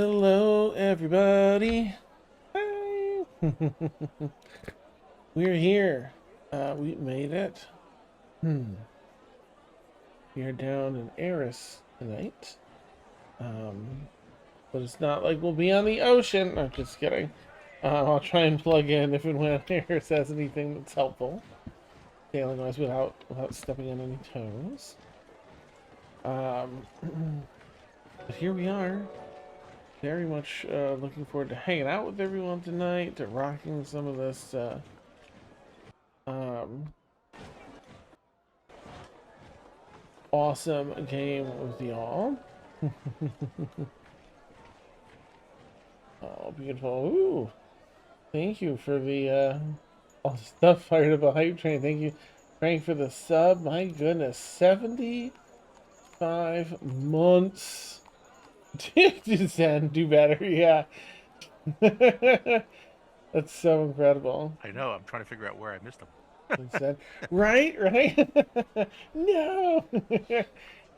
Hello, everybody. Hi. We're here. We made it. Hmm. We are down in Eris tonight. But it's not like we'll be on the ocean. I'm just kidding. I'll try and plug in if and when Eris has anything that's helpful, sailing wise, without stepping on any toes. But here we are. Very much looking forward to hanging out with everyone tonight, to rocking some of this um, awesome game with y'all. Oh, beautiful. Ooh, thank you for the all the stuff fired up a hype train. Thank you, Frank, for the sub. My goodness, 75 months. Do Zen, do better, yeah. That's so incredible. I know. I'm trying to figure out where I missed them. Zen. Right? No!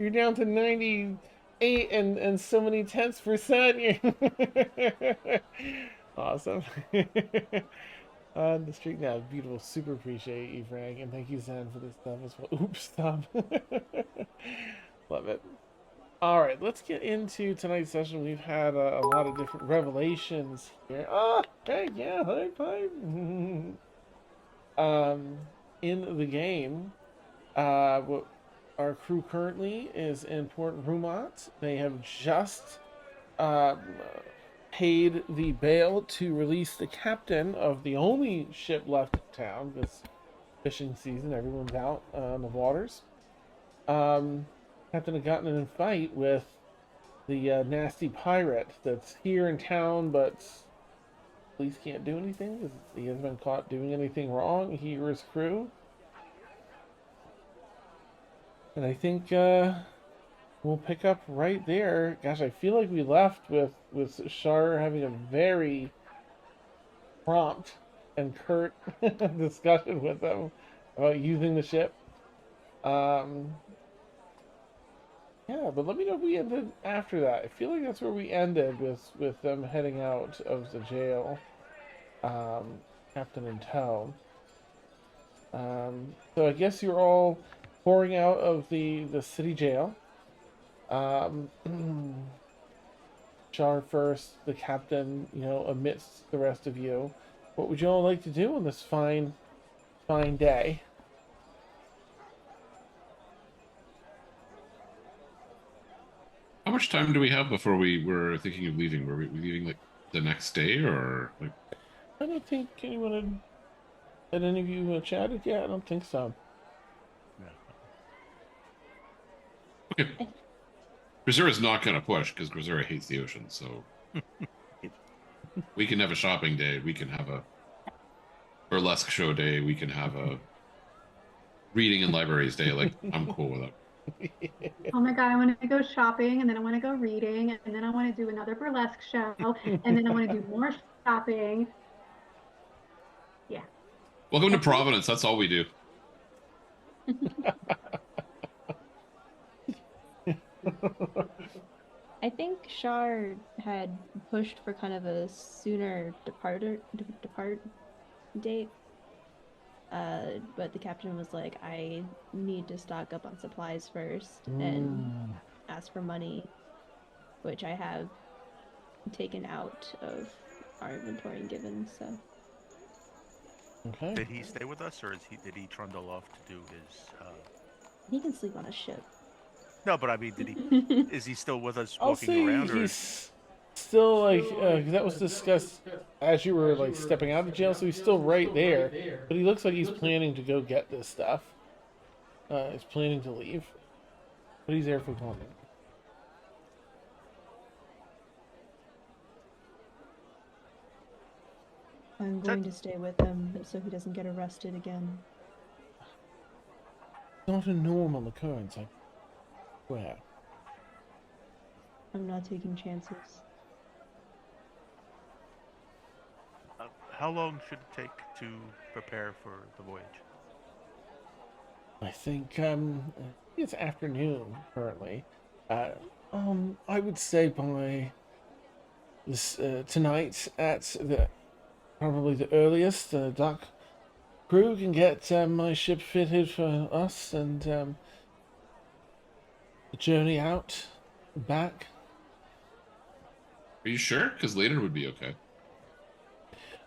You're down to 98 and so many tenths percent. Awesome. On the street now, beautiful. Super appreciate you, Frank, and thank you, Zen, for this stuff as well. Oops, stop. Love it. All right, let's get into tonight's session. We've had a lot of different revelations here. Oh, hey, yeah, high five. um, in the game, what our crew currently is in Port Rumont. They have just uh, paid the bail to release the captain of the only ship left in town this fishing season. Everyone's out on the waters. Um, Captain had gotten in a fight with the nasty pirate that's here in town, but police can't do anything because he hasn't been caught doing anything wrong. He or his crew. And I think we'll pick up right there. Gosh, I feel like we left with Shar having a very prompt and curt discussion with them about using the ship. Um, yeah, but let me know if we ended after that. I feel like that's where we ended with them heading out of the jail, Captain in tow. So I guess you're all pouring out of the city jail. Um, Char first, the captain, amidst the rest of you. What would you all like to do on this fine day? How much time do we have before we were thinking of leaving? Were we leaving like the next day or like? I don't think anyone had any of you chatted yet. I don't think so. Yeah. Okay, Grisera's not gonna push because Grisera hates the ocean, so we can have a shopping day. We can have a burlesque show day. We can have a reading in libraries day. Like I'm cool with it. Oh my God, I want to go shopping and then I want to go reading and then I want to do another burlesque show and then I want to do more shopping. Yeah. Welcome to That's me. Provenance. That's all we do. I think Shar had pushed for kind of a sooner depart date. But the captain was like, I need to stock up on supplies first and ask for money, which I have taken out of our inventory and given, so Okay. Did he stay with us, or did he trundle off to do his? he can sleep on a ship. No, but I mean, did he? Is he still with us, I'll walking say around, or? he's still like 'cause that was discussed as you were like stepping out of jail, so he's still right there. But he looks like he's planning to go get this stuff. He's planning to leave, but he's there for comment. I'm That, going to stay with him so he doesn't get arrested again. Not a normal occurrence, I swear. I'm not taking chances. how long should it take to prepare for the voyage? I think it's afternoon currently. Uh, I would say by this tonight at the probably the earliest. The dock crew can get my ship fitted for us and the journey out, back. Are you sure? Because later would be okay.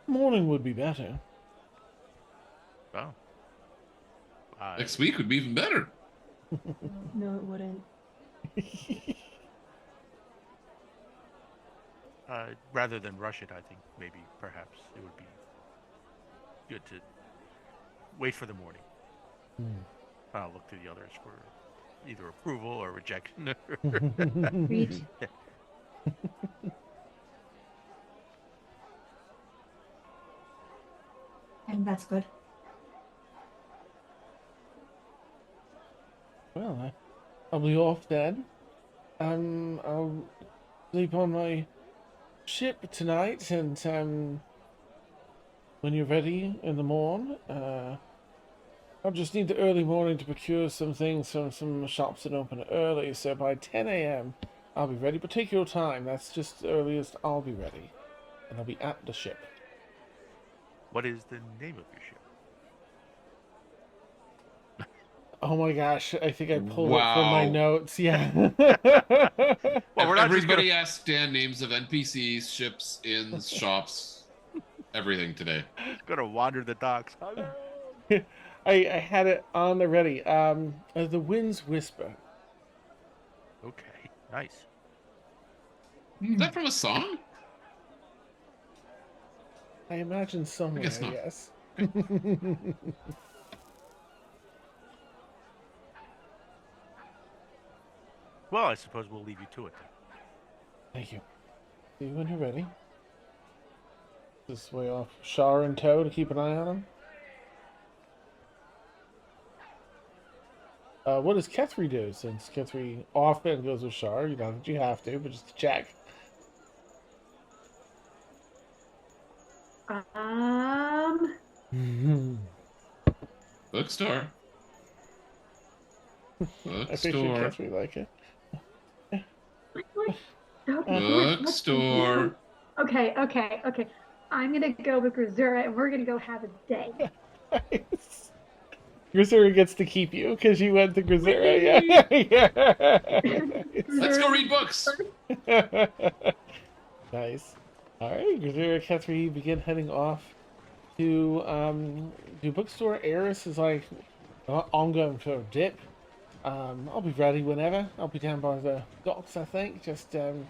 Morning would be better. Oh. Next week would be even better. No, it wouldn't. Rather than rush it, I think maybe perhaps it would be good to wait for the morning. I'll look to the others for either approval or rejection. Reach. And that's good. Well, I'll be off then. I'll sleep on my ship tonight, and when you're ready in the morn, I'll just need the early morning to procure some things from some shops that open early. So by 10 a.m., I'll be ready. But take your time. That's just the earliest I'll be ready, and I'll be at the ship. What is the name of your ship? Oh my gosh, I think I pulled it from my Wow. notes. Yeah. Well, we're not just Everybody gonna... asked Dan names of NPCs, ships, inns, shops, everything today. gonna wander the docks. I had it on already. The Wind's Whisper. Okay, nice. Is that from a song? I imagine somewhere, guess not. yes. Well, I suppose we'll leave you to it then. Thank you. See you when you're ready. This way off Shar and Toe to keep an eye on him. What does Kethri do? Since Kethri often goes with Shar, you know that you have to, but just to check. Bookstore. I picture Bookstore. Kethri like it. Bookstore. Okay. I'm gonna go with Grisura, and we're gonna go have a day. Nice. Grisura gets to keep you because you went to Grisura. Yeah. Let's go read books. Nice. All right, Grisura, Kethri begin heading off to bookstore. Eris is like, I'm going for a dip. I'll be ready whenever. I'll be down by the docks, I think, just getting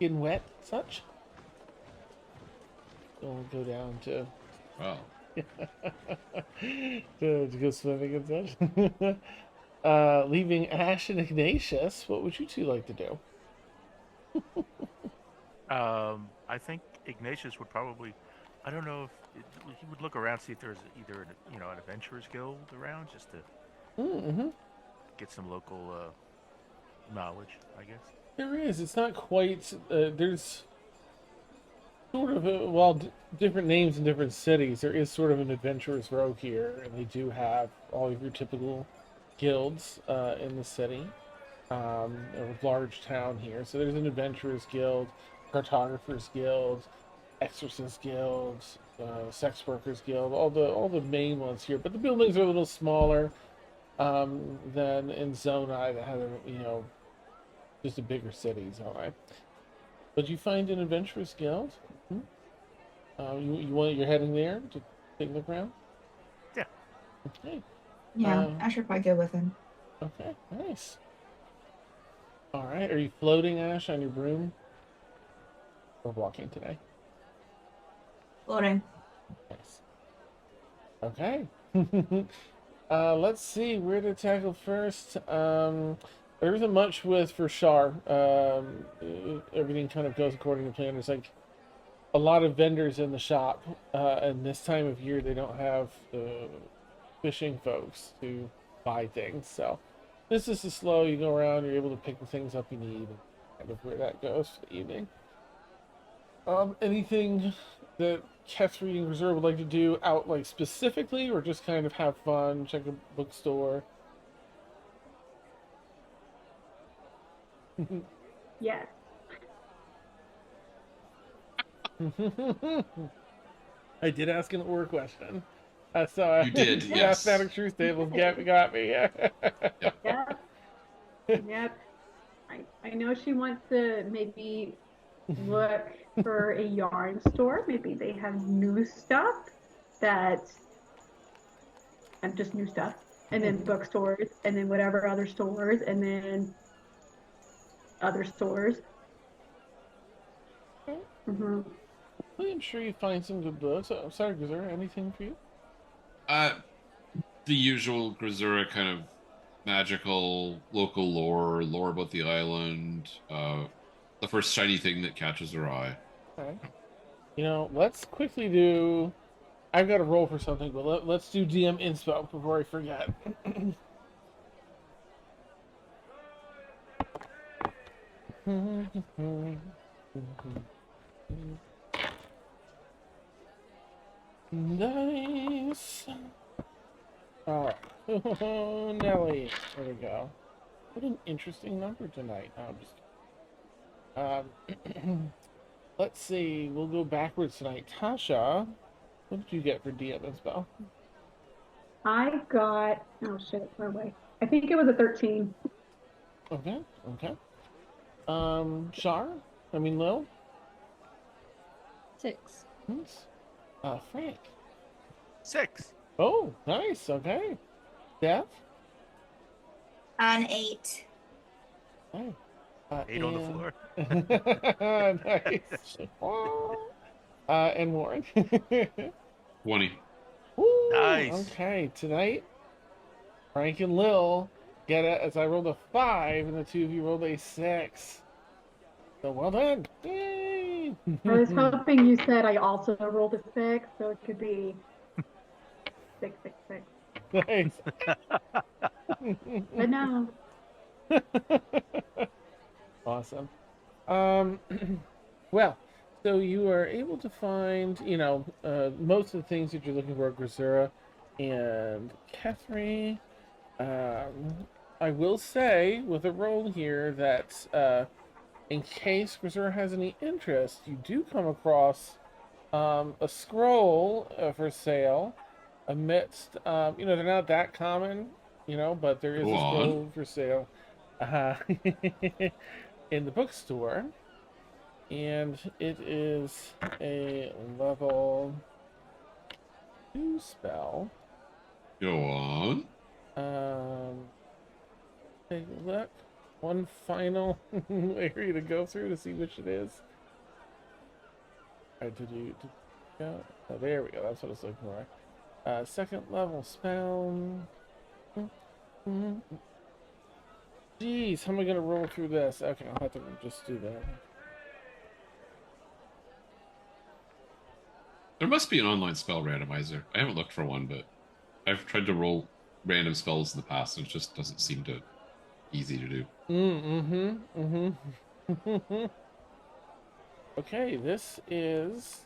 wet, such. We'll go down to Wow. to go swimming and such. Leaving Ash and Ignatius, what would you two like to do? I think Ignatius would probably... I don't know if... he would look around, see if there's either an adventurers guild around, just to get some local knowledge, I guess. There is. It's not quite. There's sort of different names in different cities. There is sort of an adventurers row here, and they do have all of your typical guilds in the city. A large town here, so there's an adventurers guild, cartographers guild, exorcist guild, sex workers guild, all the main ones here. But the buildings are a little smaller than in Zonai that have just a bigger city, Zonai. But you find an adventurers guild. You're heading there to take a look around. Yeah. Okay. Yeah, I should probably go with him. Okay. Nice. All right. Are you floating, Ash, on your broom? Or walking today? Floating. Nice. Okay. Let's see where to tackle first. There isn't much for Shar. Everything kind of goes according to plan. There's like a lot of vendors in the shop, and this time of year they don't have fishing folks to buy things. So this is slow. You go around, you're able to pick the things up you need, and kind of where that goes for the evening. Anything that Kethri and Reserve would like to do out like specifically, or just kind of have fun, check a bookstore? Yes. I did ask an or question. So You did, yes. mathematic truth tables got me. Yep. Yep. Yep. I know she wants to maybe look for a yarn store. Maybe they have new stuff that just new stuff. And then bookstores, and then whatever other stores, and then other stores. Hmm. I'm sure you find some good books. I'm sorry, is there anything for you? Uh, the usual Grisura kind of magical local lore about the island. The first shiny thing that catches her eye. Okay. Let's quickly do. I've got to roll for something, but let's do DM inspo before I forget. Nice. All right. Oh, Nelly. There we go. What an interesting number tonight. No, I'm just kidding. Let's see. We'll go backwards tonight. Tasha, what did you get for DM inspo? I got, oh shit, where way? I think it was a 13. Okay. Okay. Shar? I mean, Lil? 6. Nice. Frank. 6. Oh, nice. Okay. Dev? An 8. Okay. 8 on the floor. Nice. And Warren. 20. Ooh, Nice. okay. Tonight, Frank and Lil get it as I rolled a 5, and the two of you rolled a 6. So well done. Yay! I was hoping you said I also rolled a 6, so it could be 666. Nice. But no. Awesome. Well, so you are able to find, most of the things that you're looking for, Grisura and Kethri. I will say, with a roll here, that in case Grisura has any interest, you do come across a scroll for sale amidst, they're not that common, but there is Go a on. scroll for sale uh, in the bookstore, and it is a level 2 spell. Go on. Take a look. One final area to go through to see which it is. All right, go? Oh, there we go. That's what I was looking for. Second level spell. Jeez, how am I gonna roll through this? Okay, I'll have to just do that. There must be an online spell randomizer. I haven't looked for one, but I've tried to roll random spells in the past, and it just doesn't seem to easy to do. Okay, this is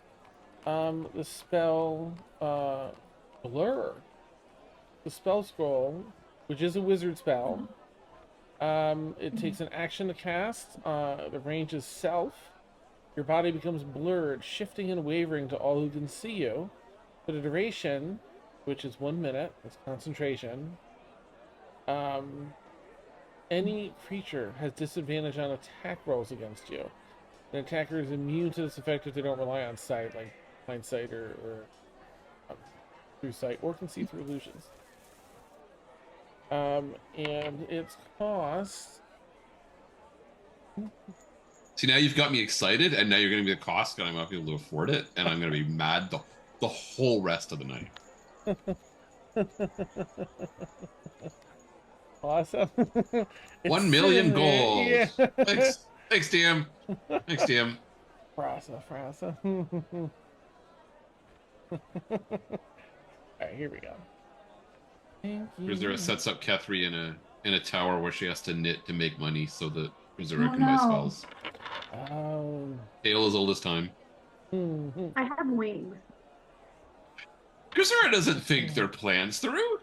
the spell Blur. The spell scroll, which is a wizard spell. It takes an action to cast. The range is self. Your body becomes blurred, shifting and wavering to all who can see you. For the duration, which is 1 minute, that's concentration. Any creature has disadvantage on attack rolls against you. An attacker is immune to this effect if they don't rely on sight, like blind sight or through sight, or can see through illusions. And its cost. See, now you've got me excited, and now you're going to be the cost, and I'm not going to be able to afford it, and I'm going to be mad the whole rest of the night. Awesome. 1 million gold. Yeah. Thanks, DM. Thanks, DM. Frasa. Alright, here we go. Thank you. Grisura sets up Kethri in a tower where she has to knit to make money so that Grisura Oh, can buy no. spells. Oh. Tale as old as time. I have wings. Grisura doesn't think their plans through.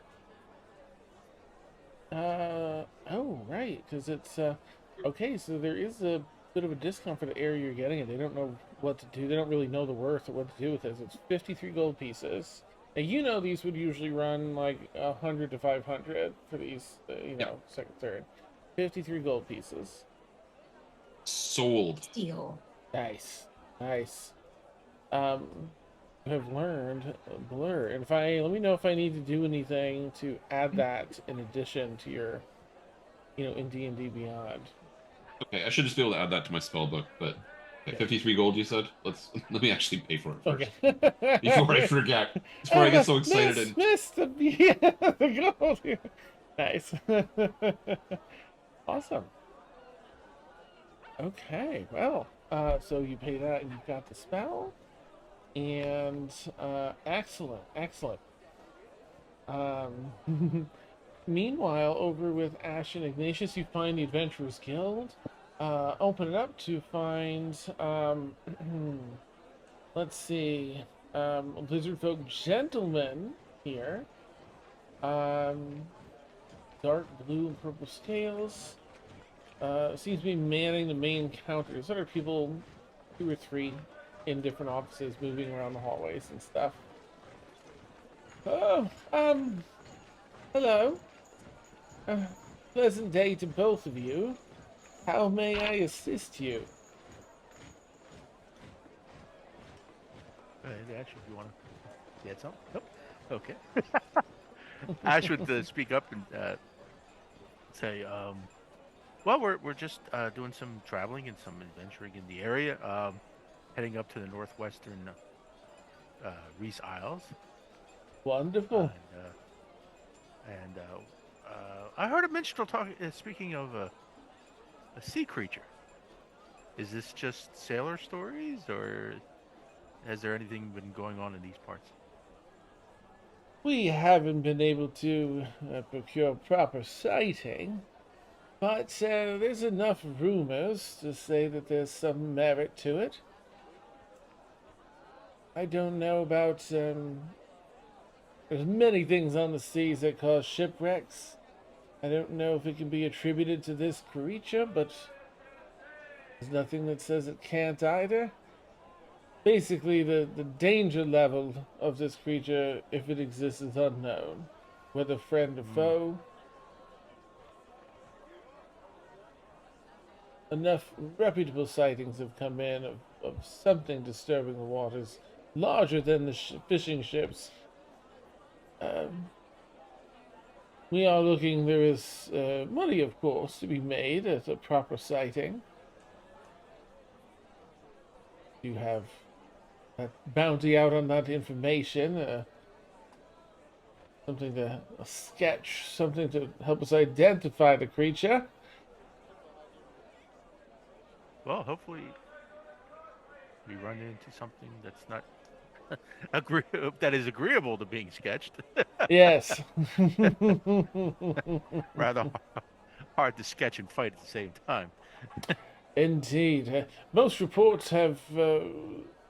Oh, right, because it's, okay, so there is a bit of a discount for the area you're getting, and they don't know what to do. They don't really know the worth or what to do with this. It's 53 gold pieces. And you know these would usually run like 100 to 500 for these, Yep. second, third. 53 gold pieces. Sold. Steal. Nice, nice. Have learned blur, and if I let me know if I need to do anything to add that in addition to your, in D&D Beyond. Okay, I should just be able to add that to my spell book, but okay, Yeah. 53 gold you said? Let me actually pay for it first. Okay. Before I forget. Before I get so excited miss the gold here. Nice. Awesome. Okay, well, so you pay that and you've got the spell. And excellent, excellent. Meanwhile, over with Ash and Ignatius, you find the Adventurers Guild. Open it up to find, let's see, Lizard Folk Gentlemen here. Dark blue and purple scales. Seems to be manning the main counters. There are people, 2 or 3, in different offices, moving around the hallways and stuff. Oh, hello. Pleasant day to both of you. How may I assist you? Ash, if you want to add something? Nope. Okay. Ash would speak up and say, well, we're just doing some traveling and some adventuring in the area, heading up to the northwestern Reese Isles. Wonderful. And I heard a minstrel speaking of a sea creature. Is this just sailor stories, or has there anything been going on in these parts? We haven't been able to procure proper sighting, but there's enough rumors to say that there's some merit to it. I don't know about, there's many things on the seas that cause shipwrecks. I don't know if it can be attributed to this creature, but there's nothing that says it can't either. Basically, the danger level of this creature, if it exists, is unknown. Whether friend or foe. Enough reputable sightings have come in of something disturbing the waters, larger than the fishing ships. We are looking, there is money, of course, to be made at a proper sighting. You have that bounty out on that information, something to, a sketch, something to help us identify the creature. Well, hopefully we run into something that's not that is agreeable to being sketched. Yes. Rather hard to sketch and fight at the same time. Indeed. Most reports have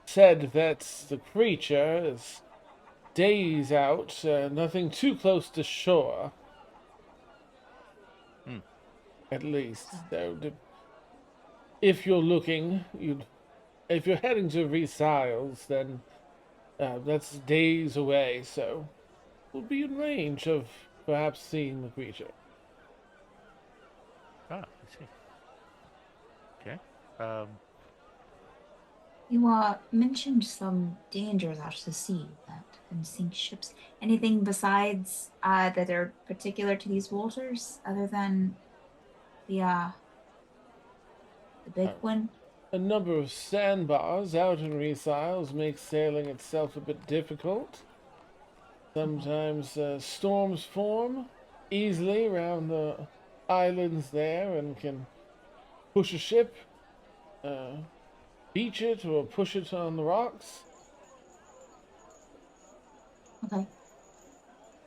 said that the creature is days out, nothing too close to shore. At least. So, if you're looking, if you're heading to Reese Isles, then that's days away, so we'll be in range of perhaps seeing the creature. Ah, I see. Okay. You mentioned some dangers out to sea that can sink ships. Anything besides that are particular to these waters, other than the big one? A number of sandbars out in Reese Isles make sailing itself a bit difficult. Sometimes storms form easily around the islands there and can push a ship, beach it, or push it on the rocks. Okay.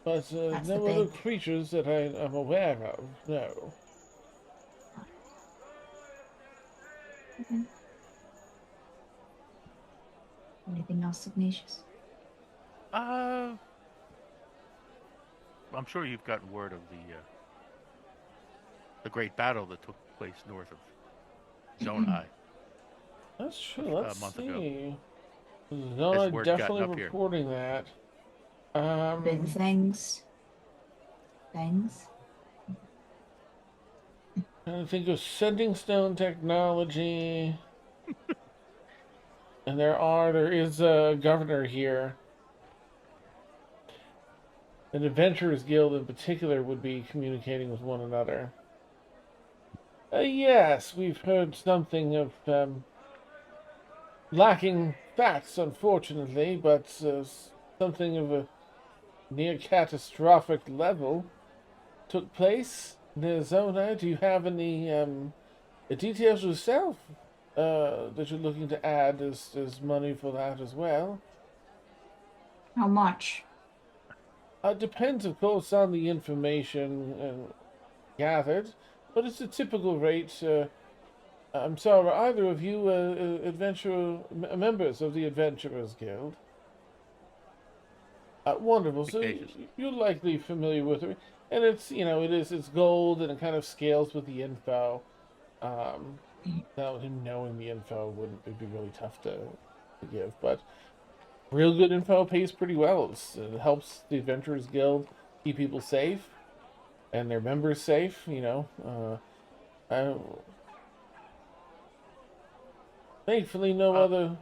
But no other creatures that I am aware of, no. Okay. Anything else, Ignatius? I'm sure you've gotten word of the great battle that took place north of Zone High. That's true. Let's month ago. see. Has Zona word gotten definitely up here? reporting that. Big things. Things. I think of Sending Stone Technology. And there is a governor here. An adventurers guild in particular would be communicating with one another. Yes, we've heard something of lacking facts, unfortunately, but something of a near catastrophic level took place near Zona. Do you have any details yourself that you're looking to add as money for that as well? How much? Depends, of course, on the information gathered, but it's a typical rate. I'm sorry, are either of you members of the Adventurers Guild? Wonderful. So Ignatius. you're likely familiar with it, and it's gold, and it kind of scales with the info. Without him knowing the info, it'd be really tough to give, but real good info pays pretty well. It helps the Adventurers Guild keep people safe and their members safe. I, thankfully, no Uh, other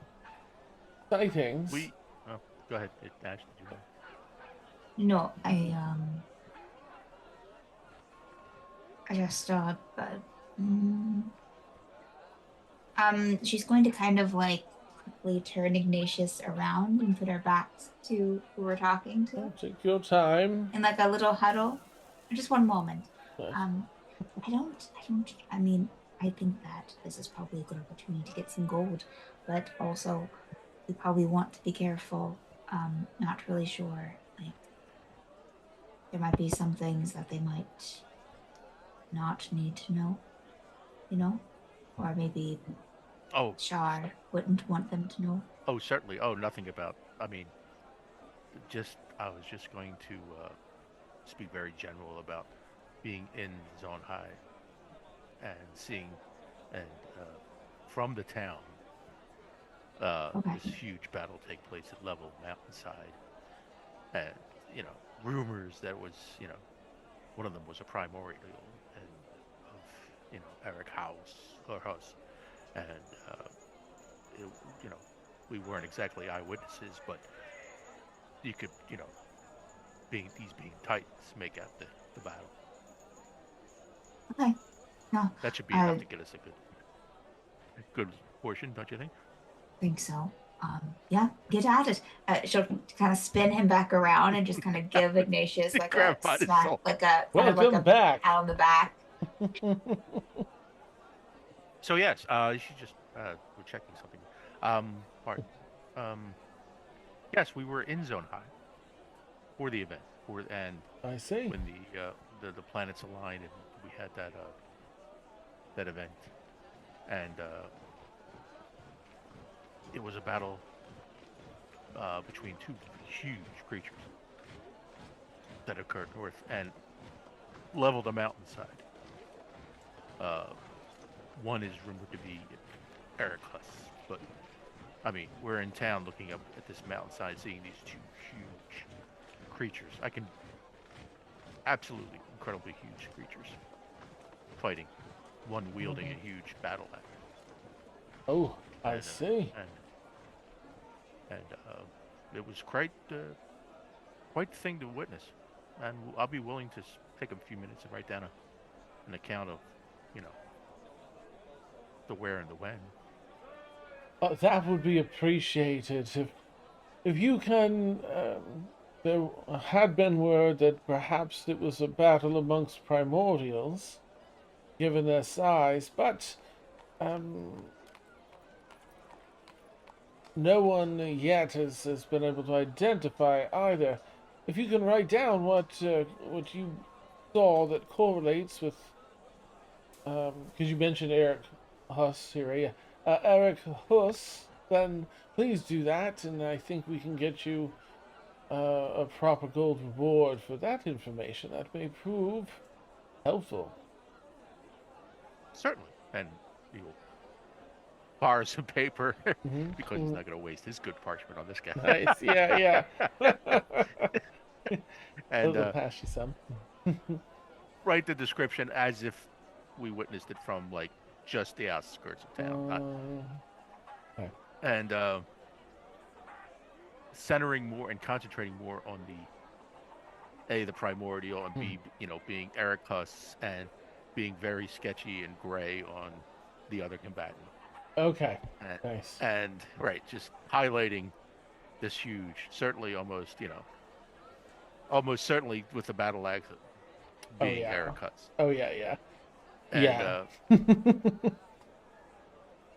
sightings. we. Oh, go ahead, Ash. Did you have? No, I just mm, she's going to kind of like quickly turn Ignatius around and put her back to who we're talking to Take your time. in like a little huddle. Just one moment. Yes. I mean, I think that this is probably a good opportunity to get some gold, but also we probably want to be careful. Not really sure. Like, there might be some things that they might not need to know, or maybe Oh, Shar wouldn't want them to know. oh, certainly. Oh, nothing about. I mean, I was just going to speak very general about being in Zone High and seeing, and from the town, Okay. this huge battle take place at level mountainside, and rumors that was one of them was a primordial and of Eric House, and it, you know we weren't exactly eyewitnesses, but you could being Titans make out the battle. Okay. No, That should be I enough to get us a good portion, don't you think? think so. Yeah, get at it. She'll kind of spin him back around and just kind of give Ignatius like a Grab by the smack, soul. like a kind of like Welcome a back. pat on the back. So yes, you should just we're checking something. Pardon. Yes, we were in Zone High for the event, and I see. when the planets aligned and we had that event, and it was a battle between two huge creatures that occurred north and leveled a mountainside. One is rumored to be Eric Huss, but I mean, we're in town looking up at this mountainside, seeing these two huge creatures. I can absolutely incredibly huge creatures fighting, one wielding a huge battle axe. Oh, I And, see. And it was quite the thing to witness, and I'll be willing to take a few minutes and write down an account of, the where and the when. That would be appreciated if you can. There had been word that perhaps it was a battle amongst primordials, given their size, but no one yet has been able to identify either. If you can write down what you saw that correlates with, because you mentioned Eric Huss here, yeah, Eric Huss, then please do that, and I think we can get you a proper gold reward for that information. That may prove helpful. Certainly, and he will bars of paper Mhm, because he's mhm. not going to waste his good parchment on this guy. Nice. Yeah, yeah. And They'll pass you some. write the description as if we witnessed it from like just the outskirts of town, not Okay. and centering more and concentrating more on the primordial and Hmm. b being Eric Huss and being very sketchy and gray on the other combatant Okay. and Nice. right, just highlighting this huge, certainly almost certainly with the battle axe Oh being yeah. Eric Huss Oh yeah, yeah. and Yeah.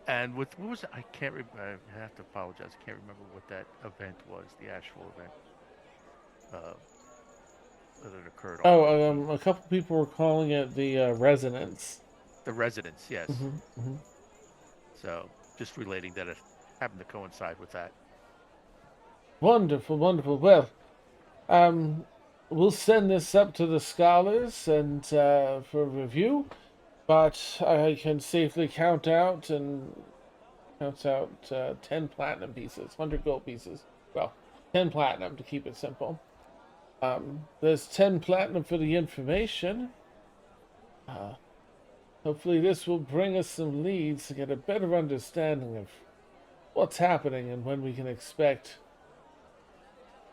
and with what was it? I can't I have to apologize. I can't remember what that event was, the actual event uh, that occurred on Oh, the a couple people were calling it the resonance. the residence. Yes. Hmm, hmm. So just relating that it happened to coincide with that. Wonderful, wonderful. Well, um, we'll send this up to the scholars and for review. But I can safely count out and counts out 10 platinum pieces, 100 gold pieces. Well, 10 platinum to keep it simple. There's 10 platinum for the information. Uh, Hopefully, this will bring us some leads to get a better understanding of what's happening and when we can expect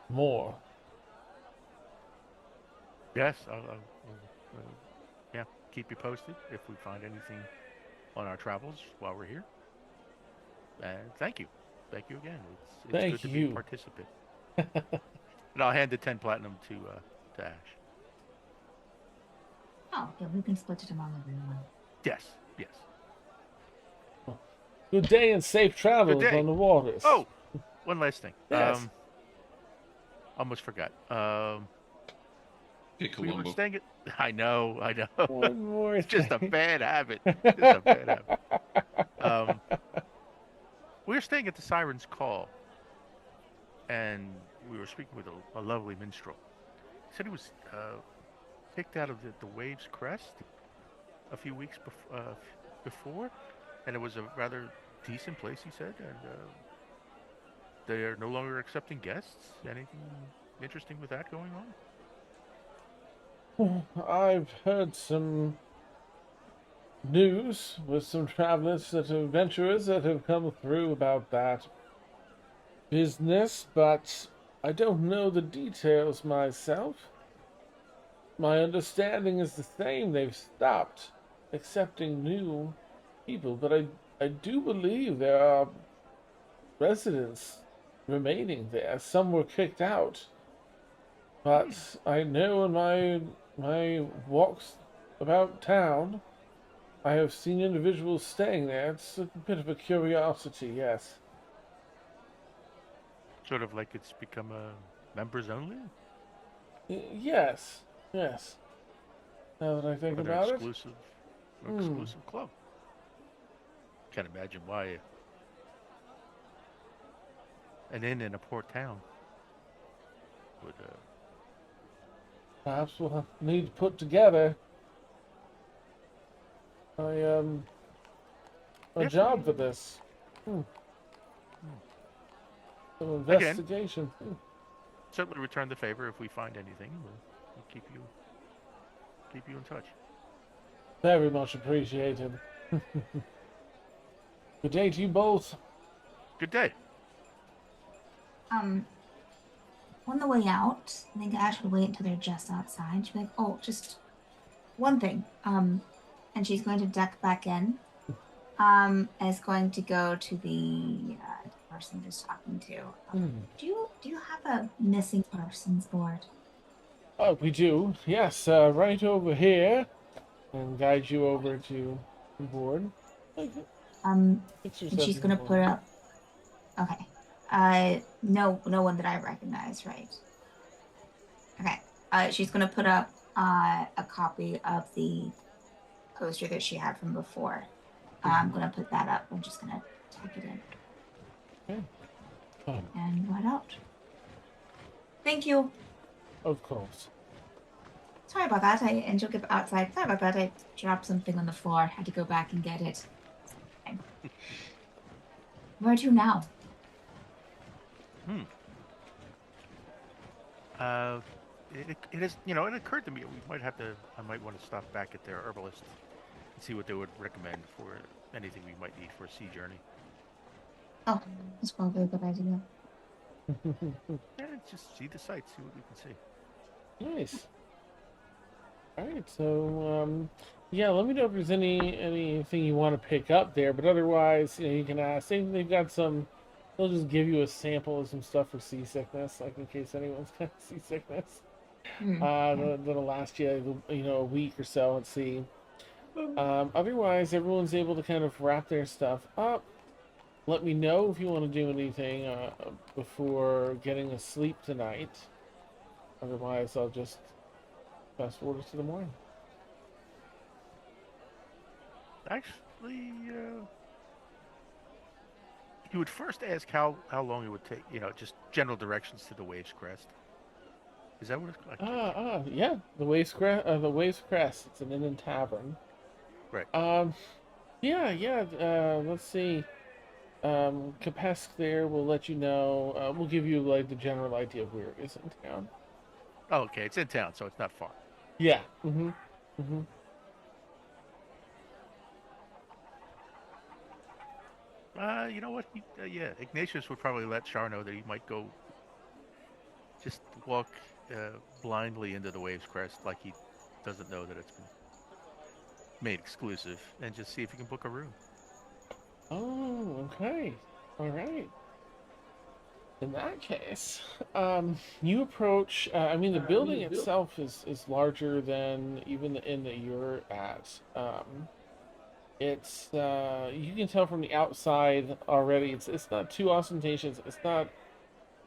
more. Yes. Yeah. Keep you posted if we find anything on our travels while we're here. And thank you again. It's good Thank to be a you. participant. And I'll hand the 10 platinum to Ash. Oh, yeah, we can split it among everyone. Yes. Yes. Good day and safe Good travels day. on the waters. Oh, one last thing. Yes. Almost forgot. Okay, We were Columbo. staying at. I know. One more It's just a thing. bad habit. Just a bad habit. Um, we were staying at the Siren's Call, and we were speaking with a lovely minstrel. He said he was kicked out of the Waves Crest a few weeks before, and it was a rather decent place. He said, and they are no longer accepting guests. Anything interesting with that going on? I've heard some news with some travelers that are adventurers that have come through about that business, but I don't know the details myself. My understanding is the same. They've stopped accepting new people, but I do believe there are residents remaining there. Some were kicked out, but I know in my walks about town, I have seen individuals staying there. It's a bit of a curiosity, yes. Sort of like it's become a members only, Yes, yes. Now that I think or they're about it. Hmm. exclusive club. Can't imagine why an inn in a port town would. Perhaps we'll need to put together a a Yes, job for this. Hmm. Hmm. Some Again, investigation. Hmm. certainly return the favor if we find anything. We'll keep you in touch. Very much appreciated. Good day to you both. Good day. On the way out, I think Ash would wait until they're just outside. She'd be like, "Oh, just one thing." And she's going to duck back in. And is going to go to the person just talking to. Hmm. Do you have a missing persons board? Oh, we do. Yes, right over here, and guide you over to the board. Like 6 or And she's 7 gonna put boards. up. Okay. No one that I recognize, right? Okay. She's gonna put up a copy of the poster that she had from before. I'm gonna put that up. I'm just gonna type it in Okay. Fine. and write out. Thank you. Of course. Sorry about that. And she'll get outside. Sorry about that. I dropped something on the floor. Had to go back and get it. Where to now? Hmm. It is, it occurred to me I might want to stop back at their herbalist and see what they would recommend for anything we might need for a sea journey. Oh, that's probably a good idea. And just see the sights, see what we can see. Nice. All right, so yeah, let me know if there's anything you want to pick up there. But otherwise, you can ask. They've got some. They'll just give you a sample of some stuff for seasickness, like in case anyone's got seasickness. Okay. That'll last you, a week or so at sea. Otherwise, everyone's able to kind of wrap their stuff up. Let me know if you want to do anything before getting asleep tonight. Otherwise, I'll just fast forward to the morning. Actually, you would first ask how long it would take. Just general directions to the Waves Crest. Is that what it's like? Yeah, the Waves Crest. It's an inn and tavern. Right. Yeah. Let's see. Capesk there will let you know. We'll give you like the general idea of where it is in town. Oh, okay, it's in town, so it's not far. Yeah. Mm-hmm. You know what? Yeah, Ignatius would probably let Char know that he might go just walk blindly into the Waves Crest, like he doesn't know that it's been made exclusive, and just see if he can book a room. Oh, okay. All right. In that case, you approach. I mean, the building itself is larger than even the inn that you're at. It's you can tell from the outside already. It's not too ostentatious. It's not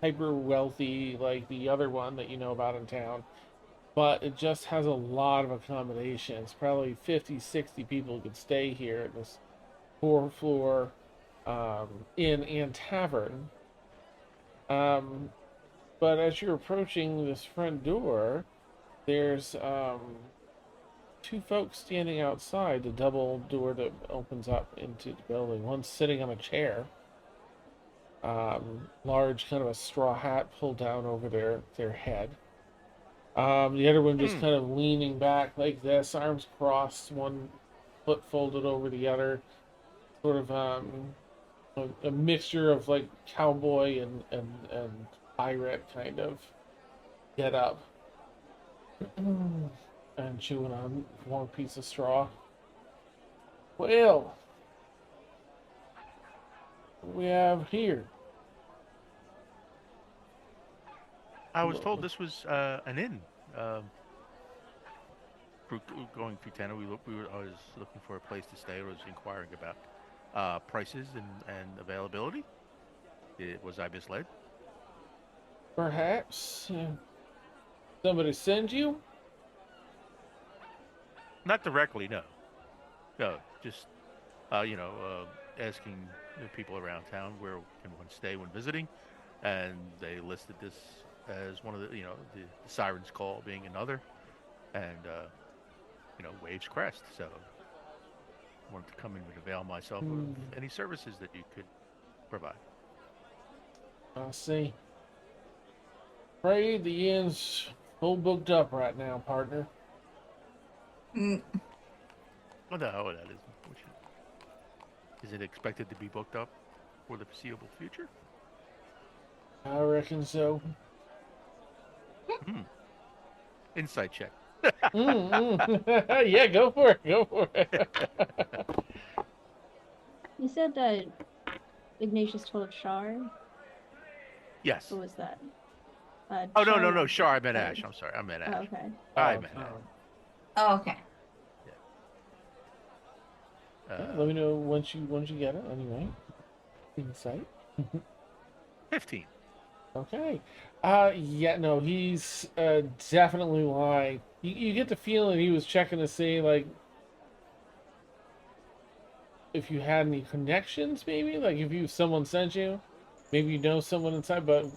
hyper wealthy like the other one that you know about in town, but it just has a lot of accommodations. Probably 50, 60 people could stay here at this 4-floor inn and tavern. Um, but as you're approaching this front door, there's two folks standing outside the double door that opens up into the building. One's sitting on a chair, large kind of a straw hat pulled down over their head. The other one just kind of leaning back like this, arms crossed, one foot folded over the other, sort of a mixture of like cowboy and pirate kind of get up. And chewing on one piece of straw. Well, what do we have here? I was told this was an inn. Through, going through town, I was looking for a place to stay. I was inquiring about prices and availability. Was I misled? Perhaps somebody send you? Not directly, no. No, just asking the people around town where can one stay when visiting, and they listed this as one of the Siren's Call being another, and Waves Crest. So I wanted to come in and avail myself of any services that you could provide. I see. Afraid the inn's full booked up right now, partner. What the hell that is? Is it expected to be booked up for the foreseeable future? I reckon so. Insight check. Yeah, go for it. Go for it. You said that Ignatius told Char. Yes. What was that? Oh, no. Char, I meant Ash. I'm sorry. I meant Ash. Oh, okay. I meant Ash. Oh, okay. Yeah, let me know once you get it. Anyway, insight. 15. Okay. Yeah, no, he's definitely lying. You get the feeling he was checking to see like if you had any connections, maybe like if someone sent you, maybe you know someone inside. But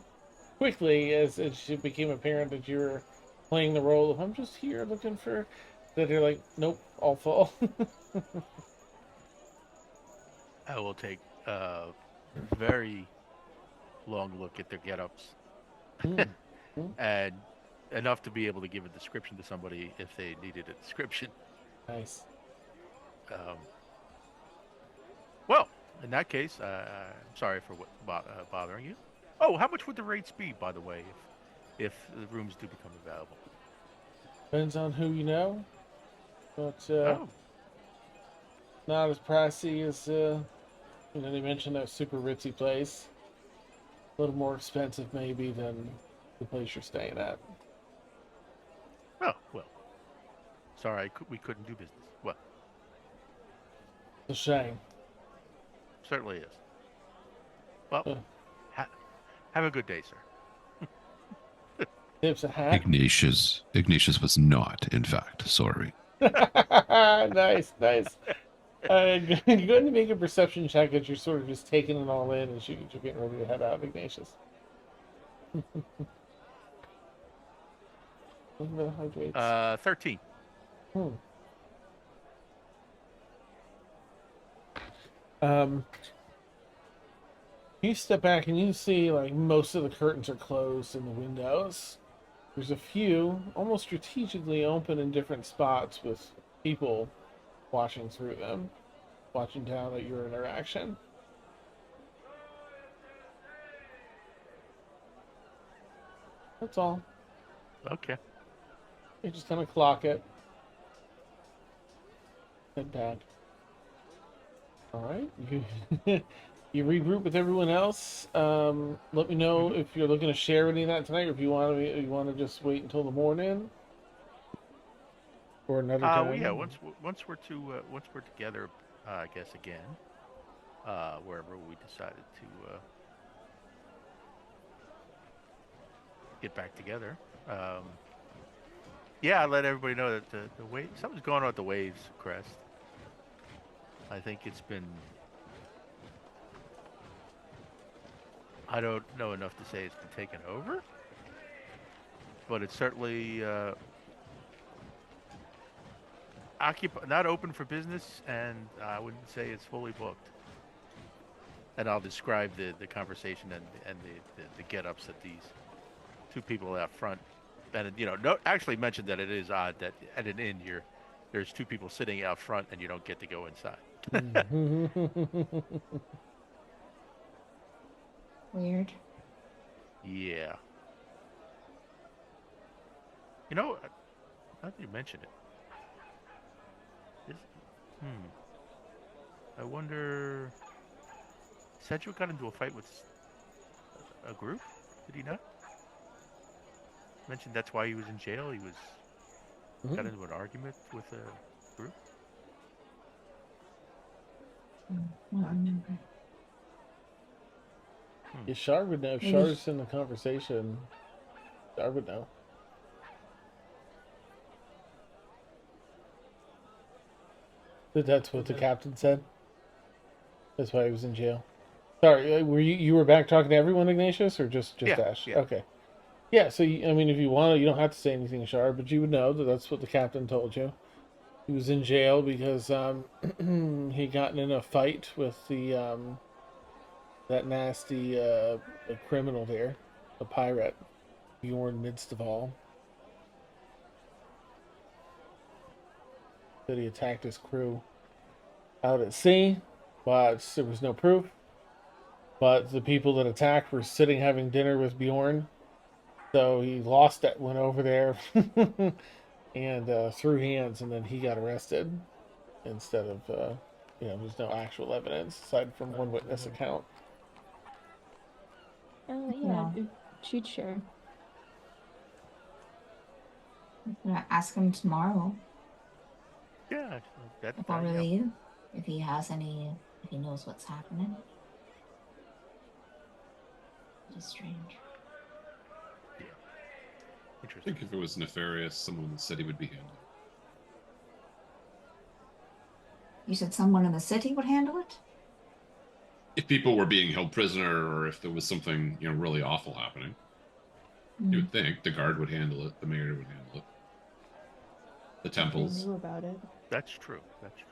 quickly, as it became apparent that you were playing the role of I'm just here looking for, that they're like, nope, all full. I will take very long look at their get-ups, Mm, mm, and enough to be able to give a description to somebody if they needed a description. nice. Um, well, in that case, I'm sorry for bothering you. Oh, how much would the rates be, by the way, if the rooms do become available? Depends on who you know, but Oh, not as pricey as they mentioned that super ritzy place. A little more expensive maybe than the place you're staying at. oh, well. Sorry, we couldn't do business. Well, It's a shame. certainly is. Well, Uh, ha- have a good day, sir. Tips a hat. Ignatius was not, in fact, sorry. Nice, nice. Go ahead and make a perception check as you're sort of just taking it all in as you're getting ready to head out, Ignatius. Look at the hydrates. 13. Hmm. Um, you step back and you see like most of the curtains are closed in the windows. There's a few almost strategically open in different spots with people watching through them, watching down at your interaction. That's all. Okay. You just kind of clock it. Head back. All right. You you regroup with everyone else. Let me know Mm-hmm. if you're looking to share any of that tonight, or if you want to just wait until the morning or another Well, yeah. time. Once we're together, I guess again, wherever we decided to get back together. Um, yeah, I let everybody know that the wave something's going on with the waves crest. I think it's been. I don't know enough to say it's been taken over, but it's certainly not open for business, and I wouldn't say it's fully booked. And I'll describe the conversation and the get-ups that these two people out front, and no, actually mentioned that it is odd that at an inn there's two people sitting out front and you don't get to go inside. Weird. Yeah. You know, now that you mention it, this, hmm, I wonder. Cedric got into a fight with a group. Did he not? Mentioned that's why he was in jail. He got into an argument with a group. I don't remember. Yeah, Shar would know. If Maybe. Shar's in the conversation, Shar would know. That's what the captain said. That's why he was in jail. Sorry, were you were back talking to everyone, Ignatius, or just Yeah, Ash? yeah. Okay. Yeah. So I mean, if you want to, you don't have to say anything, Shar, but you would know that that's what the captain told you. He was in jail because he gotten in a fight with the that nasty criminal there, a pirate, Bjorn midst of all. That he attacked his crew out at sea, but there was no proof. But the people that attacked were sitting having dinner with Bjorn, so he lost it, went over there, and threw hands, and then he got arrested instead of there's no actual evidence aside from one witness account. Yeah, Yeah. she'd share. I'm gonna ask him tomorrow Yeah, that before we yeah. leave if he knows what's happening. Just strange. Yeah. I Interesting. think if it was nefarious, someone in the city would be handling it. You said someone in the city would handle it? If people were being held prisoner or if there was something, really awful happening, you would think the guard would handle it, the mayor would handle it, the If they temples. knew about it. That's true. That's true.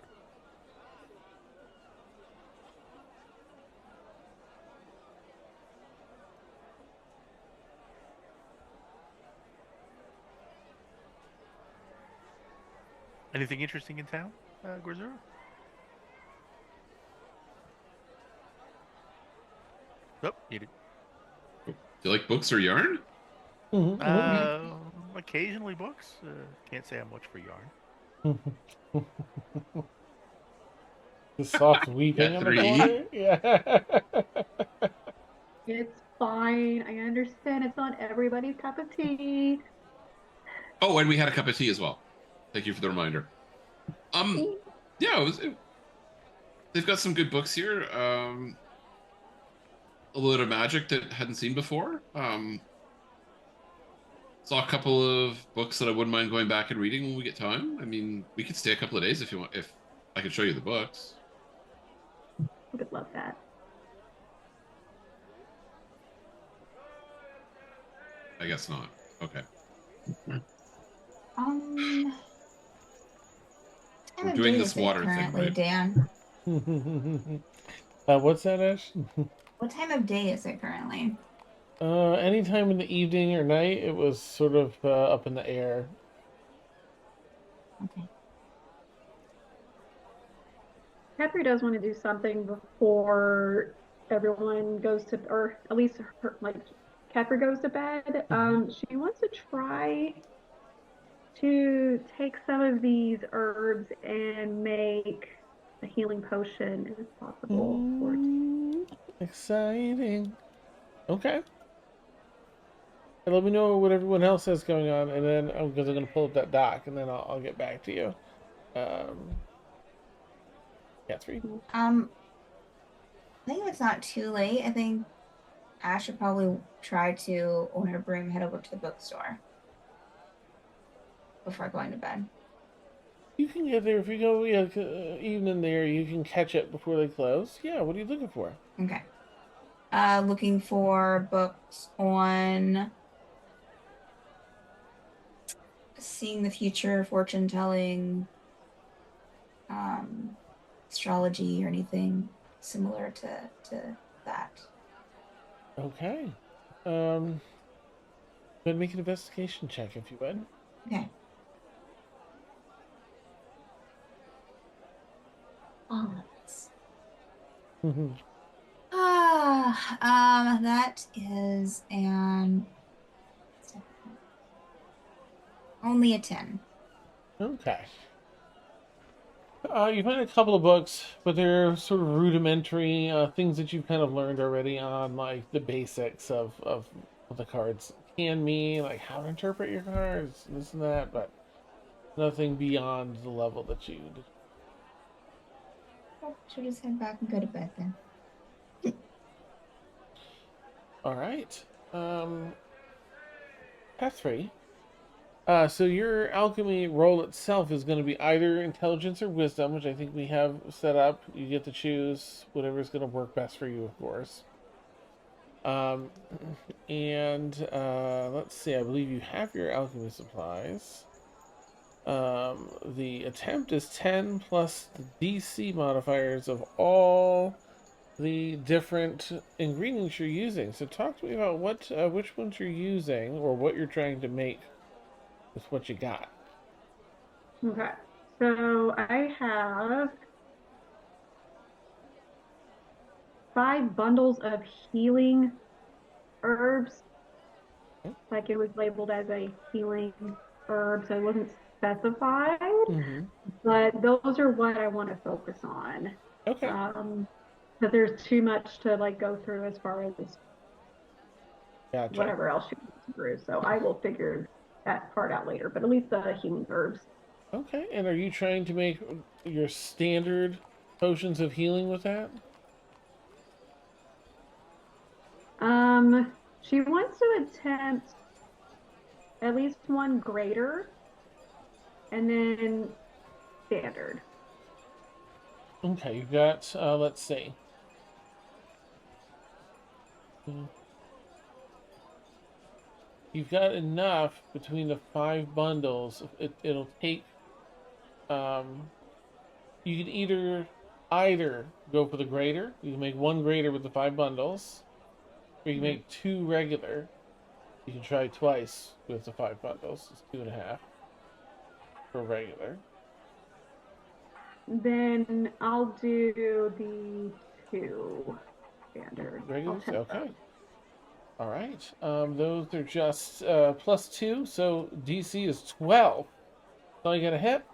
Anything interesting in town, Grisura? Nope, you did. Do you like books or yarn? Occasionally books. Can't say I'm much for yarn. The soft weeping Yeah, in the three. corner. Yeah. It's fine. I understand it's not everybody's cup of tea. Oh, and we had a cup of tea as well. Thank you for the reminder. Yeah, they've got some good books here. A little bit of magic that I hadn't seen before. Saw a couple of books that I wouldn't mind going back and reading when we get time. I mean, we could stay a couple of days if you want. If I could show you the books. I would love that. I guess not. Okay. Time We're of doing day this is it water thing, currently, right? Dan? What's that, Ash? What time of day is it currently? Anytime in the evening or night, it was sort of up in the air. Okay. Catherine does want to do something before everyone goes to, or at least her, like Catherine goes to bed. She wants to try to take some of these herbs and make a healing potion if possible. Exciting. Okay. And let me know what everyone else has going on, and then because I'm going to pull up that doc, and then I'll get back to you. Catherine. I think if it's not too late, I think Ash should probably try to, on her broom, head over to the bookstore before going to bed. You can get there if you go evening there. You can catch it before they close. Yeah. What are you looking for? Okay. Looking for books on seeing the future, fortune telling, astrology, or anything similar to that. Okay. Go ahead and make an investigation check if you would. Okay. That is only a 10. Okay. You find a couple of books, but they're sort of rudimentary things that you've kind of learned already on, like the basics of what the cards can mean, like how to interpret your cards, this and that, but nothing beyond the level that you. Should just head back and go to bed then. All right. Path 3. So your alchemy roll itself is going to be either intelligence or wisdom, which I think we have set up. You get to choose whatever's going to work best for you, of course. And let's see. I believe you have your alchemy supplies. The attempt is 10 plus the DC modifiers of all the different ingredients you're using. So talk to me about which ones you're using or what you're trying to make with what you got. Okay. So I have 5 bundles of healing herbs. Okay. Like it was labeled as a healing herb, so it wasn't specified. But those are what I want to focus on. Okay. But there's too much to like go through as far as Gotcha. whatever else you went through. So I will figure that part out later. But at least the healing herbs. Okay. And are you trying to make your standard potions of healing with that? She wants to attempt at least one greater and then standard. Okay, you've got, let's see. You've got enough between the 5 bundles. It'll take, you can either go for the greater. You can make 1 greater with the 5 bundles. Or you can make 2 regular. You can try twice with the 5 bundles. It's 2.5 for regular. Then I'll do the 2 standard. I'll Regulars? attempt Okay. those. All right. Those are just +2, so DC is 12. So you got a hit.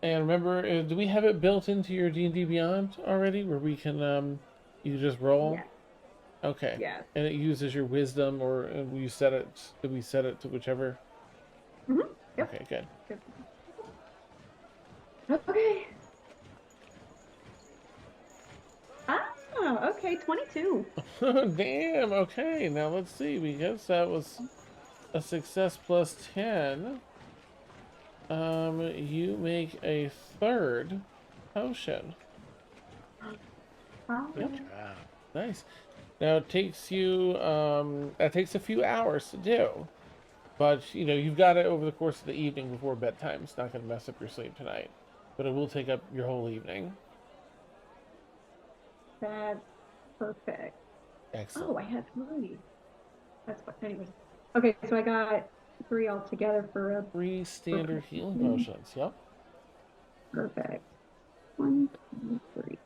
And remember, do we have it built into your D&D Beyond already, where we can you just roll? Yes, Okay. yes. And it uses your wisdom, or we set it? Did we set it to whichever? Yep. Okay, good. Good. Okay. Ah, okay, 22. Damn. Okay. Now let's see. Because that was a success +10. You make a 3rd potion. Wow. Yep. Ah, Nice. Now it takes you that takes a few hours to do. But you've got it over the course of the evening before bedtime. It's not gonna mess up your sleep tonight. But it will take up your whole evening. That's perfect. Excellent. Oh, I had 3. That's what, anyways. Okay, so I got 3 altogether for a 3 standard healing potion. potions, yep. Perfect. 1, 2, 3.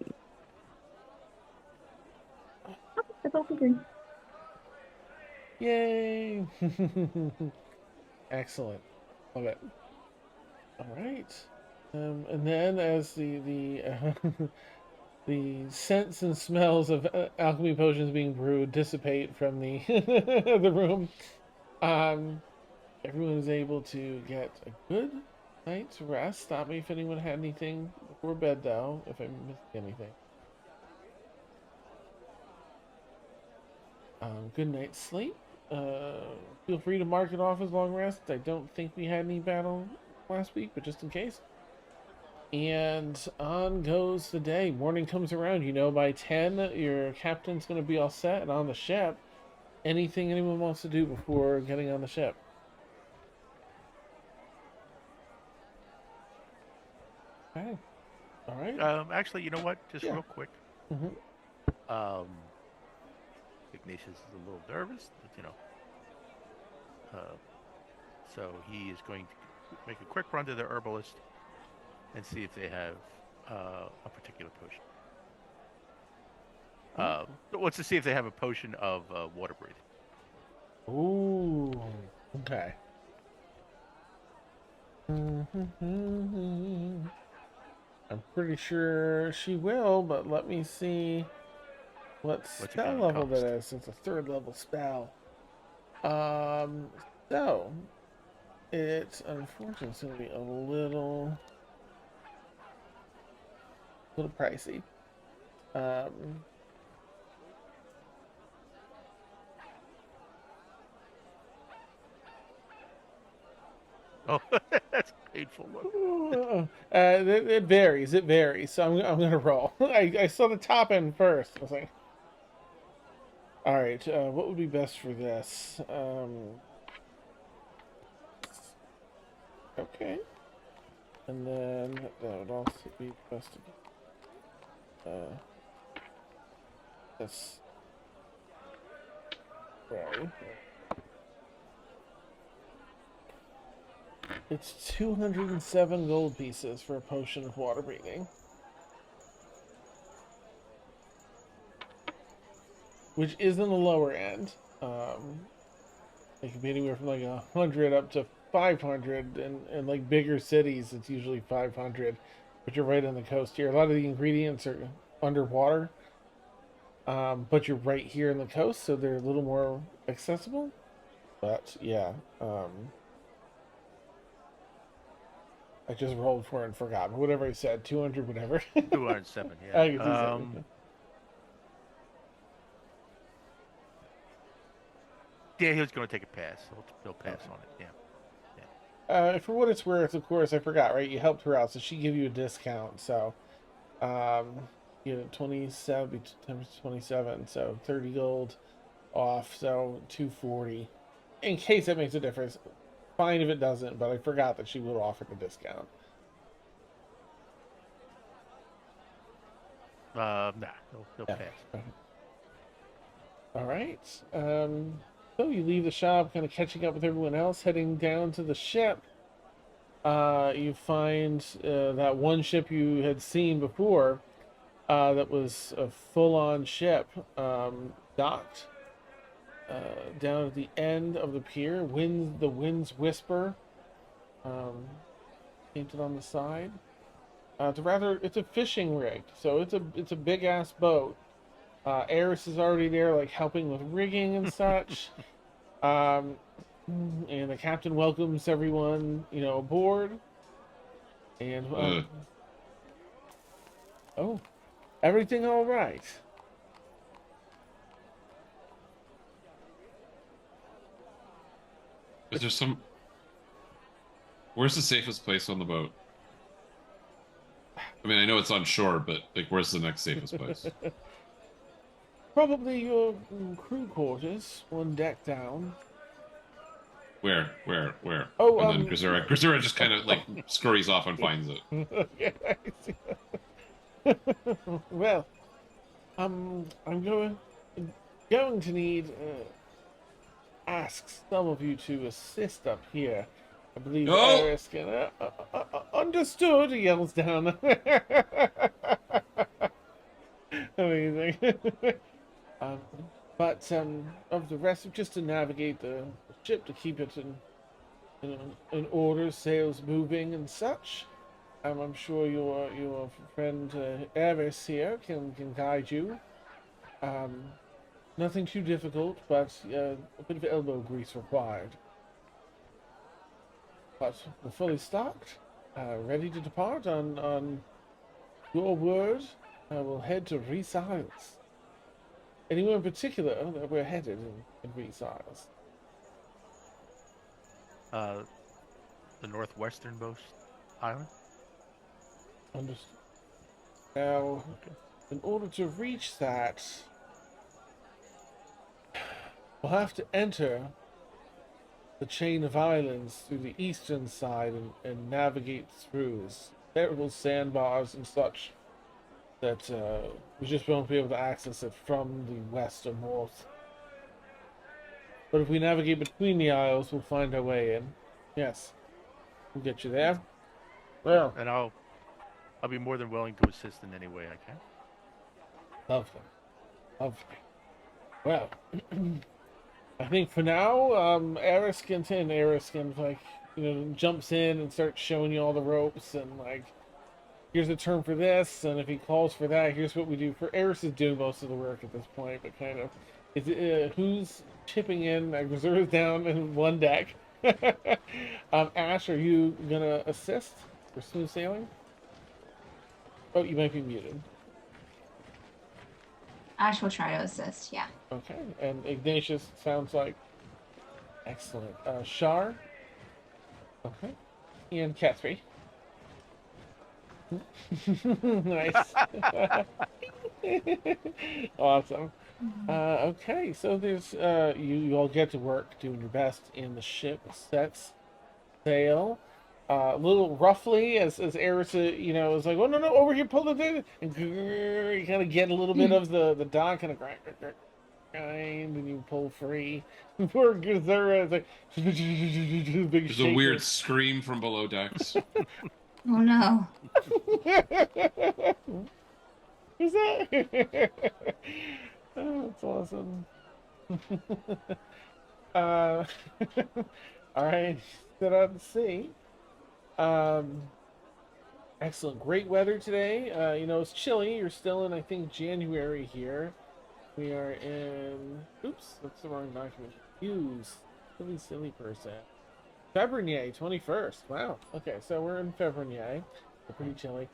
Oh, that's all for 3. Yay! Excellent. Love it. Alright. And then as the scents and smells of alchemy potions being brewed dissipate from the the room. Everyone is able to get a good night's rest. Stop me if anyone had anything before bed, though, if I missed anything. Good night's sleep. Feel free to mark it off as long rest. I don't think we had any battle last week, but just in case. And on goes the day. Morning comes around. By 10, your captain's going to be all set and on the ship. Anything anyone wants to do before getting on the ship? Okay. All right. actually, you know what? Just Yeah. real quick. Mm-hmm. Um, Ignatius is a little nervous, but so he is going to make a quick run to the herbalist and see if they have a particular potion. Wants to see if they have a potion of water breathing. Ooh. Okay. I'm pretty sure she will, but let me see what What's it spell gonna level that cost? is. It's a 3rd level spell. So it's unfortunately going to be a little pricey. Um, Oh, that's a painful look. it varies. It varies. So I'm gonna roll. I saw the top end first. I was like, all right. What would be best for this? Okay. And then that would also be best. This. Right. It's 207 gold pieces for a potion of water breathing. Which is in the lower end. It can be anywhere from like 100 up to 500, and in like bigger cities, it's usually 500. But you're right on the coast here. A lot of the ingredients are underwater, but you're right here in the coast, so they're a little more accessible. But yeah, I just rolled for it and forgot. But whatever I said, 200, whatever. 207, I yeah. can do something. Yeah, he was going to take a pass. He'll pass on it. Yeah. For what it's worth, of course, I forgot, right? You helped her out, so she gave you a discount. So, 27, 27, so 30 gold off, so 240. In case that makes a difference. Fine if it doesn't, but I forgot that she would offer the discount. Nah, he'll Yeah. pass. Okay. All right. So you leave the shop, kind of catching up with everyone else, heading down to the ship. you find that one ship you had seen before that was a full-on ship docked down at the end of the pier. The winds whisper um, painted on the side. It's a fishing rig, so it's a big ass boat. Eris is already there, like helping with rigging and such. Um, and the captain welcomes everyone, aboard. And oh, everything all right? Is there some? Where's the safest place on the boat? I mean, I know it's on shore, but like, where's the next safest place? Probably your crew quarters, one deck down. Where? Oh, And then Grisura just kind of like scurries off and finds it. Okay, I see. Well, I'm going to need ask some of you to assist up here. I believe Oh! Eris can. Understood, he yells down. Amazing. um, but of the rest, just to navigate the ship, to keep it in order, sails moving and such. I'm sure your friend Eris here can guide you. Um, Nothing too difficult, but a bit of elbow grease required. But we're fully stocked, ready to depart on your word. We'll head to Reesiles. Anywhere in particular that we're headed in Reesiles? The northwesternmost island. Understood. Now, Okay. in order to reach that, we'll have to enter the chain of islands through the eastern side and navigate through several sandbars and such that we just won't be able to access it from the west or north. But if we navigate between the isles, we'll find our way in. Yes, we'll get you there. Well, And I'll be more than willing to assist in any way I can. lovely, lovely. Well, I think for now, Eris like, jumps in and starts showing you all the ropes and like, here's a term for this, and if he calls for that, here's what we do. For Eris is doing most of the work at this point, but kind of, who's chipping in? Reserves down in one deck. Ash, are you gonna assist for smooth sailing? Oh, you might be muted. Ash will try to assist, yeah. Okay, and Ignatius sounds like excellent. Shar. Okay, and Catherine. Nice. Awesome. Okay, so there's you all get to work doing your best in the ship sets sail. A little roughly as Eris, is like, oh no, over here, pull the thing, and you kind of get a little bit of the dock, kind of grind, and you pull free. Poor Gazura is like, big There's a shaker. weird scream from below decks. Oh no. Is that? Oh, that's awesome. uh, all right, set out to sea. Excellent, great weather today. It's chilly. You're still in, I think, January here. We are in. Oops, that's the wrong document. Use silly person. February 21st. Wow. Okay, so we're in February. We're pretty chilly.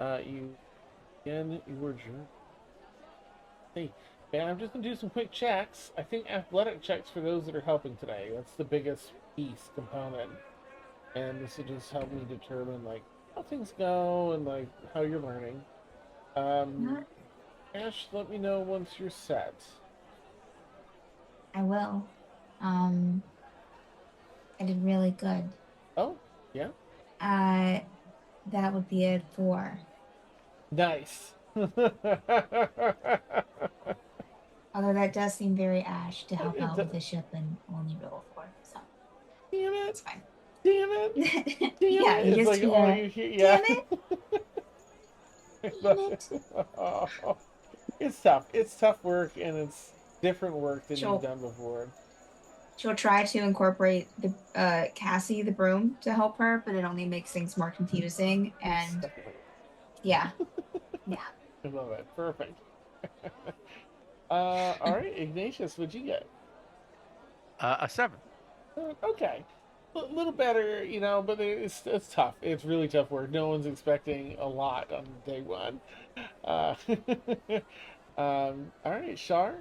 You were journey. Hey, and I'm just gonna do some quick checks. I think athletic checks for those that are helping today. That's the biggest piece component, and this will just help me determine like how things go and like how you're learning. Ash, let me know once you're set. I will. I did really good. Oh, yeah. That would be a 4. Nice. Although that does seem very Ash to help out with the ship and only roll 4, so Damn it. it's fine. damn it, damn Yeah, it. you It's just like all hear, you hear. Yeah. damn it, damn it. It's tough. It's tough work, and it's different work than you've She'll done before. she'll try to incorporate the Cassie the broom to help her, but it only makes things more confusing. And Exactly. yeah, yeah. I love it. Perfect. All right, Ignatius, what'd you get? A 7. Okay, a little better, but it's tough. It's really tough work. No one's expecting a lot on day one. Uh, all right, Shar,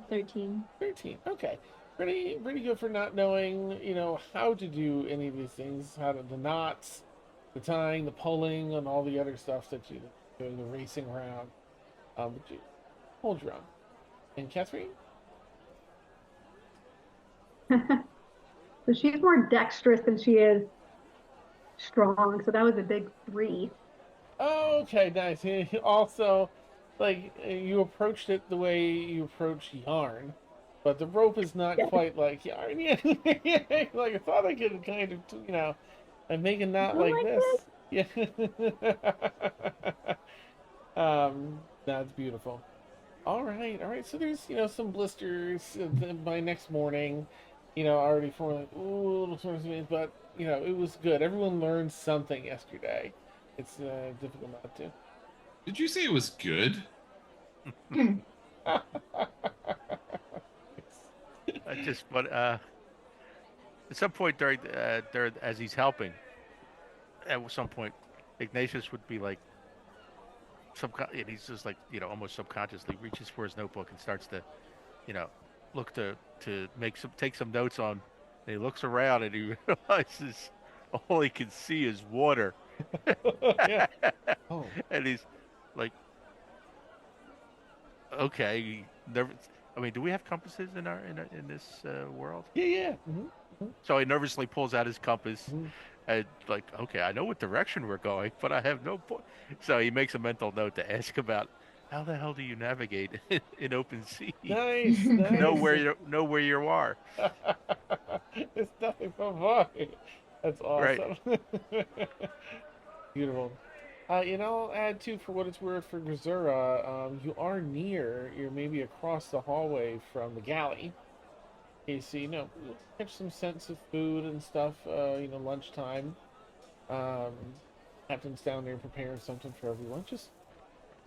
13. 13. Okay, pretty good for not knowing, how to do any of these things. How to the knots, the tying, the pulling, and all the other stuff that you doing the racing around. But you hold your own. And Catherine. So she's more dexterous than she is strong. So that was a big 3. Oh, okay, nice. Also, like you approached it the way you approach yarn, but the rope is not Yeah. quite like yarn. Yeah, like I thought I could kind of, and make a knot Go like like this. this. Yeah. That's beautiful. All right, all right. So there's, some blisters by next morning, already for like, ooh, little sort of, but it was good. Everyone learned something yesterday. It's difficult not to. Did you say it was good? I just, but at some point during as he's helping, at some point, Ignatius would be like, and he's just like, almost subconsciously reaches for his notebook and starts to, you know, look to take some notes on. And he looks around and he realizes all he can see is water, Yeah. Oh. and he's like, okay, never. I mean, do we have compasses in this world? Yeah, yeah. So he nervously pulls out his compass Hmm. and like, okay, I know what direction we're going, but I have no point. So he makes a mental note to ask about how the hell do you navigate in open sea? Nice, nice. Know where you are. It's nothing but fun. That's Right. awesome. Beautiful. I'll add too, for what it's worth, for Grisura, you are near, you're maybe across the hallway from the galley. Okay, so catch some sense of food and stuff. Lunchtime. Um, Captain's down there preparing something for everyone. Just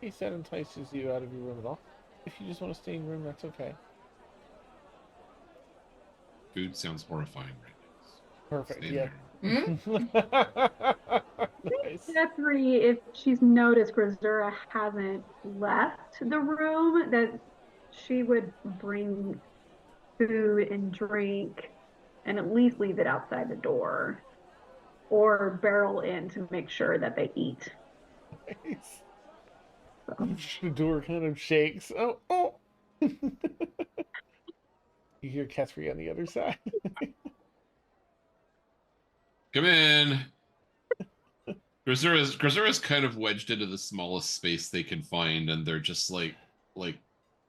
in case that entices you out of your room at all. If you just want to stay in your room, that's okay. Food sounds horrifying right now. Perfect. Stay in Yeah. my room. Nice. Jeffrey, if she's noticed Grisura hasn't left the room, that she would bring food and drink and at least leave it outside the door or barrel in to make sure that they eat. Nice. So, The door kind of shakes. Oh, oh. You hear Catherine on the other side. Come in. Grisura's kind of wedged into the smallest space they can find, and they're just like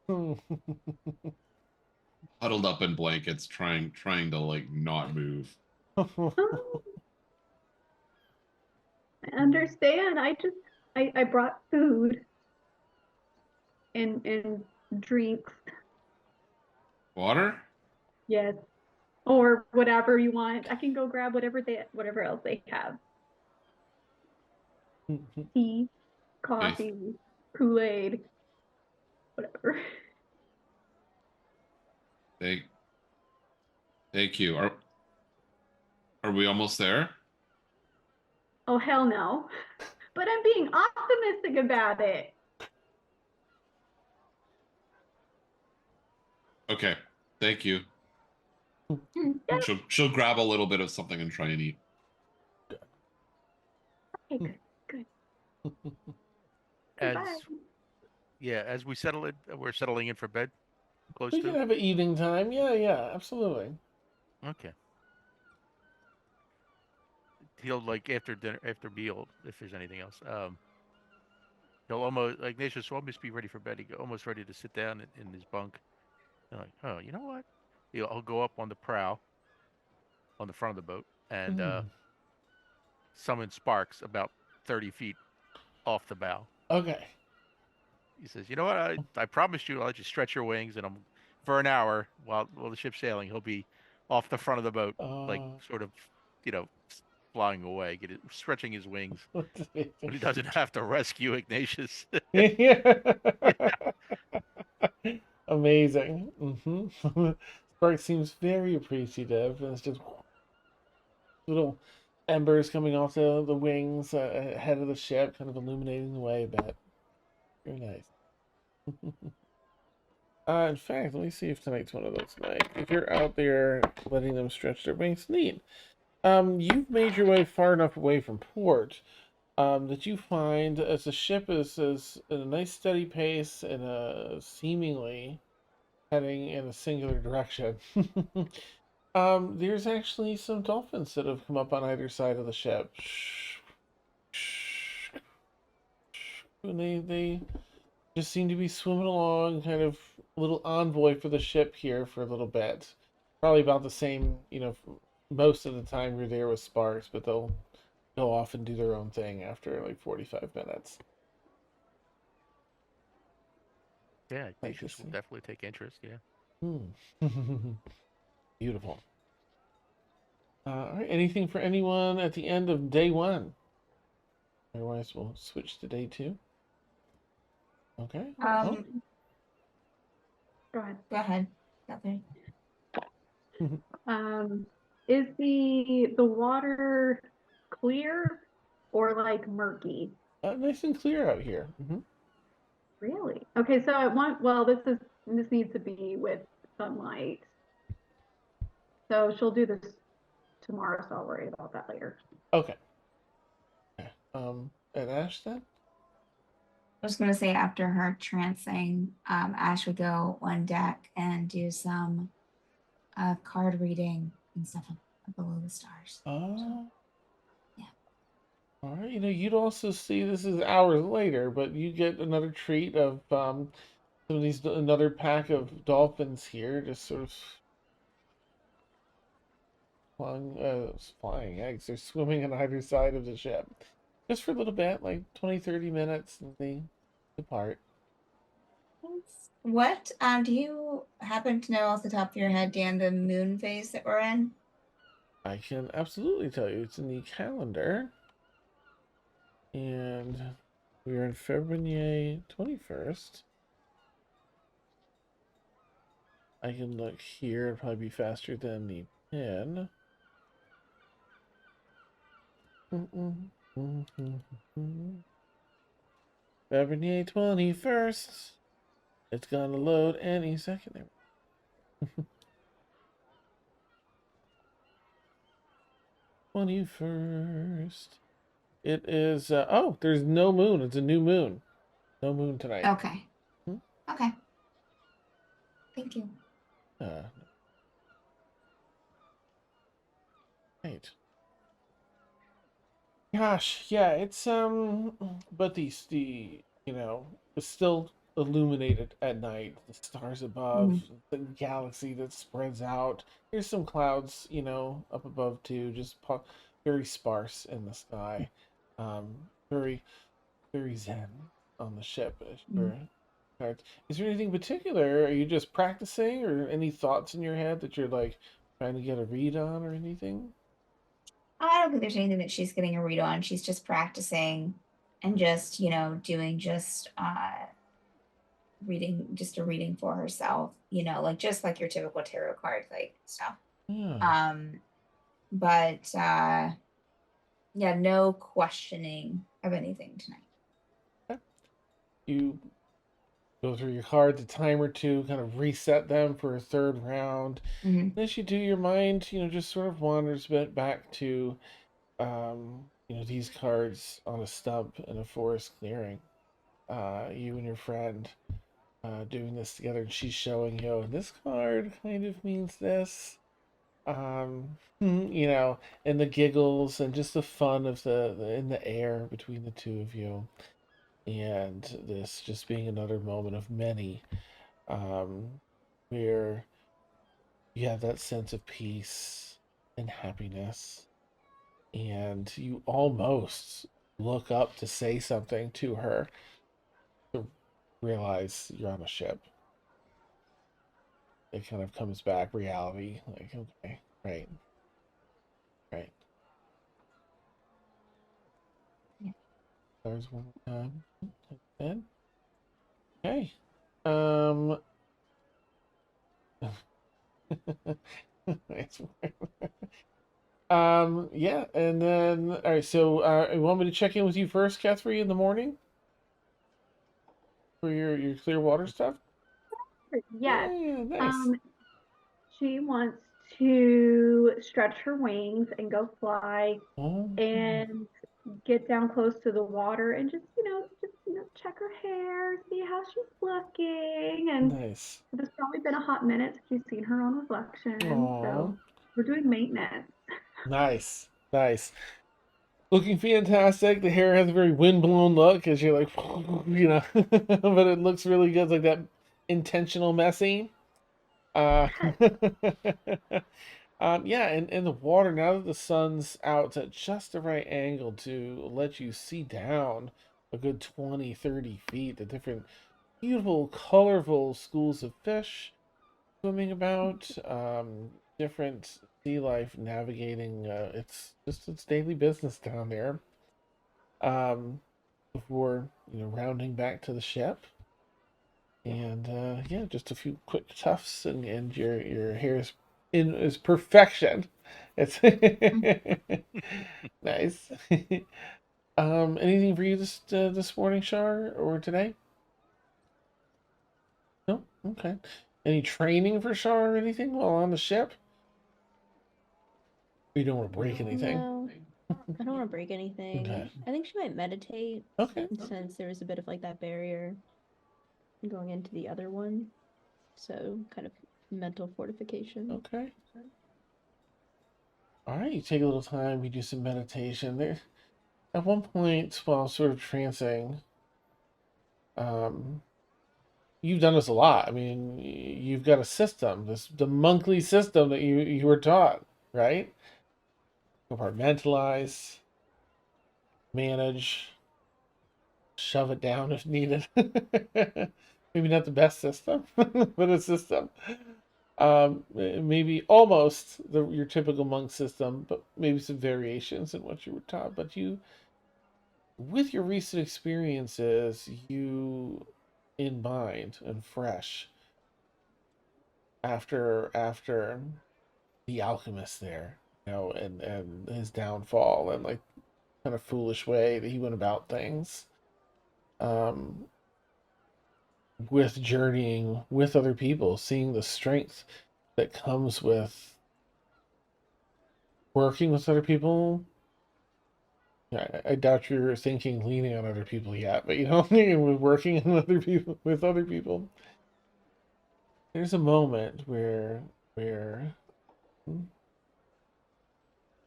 huddled up in blankets, trying to like not move. oh, I understand. I brought food and drinks. Water? Yes. Or whatever you want. I can go grab whatever else they have. Tea, Okay, coffee, Kool-Aid, whatever. thank thank you. Are we almost there? Oh hell no. But I'm being optimistic about it. Okay, thank you. Yeah. She'll grab a little bit of something and try and eat. Okay, good. As Goodbye. as we're settling in for bed, close We can to. have an eating time. Yeah, yeah, absolutely. Okay. He'll like after dinner, after meal, if there's anything else. He'll almost like Ignatius will almost be ready for bed. Almost ready to sit down in his bunk. And like, oh, you know what? I'll go up on the prow on the front of the boat and Mm. summon sparks about 30 feet off the bow. Okay. He says, "You know what? I promised you I'll let you stretch your wings, and I'm for an hour while the ship's sailing. He'll be off the front of the boat, like Uh, sort of, you know, flying away, stretching his wings, what's amazing? but he doesn't have to rescue Ignatius." Amazing. Spark seems very appreciative, and it's just little embers coming off the wings ahead of the ship, kind of illuminating the way a bit. Very nice. In fact, let me see if tonight's one of those nights. If you're out there letting them stretch their wings, neat. You've made your way far enough away from port that you find as the ship is in a nice steady pace and seemingly heading in a singular direction. There's actually some dolphins that have come up on either side of the ship. And they just seem to be swimming along, kind of a little envoy for the ship here for a little bit. Probably about the same, most of the time you're there with Sparks, but they'll go off and do their own thing after like 45 minutes. Yeah, Like to Ignatius will see. definitely take interest. Yeah. Beautiful. All right. Anything for anyone at the end of day one? Otherwise, we'll switch to day two. Okay. Go ahead. Go ahead, Catherine. Is the water clear or like murky? Nice and clear out here. Really? Okay, so this needs to be with sunlight. So she'll do this tomorrow, so I'll worry about that later. Okay. And Ash then? I was gonna say after her trancing, Ash would go on deck and do some card reading and stuff up below the stars. Oh. Yeah. All right. You'd also see this is hours later, but you get another treat of some of these another pack of dolphins here, just sort of flying eggs. They're swimming on either side of the ship, just for a little bit, like 20, 30 minutes, and they depart. What do you happen to know off the top of your head, Dan, the moon phase that we're in? I can absolutely tell you. It's in the calendar. And we're in February 21st. I can look here. It'll probably be faster than the pen. February 21st. It's gonna load any second there. 21st. It is, oh, there's no moon. It's a new moon. No moon tonight. Okay. Okay. Thank you. Right. Gosh, yeah, it's but it's still illuminated at night. The stars above, the galaxy that spreads out. There's some clouds, up above too, just very sparse in the sky. Very, very zen on the ship. Is there anything particular? Are you just practicing, or any thoughts in your head that you're like trying to get a read on, or anything? I don't think there's anything that she's getting a read on. She's just practicing and just, doing just reading, just a reading for herself, like just like your typical tarot card like stuff. Yeah. But yeah, no questioning of anything tonight. You go through your cards a time or two, kind of reset them for a third round. As you do, your mind, just sort of wanders a bit back to, these cards on a stump in a forest clearing. You and your friend doing this together, and she's showing you, and this card kind of means this. And the giggles and just the fun of the in the air between the two of you, and this just being another moment of many, where you have that sense of peace and happiness, and you almost look up to say something to her to realize you're on a ship. It kind of comes back reality, like, okay, right, right. Yeah. There's one more time. Good. Okay. Um. Nice. Yeah, and then all right. So, you want me to check in with you first, Catherine, in the morning for your clear water stuff? Yes. Yeah, nice. Um, she wants to stretch her wings and go fly Oh, and get down close to the water and check her hair, see how she's looking. And nice. it's probably been a hot minute since you've seen her on reflection. Oh, So we're doing maintenance. nice, nice. Looking fantastic. The hair has a very windblown look, as you're like, but it looks really good, like that intentional messy. Uh, yeah, and the water, now that the sun's out, it's at just the right angle to let you see down a good 20, 30 feet, the different beautiful, colorful schools of fish swimming about, different sea life navigating. It's just its daily business down there. Um, Before rounding back to the ship, and yeah, just a few quick tufts, and your hair is perfection. It's Mm. nice. Anything for you this morning, Shar, or today? No. Okay. Any training for Shar or anything while on the ship? You don't want to break anything. No, I don't want to break anything. Okay. I think she might meditate Okay. since there was a bit of like that barrier going into the other one. So kind of mental fortification. Okay. All right. You take a little time. You do some meditation. There. At one point, while sort of trancing, um, you've done this a lot. I mean, you've got a system, the monthly system that you were taught, right? Compartmentalize, manage, shove it down if needed. Maybe not the best system, but a system. Maybe almost your typical monk system, but maybe some variations in what you were taught. But you, with your recent experiences, you in mind and fresh after the alchemist there, and his downfall and like kind of foolish way that he went about things. Um, with journeying with other people, seeing the strength that comes with working with other people. I doubt you're thinking leaning on other people yet, but with working with other people, there's a moment where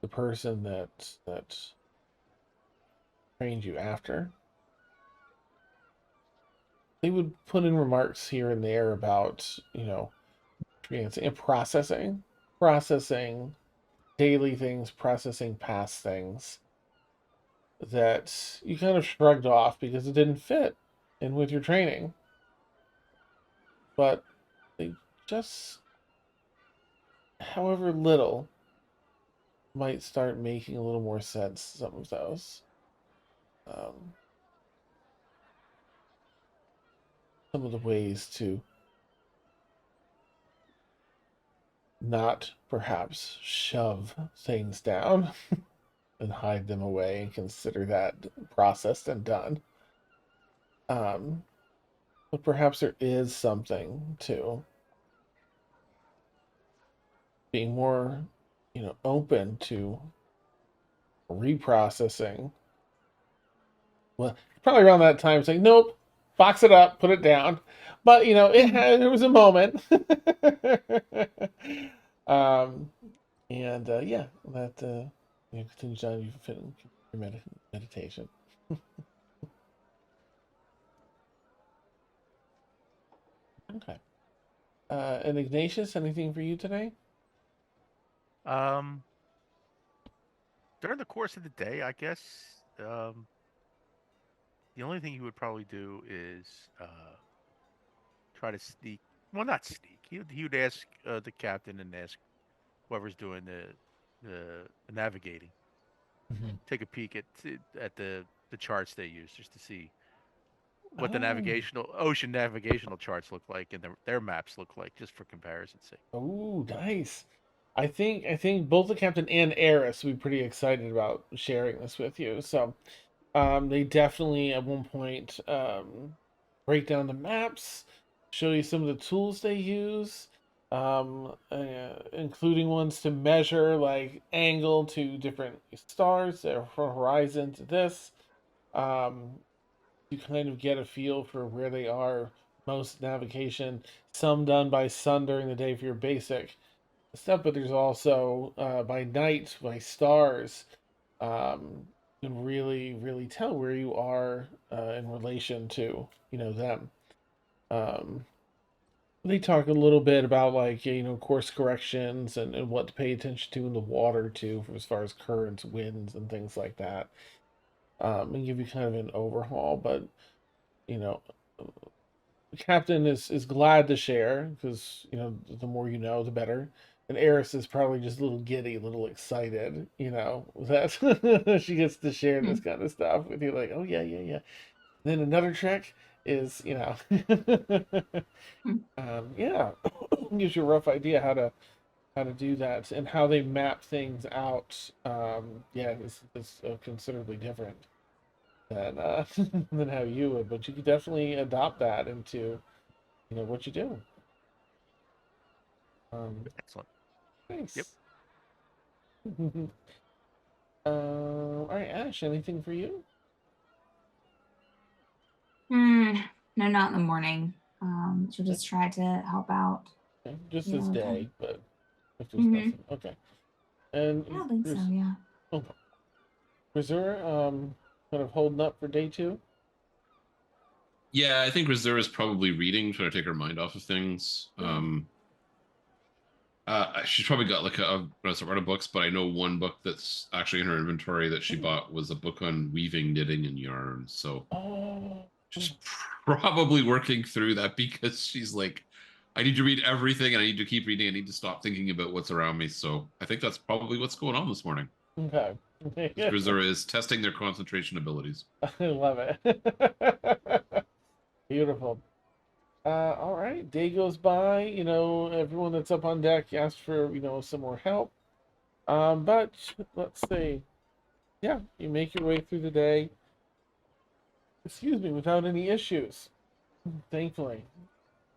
the person that trained you after, they would put in remarks here and there about and processing daily things, processing past things that you kind of shrugged off because it didn't fit in with your training, but they just, however little, might start making a little more sense, some of those. um, some of the ways to not perhaps shove things down and hide them away and consider that processed and done. Um, but perhaps there is something to being more, open to reprocessing. Well, probably around that time, saying, "Nope, box it up, put it down." But there was a moment. um, and yeah, that continues on you fit your meditation. Okay. And Ignatius, anything for you today? during the course of the day, I guess the only thing he would probably do is try to sneak. Well, not sneak. He would ask the captain and ask whoever's doing the navigating, Mhm. take a peek at the charts they use just to see what the Oh, navigational ocean navigational charts look like and their maps look like, just for comparison's sake. oh, nice. I think both the captain and Eris would be pretty excited about sharing this with you. So, they definitely at one point break down the maps, show you some of the tools they use, including ones to measure like angle to different stars or from horizon to this. Um, you kind of get a feel for where they are most navigation. Some done by sun during the day for your basic stuff, but there's also by night by stars. You can really tell where you are in relation to them. Um, they talk a little bit about like course corrections and what to pay attention to in the water too, as far as currents, winds, and things like that. And give you kind of an overhaul, but you know the captain is glad to share because the more you know, the better. And Eris is probably just a little giddy, a little excited, that she gets to share Hmm. this kind of stuff with you. Like, oh yeah, yeah, yeah. Then another trick is, Hmm. yeah, gives you a rough idea how to do that and how they map things out. Yeah, is considerably different than than how you would, but you could definitely adopt that into what you do. Excellent. Yep. Nice. All right, Ash, anything for you? Hmm. No, not in the morning. She'll Okay, just try to help out okay. Just the this other time. day, but if there's Mm-hmm. nothing, okay. I And don't think so. there's Yeah. oh, Reserve, kind of holding up for day two. Yeah, I think Reserve is probably reading, trying to take her mind off of things. Yeah. She's probably got like a run of books, but I know one book that's actually in her inventory that she bought was a book on weaving, knitting, and yarn. So Oh, she's probably working through that because she's like, I need to read everything and I need to keep reading. I need to stop thinking about what's around me. So I think that's probably what's going on this morning. okay. Grizzer is testing their concentration abilities. I love it. Beautiful. All right. Day goes by. Everyone that's up on deck asks for some more help. But let's see. Yeah, you make your way through the day. Excuse me, without any issues. Thankfully.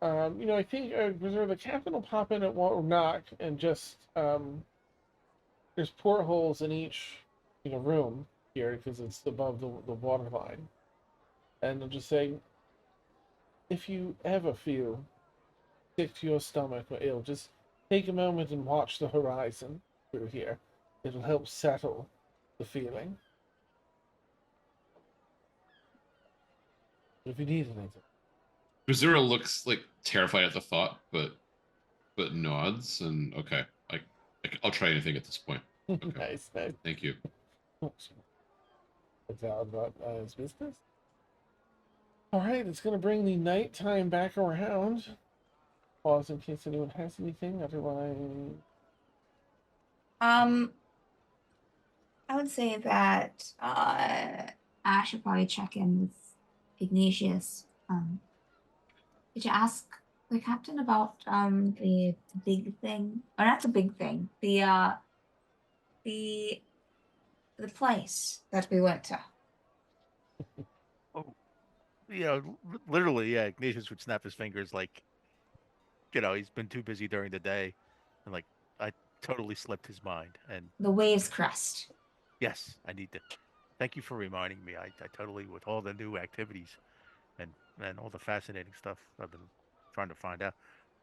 I think Reserve the captain will pop in at one or knock and just there's portholes in each room here because it's above the water line, and they'll just say, if you ever feel sick to your stomach or ill, just take a moment and watch the horizon through here. It'll help settle the feeling. If you need anything. Grizzer looks like terrified at the thought, but nods and okay. I'll try anything at this point. Okay. Nice, nice. Thank you. It's out about his business. All right, it's going to bring the nighttime back around. Pause in case anyone has anything. Otherwise, Um, I would say that I should probably check in with Ignatius. Did you ask the captain about the big thing? Or not the big thing. The the place that we went to. Oh, literally, yeah. Ignatius would snap his fingers like, he's been too busy during the day, and like I totally slipped his mind. And The waves crest. yes, I need to. Thank you for reminding me. I totally, with all the new activities and all the fascinating stuff I've been trying to find out.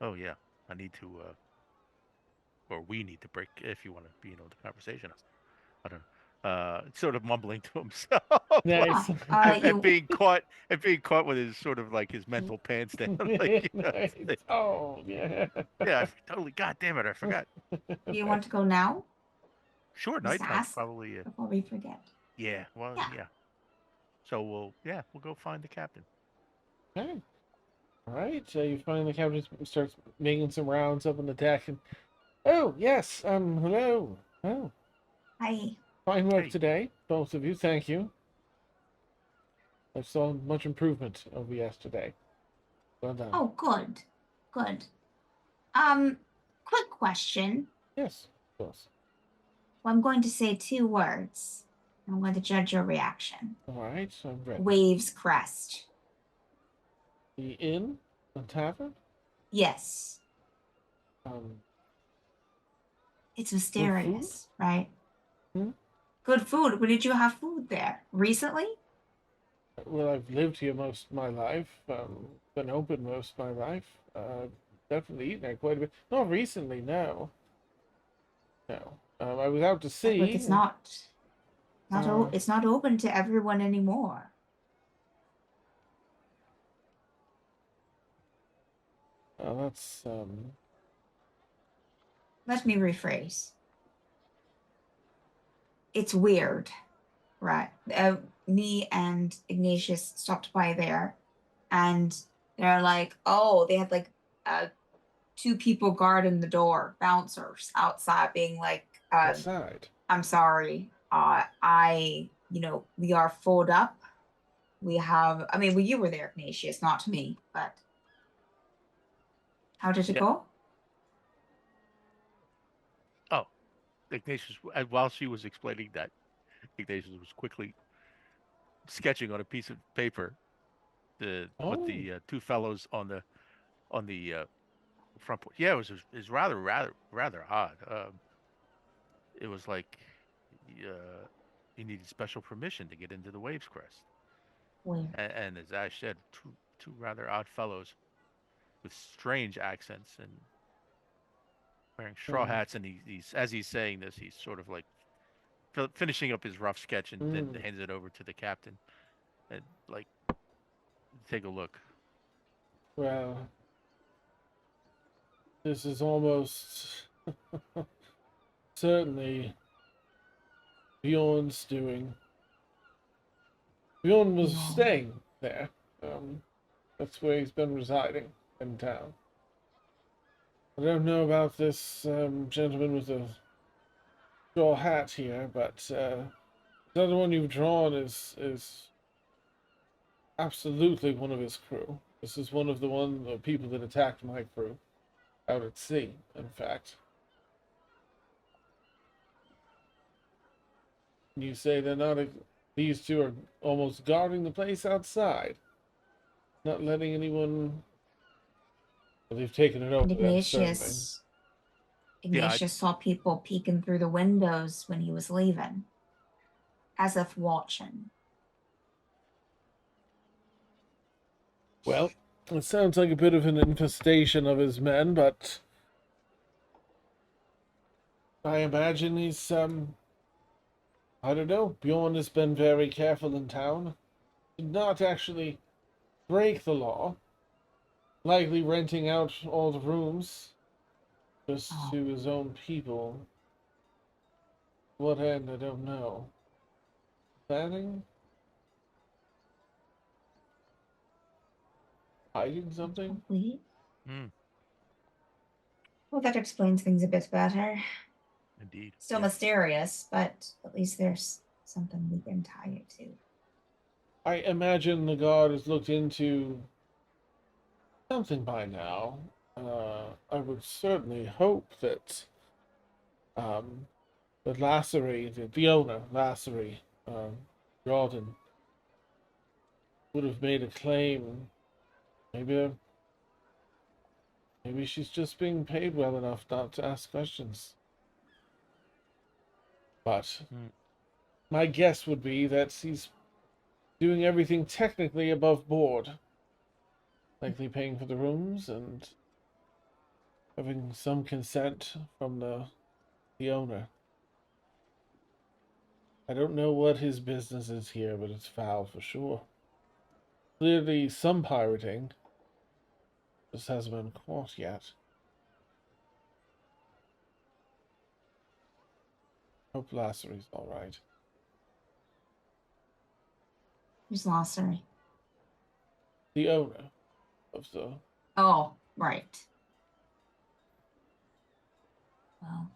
Oh yeah, I need to, or we need to break if you want to be the conversation. I don't know. Sort of mumbling to himself, like, nice. Ah, and you being caught with his sort of like his mental pants down, like, Nice. it's like, Oh, yeah. yeah, totally. God damn it, I forgot. you want to go now? Sure, Just nighttime's ask probably. before we forget. Yeah. Well, Yeah. yeah. So we'll go find the captain. Okay. All right. You find the captain starts making some rounds up on the deck, and oh yes, hello. Oh, I. fine work Hey, today, both of you. Thank you. I saw much improvement over yesterday. Well done. Oh, good. Good. Quick question. Yes, of course. Well, I'm going to say 2 words. I'm going to judge your reaction. All right, I'm ready. Waves crest. The inn, the tavern. Yes. Um, It's good food. mysterious, right? Hmm? Good food. When did you have food there? Recently? Well, I've lived here most of my life. Been open most of my life. Definitely eaten there quite a bit. Not recently, no. No. I was out to But look, sea. it's not open to everyone anymore. That's Let me rephrase. It's weird, right? Me and Ignatius stopped by there, and they're like, oh, they had like 2 people guarding the door, bouncers outside, being like, outside. I'm sorry, we are full up. We have, I mean, well, you were there, Ignatius, not me, but how did it yeah. go? Oh, Ignatius. While she was explaining that, Ignatius was quickly sketching on a piece of paper the what Oh, the 2 fellows on the front porch. Yeah, it was rather odd. It was like you needed special permission to get into the Waves Crest, Weird. and as Ash said, two rather odd fellows with strange accents and wearing straw hats. And he's as he's saying this, he's sort of like finishing up his rough sketch and then mm. hands it over to the captain and like take a look. Well, this is almost certainly Bjorn's doing. Bjorn was Beyond. staying there. That's where he's been residing in town. I don't know about this gentleman with the straw hat here, but the other one you've drawn is absolutely one of his crew. This is one of the people that attacked my crew out at sea. In fact, you say they're not. These two are almost guarding the place outside, not letting anyone. Well, they've taken it over And then, certainly. Yeah, Ignatius saw people peeking through the windows when he was leaving, as if watching. Well, it sounds like a bit of an infestation of his men, but I imagine he's I don't know. Bjorn has been very careful in town. Did not actually break the law. Likely renting out all the rooms just Oh, to his own people. What end, I don't know. Planning? Hiding something? complete. mm, Well, that explains things a bit better. indeed. Still Yeah. mysterious, but at least there's something we can tie it to. I imagine the guard has looked into something by now. I would certainly hope that um, that Lassery, the owner, Lassery, Jordan, would have made a claim. Maybe, maybe she's just being paid well enough not to ask questions. But Mm. my guess would be that he's doing everything technically above board, likely paying for the rooms and having some consent from the owner. I don't know what his business is here, but it's foul for sure. Clearly, some pirating just hasn't been caught yet. Hope Lassery's all right. Who's Lossery? The owner of the. Oh, right. Well,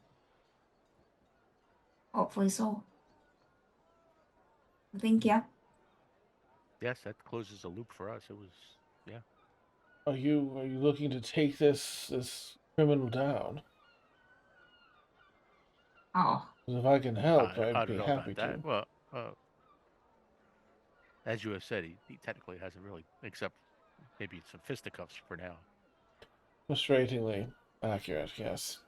hopefully so. Thank you. Yes, that closes the loop for us. It was, yeah. Are you looking to take this criminal down? Oh, 'Cause if I can help, I I'd don't be know happy about that. to. Well, as you have said, he technically hasn't really, except maybe some fisticuffs for now. Frustratingly accurate, yes.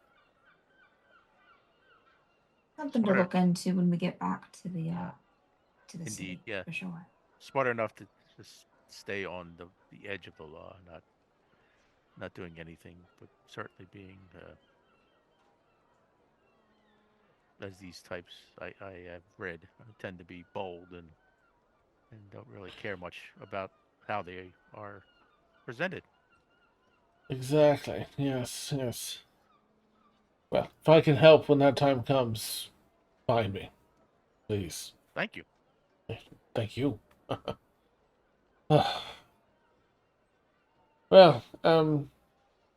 something to Smarter, look into when we get back to the indeed, city, yeah. for sure. Smart enough to just stay on the edge of the law, not doing anything, but certainly being, as these types I have read, tend to be bold and don't really care much about how they are presented. Exactly. Yes, yes. Well, if I can help when that time comes, find me, please. Thank you. Thank you. Well,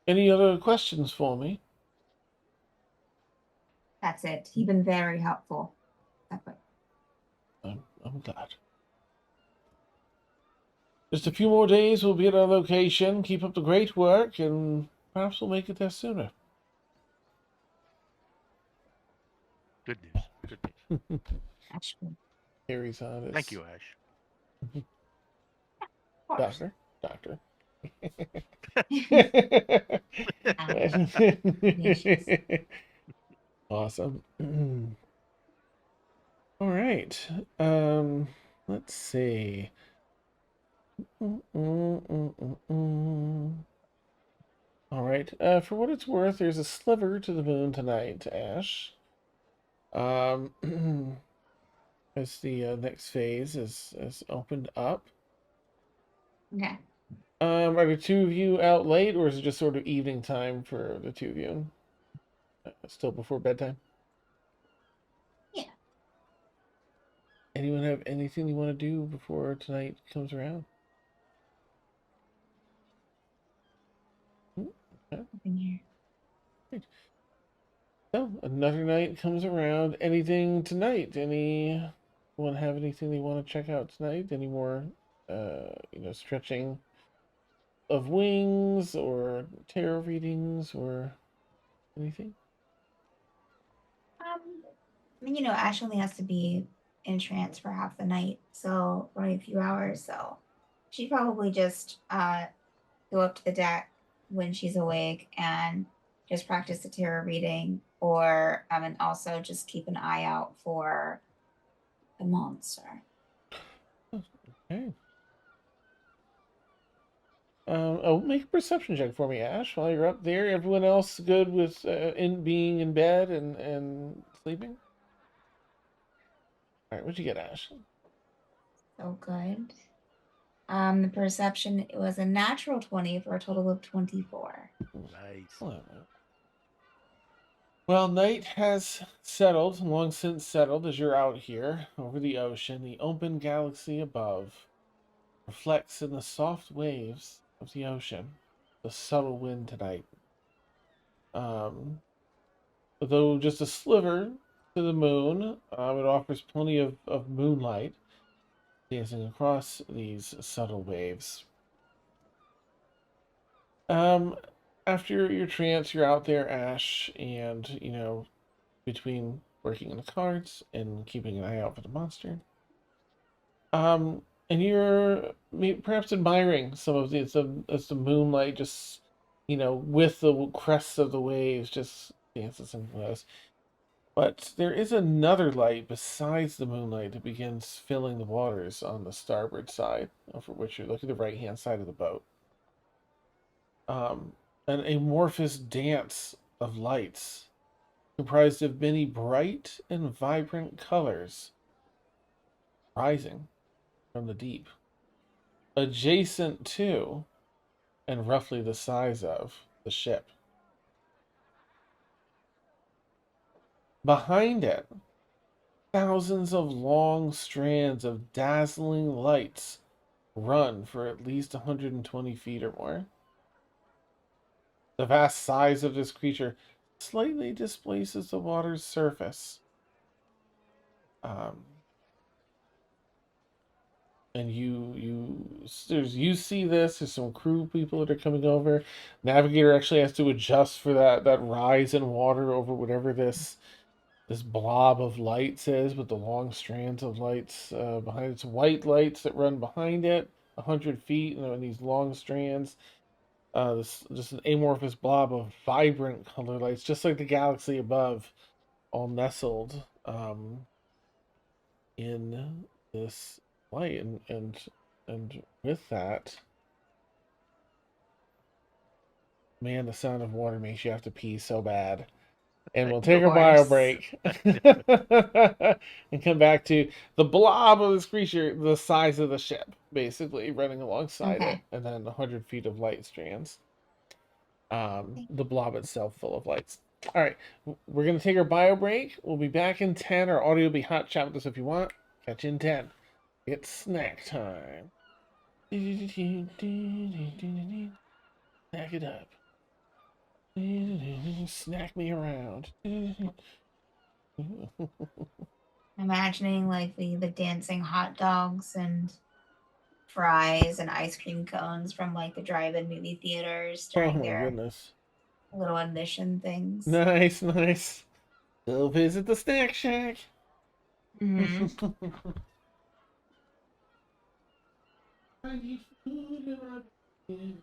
any other questions for me? That's it. You've been very helpful. But I'm glad. Just a few more days, we'll be at our location. Keep up the great work, and perhaps we'll make it there sooner. Good news. Good news. actually, Carries on Thank his you, Ash. of course. doctor. Gracious. Awesome. All right. Let's see. All right. For what it's worth, there's a sliver to the moon tonight, Ash. Um, as the next phase is opened up. Okay. Are the two of you out late, or is it just sort of evening time for the two of you? Still before bedtime? Yeah. Anyone have anything you want to do before tonight comes around? Okay. Open here. So another night comes around. Anything tonight? Anyone have anything they want to check out tonight? Any more, stretching of wings or tarot readings or anything? I mean, Ash only has to be in trance for half the night, so only a few hours. So she'd probably just go up to the deck when she's awake and just practice the tarot reading, or and also just keep an eye out for the monster. Okay. Oh, make a perception check for me, Ash. While you're up there, everyone else good with in being in bed and sleeping? All right, what'd you get, Ash? So good. The perception, it was a natural 20 for a total of 24. Nice. Well, night has settled, long since settled, as you're out here over the ocean. The open galaxy above reflects in the soft waves of the ocean. The subtle wind tonight. Though just a sliver to the moon, it offers plenty of moonlight dancing across these subtle waves. Um, After your trance, you're out there, Ash, and between working in the cards and keeping an eye out for the monster. And you're perhaps admiring some of the as the moonlight just with the crests of the waves just dances and glows. But there is another light besides the moonlight that begins filling the waters on the starboard side, over which you're looking at the right hand side of the boat. Um, an amorphous dance of lights comprised of many bright and vibrant colors rising from the deep, adjacent to and roughly the size of the ship. Behind it, thousands of long strands of dazzling lights run for at least 120 feet or more. The vast size of this creature slightly displaces the water's surface. Um, and you see this. There's some crew people that are coming over. Navigator actually has to adjust for that rise in water over whatever this blob of lights is, with the long strands of lights behind it. It's white lights that run behind it, 100 feet, and these long strands. This just an amorphous blob of vibrant color lights, just like the galaxy above, all nestled in this light, and with that, man, the sound of water makes you have to pee so bad. And we'll take Of our bio course. break and come back to the blob of this creature, the size of the ship, basically running alongside it, Okay. and then 100 feet of light strands. The blob itself full of lights. All right, we're gonna take our bio break. We'll be back in 10. Our audio will be hot. Chat with us if you want. Catch you in 10. It's snack time. Snack it up. Snack me around. Imagining like the dancing hot dogs and fries and ice cream cones from like the drive-in movie theaters Oh during my their goodness. little admission things. Nice, nice. Go visit the snack shack. Mm-hmm. I need food in my bed.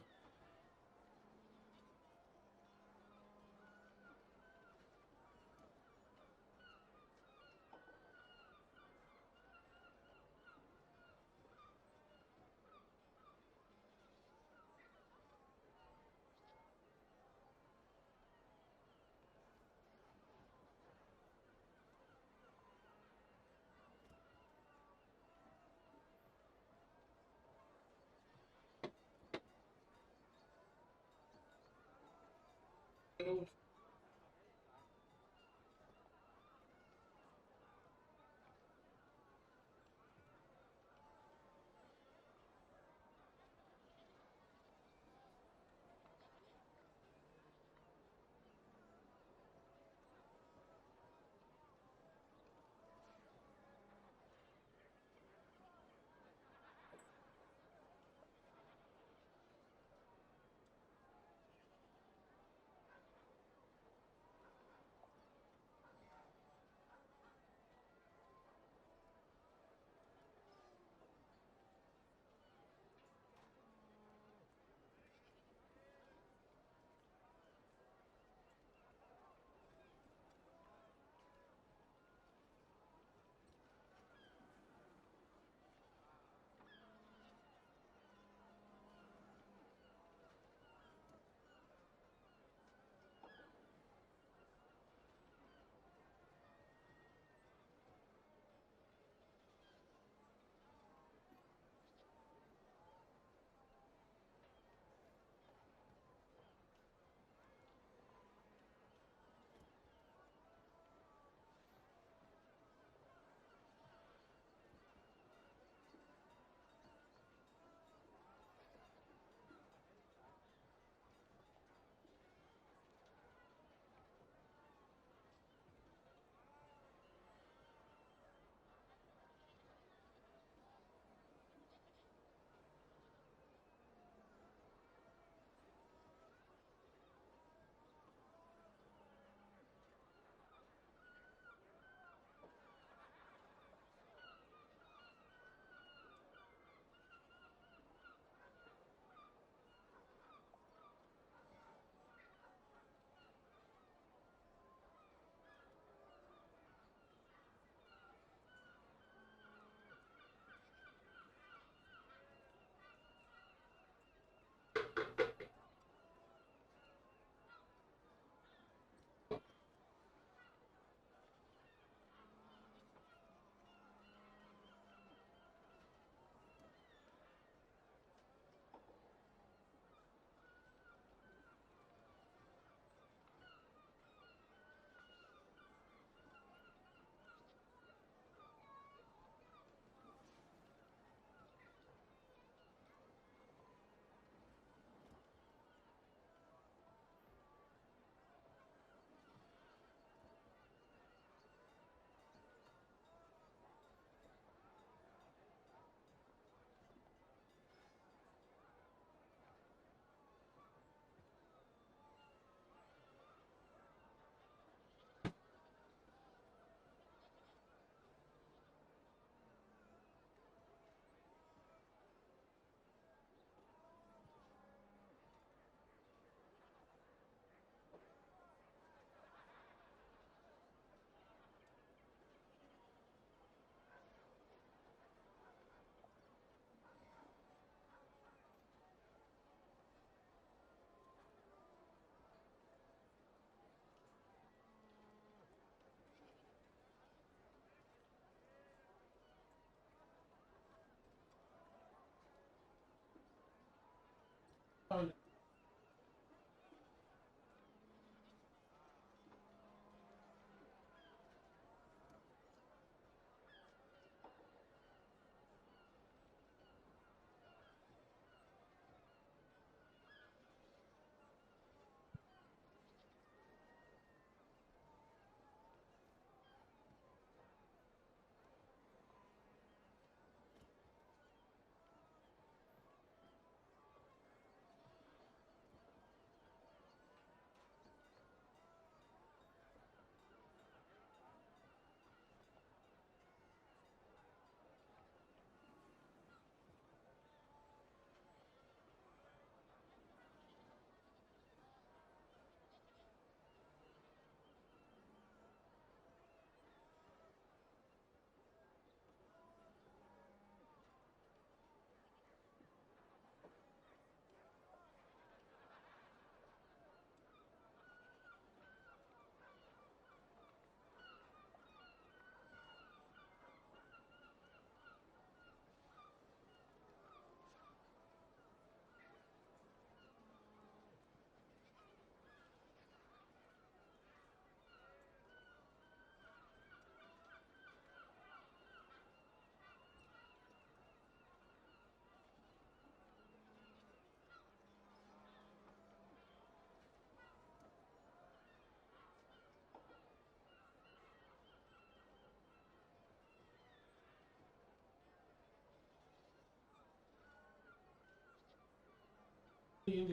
Thank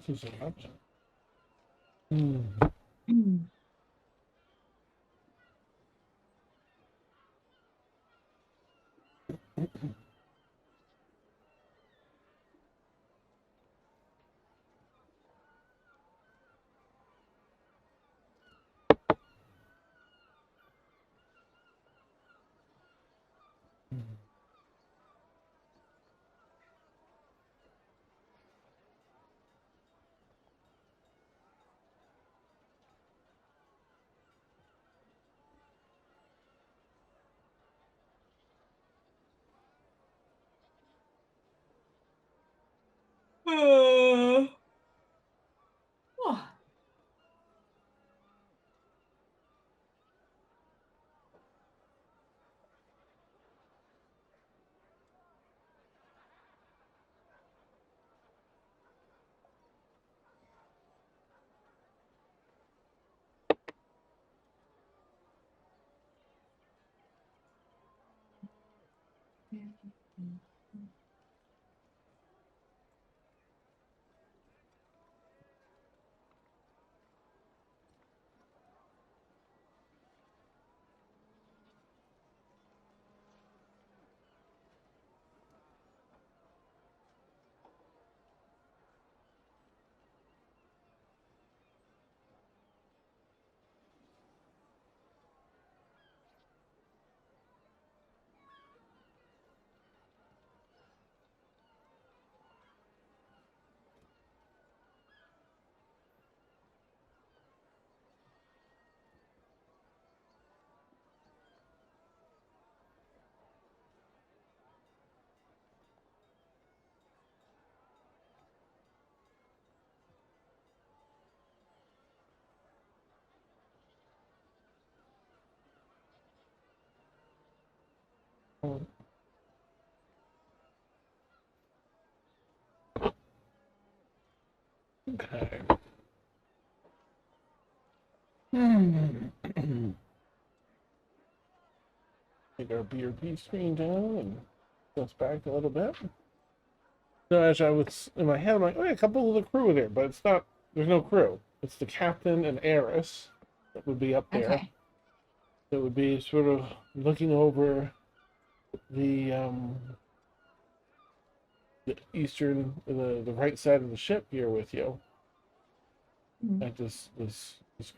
you so much. Oh. Okay. Get our BRP screen down and goes back a little bit. So as I was in my head, I'm like, oh yeah, a couple of the crew are there, but it's not. There's no crew. It's the captain and heiress that would be up there. Okay. That would be sort of looking over the the right side of the ship here with you. Mhm. At this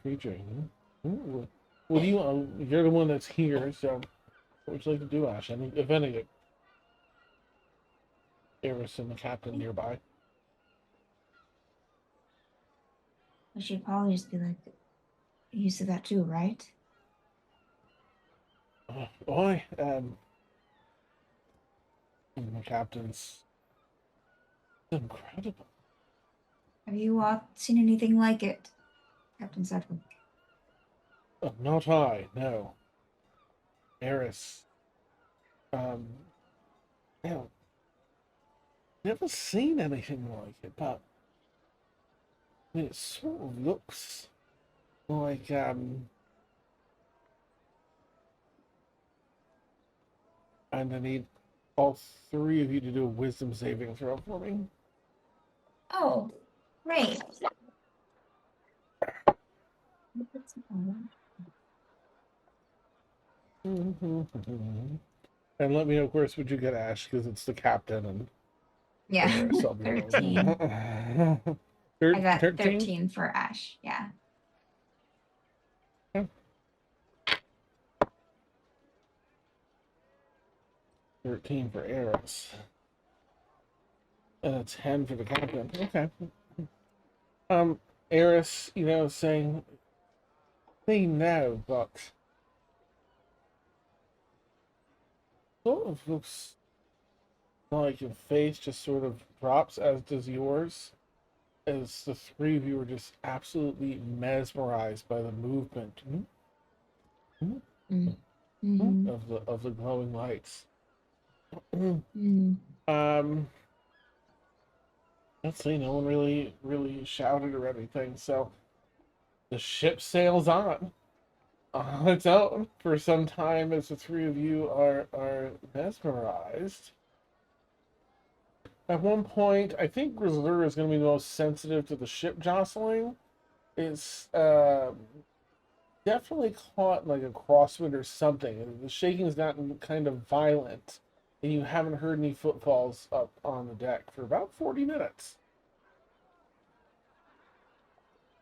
creature. Ooh. What do you? You're the one that's here, so what would you like to do, Ash? If any, Eris and the captain nearby. I should probably just be like, you said that too, right? Boy, the captain's incredible. Have you seen anything like it, Captain Sedgwick? Not I, no. Eris. Um, no, never seen anything like it, but I mean, it sort of looks like and I need all three of you to do a wisdom saving throw for me. Oh, great. And let me know, of course, would you get Ash because it's the captain and Yeah, Eris. I'll be 13. I got 13? 13 for Ash. Yeah. 13 for Eris. And a 10 for the captain. Okay. Eris, saying they know, but sort of looks like your face just sort of drops, as does yours, as the three of you are just absolutely mesmerized by the movement Mm-hmm. of the glowing lights. Mm. Let's see, no one really shouted or anything, so the ship sails on its own for some time as the three of you are mesmerized. At one point, I think Grizzlura is going to be the most sensitive to the ship jostling. Is definitely caught like a crosswind or something, and the shaking's gotten kind of violent, and you haven't heard any footfalls up on the deck for about 40 minutes.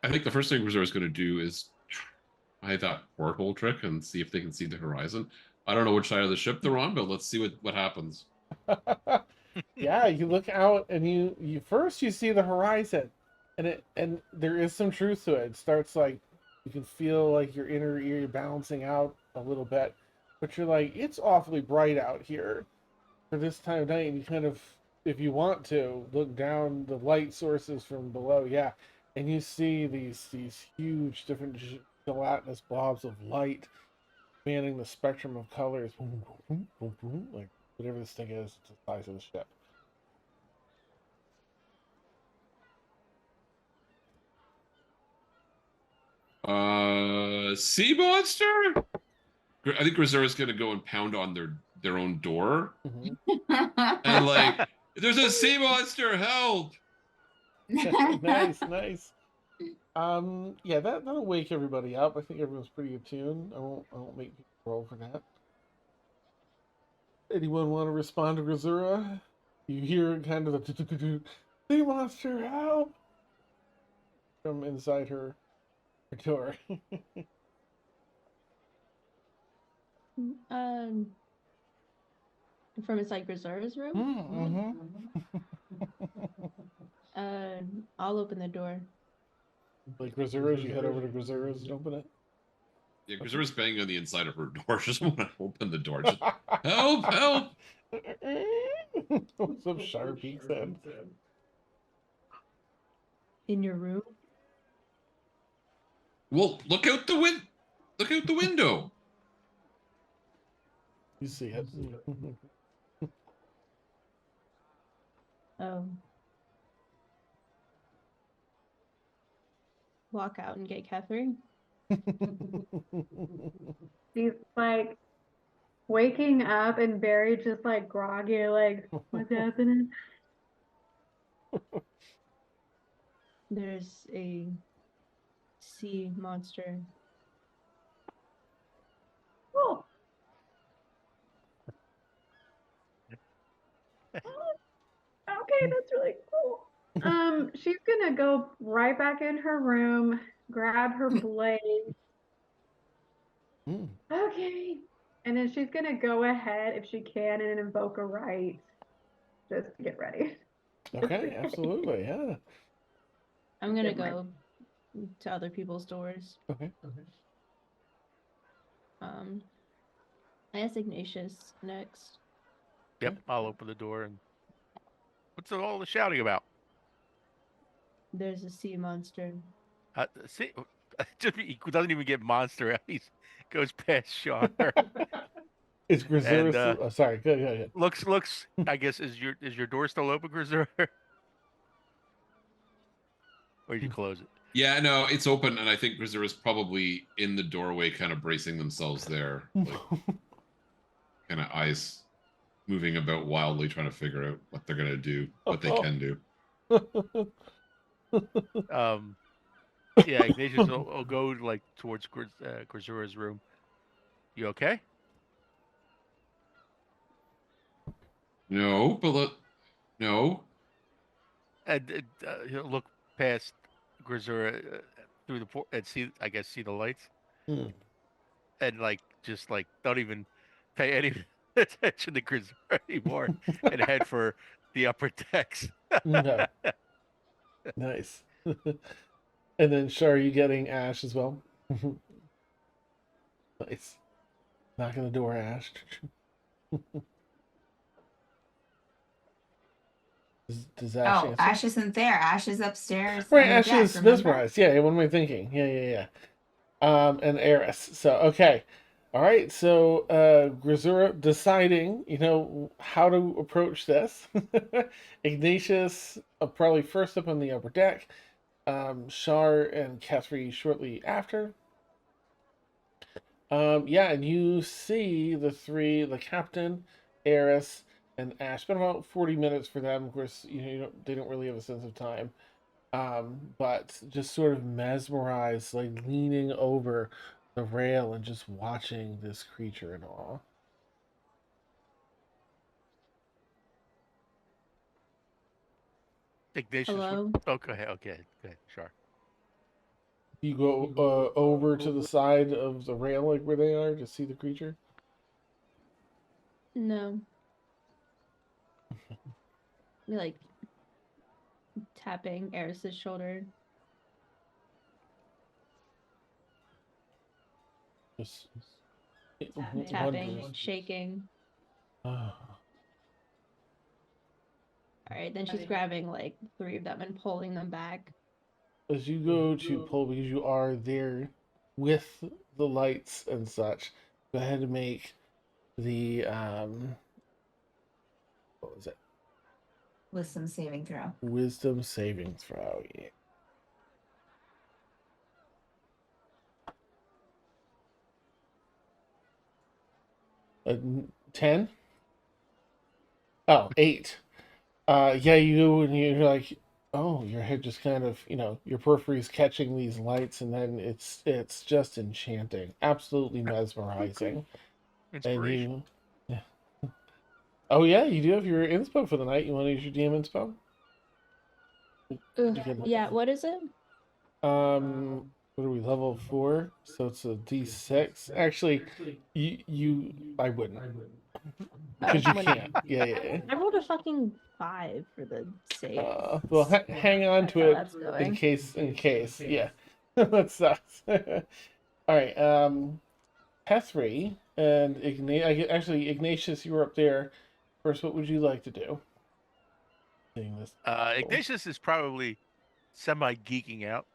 I think the first thing Reserve is going to do is try that porthole trick and see if they can see the horizon. I don't know which side of the ship they're on, but let's see what happens. Yeah, you look out and you first you see the horizon, and there is some truth to it. It starts like you can feel like your inner ear balancing out a little bit, but you're like, it's awfully bright out here for this time of night, and you kind of, if you want to, look down the light sources from below, yeah, and you see these huge different gelatinous blobs of light spanning the spectrum of colors, like whatever this thing is, it's the size of the ship. Sea monster? I think Reserve is going to go and pound on their own door and like, there's a sea monster, help! Nice. Yeah, that'll wake everybody up. I think everyone's pretty attuned. I won't make people roll for that. Anyone want to respond to Grazura? You hear kind of the sea monster, help! From inside her door. Um, from inside Reserve's room. I'll open the door. Like Grazura's, you head over to Grazura's and open it. Yeah, Reserve's banging on the inside of her door. She doesn't want to open the door. Just help! What's up, Sharpie said? In your room? Well, look out the window. You see it. Oh. Walk out and get Catherine. She's like, waking up and very just like groggy, like, what's happening? There's a sea monster. Cool. Okay, that's really cool. She's gonna go right back in her room, grab her blade. Mm. Okay. And then she's gonna go ahead, if she can, and invoke a right just to get ready. Okay, absolutely, yeah. I'm gonna Get my- go to other people's doors. Okay. I asked Ignatius next. Yep, I'll open the door and what's all the shouting about? There's a sea monster. See, he doesn't even get monster out. He goes past Shar Is Grisura and still? Oh, sorry, good. looks. I guess is your door still open, Grisura? Or did you close it? Yeah, no, it's open, and I think Grisera's probably in the doorway, kind of bracing themselves there, like kind of eyes moving about wildly, trying to figure out what they're gonna do, what they can do. Yeah, Ignatius will go like towards Grisura's room. You okay? No, but no. And he'll look past Grisura through the and see, I guess, see the lights, Hmm. and like just like don't even pay any attention to Grisura anymore, and head for the upper decks. Okay, nice. And then, Shar, are you getting Ash as well? Nice. Knocking the door, Ash. Does Ash Oh, answer? Ash isn't there. Ash is upstairs Right, on the Ash deck, is remember? mesmerized. Yeah, what am I thinking? Yeah. And Eris. So, okay. All right, so Grisura deciding, how to approach this. Ignatius probably first up on the upper deck. Shar and Kethri shortly after. Yeah, and you see the three, the captain, Eris, and Ash. Been about 40 minutes for them. Of course, they don't really have a sense of time. But just sort of mesmerized, like leaning over the rail and just watching this creature in awe. Ignatius would. Hello? Oh, go ahead, Shar. You go over to the side of the rail, like where they are, to see the creature. No. Me like tapping Eris's shoulder. Just Tapping, wonders. shaking. Ah. Alright, then she's grabbing like 3 of them and pulling them back. As you go to pull, because you are there with the lights and such, go ahead and make the what was it? Wisdom saving throw. Wisdom saving throw. Yeah. 10? Oh, 8. Yeah, and you're like, oh, your head just kind of, your periphery's catching these lights, and then it's just enchanting, absolutely mesmerizing. And Inspiration. you, yeah. Oh yeah, you do have your inspo for the night. You want to use your DM inspo? Yeah, what is it? What are we, level 4? So it's a D6. Actually, I wouldn't, because you When can't. Yeah. I rolled a fucking 5 for the save. Well, hang on That's to how it that's going. in case. Yeah, that sucks. All right, Pethri and actually Ignatius, you were up there first. What would you like to do? Seeing this. Ignatius is probably semi geeking out.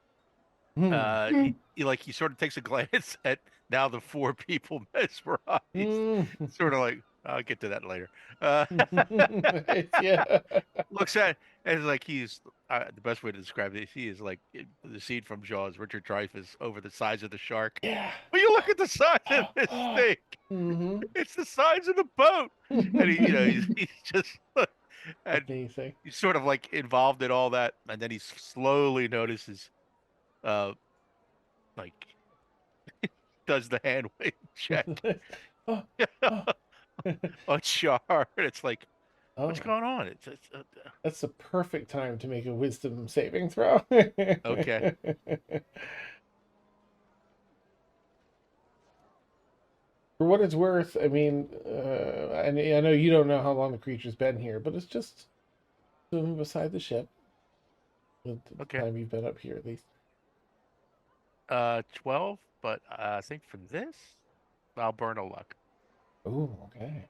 Hmm. He sort of takes a glance at now the 4 people mesmerized. Hmm. Sort of like I'll get to that later. Nice, yeah. Looks at it as like he's the best way to describe this is like the scene from Jaws, Richard Dreyfuss over the size of the shark. Yeah. Will you look at the size of this thing? Mm-hmm. It's the size of the boat. And he's just and Amazing. he's sort of like involved in all that, and then he slowly notices, uh, like does the hand wave check Oh, oh, on Char, and it's like, what's oh. going on? It's That's the perfect time to make a wisdom saving throw. okay. For what it's worth, I mean, and I know you don't know how long the creature's been here, but it's just swimming beside the ship. The Okay. time you've been up here, at least. 12, but I think for this, I'll burn a luck. Oh, okay.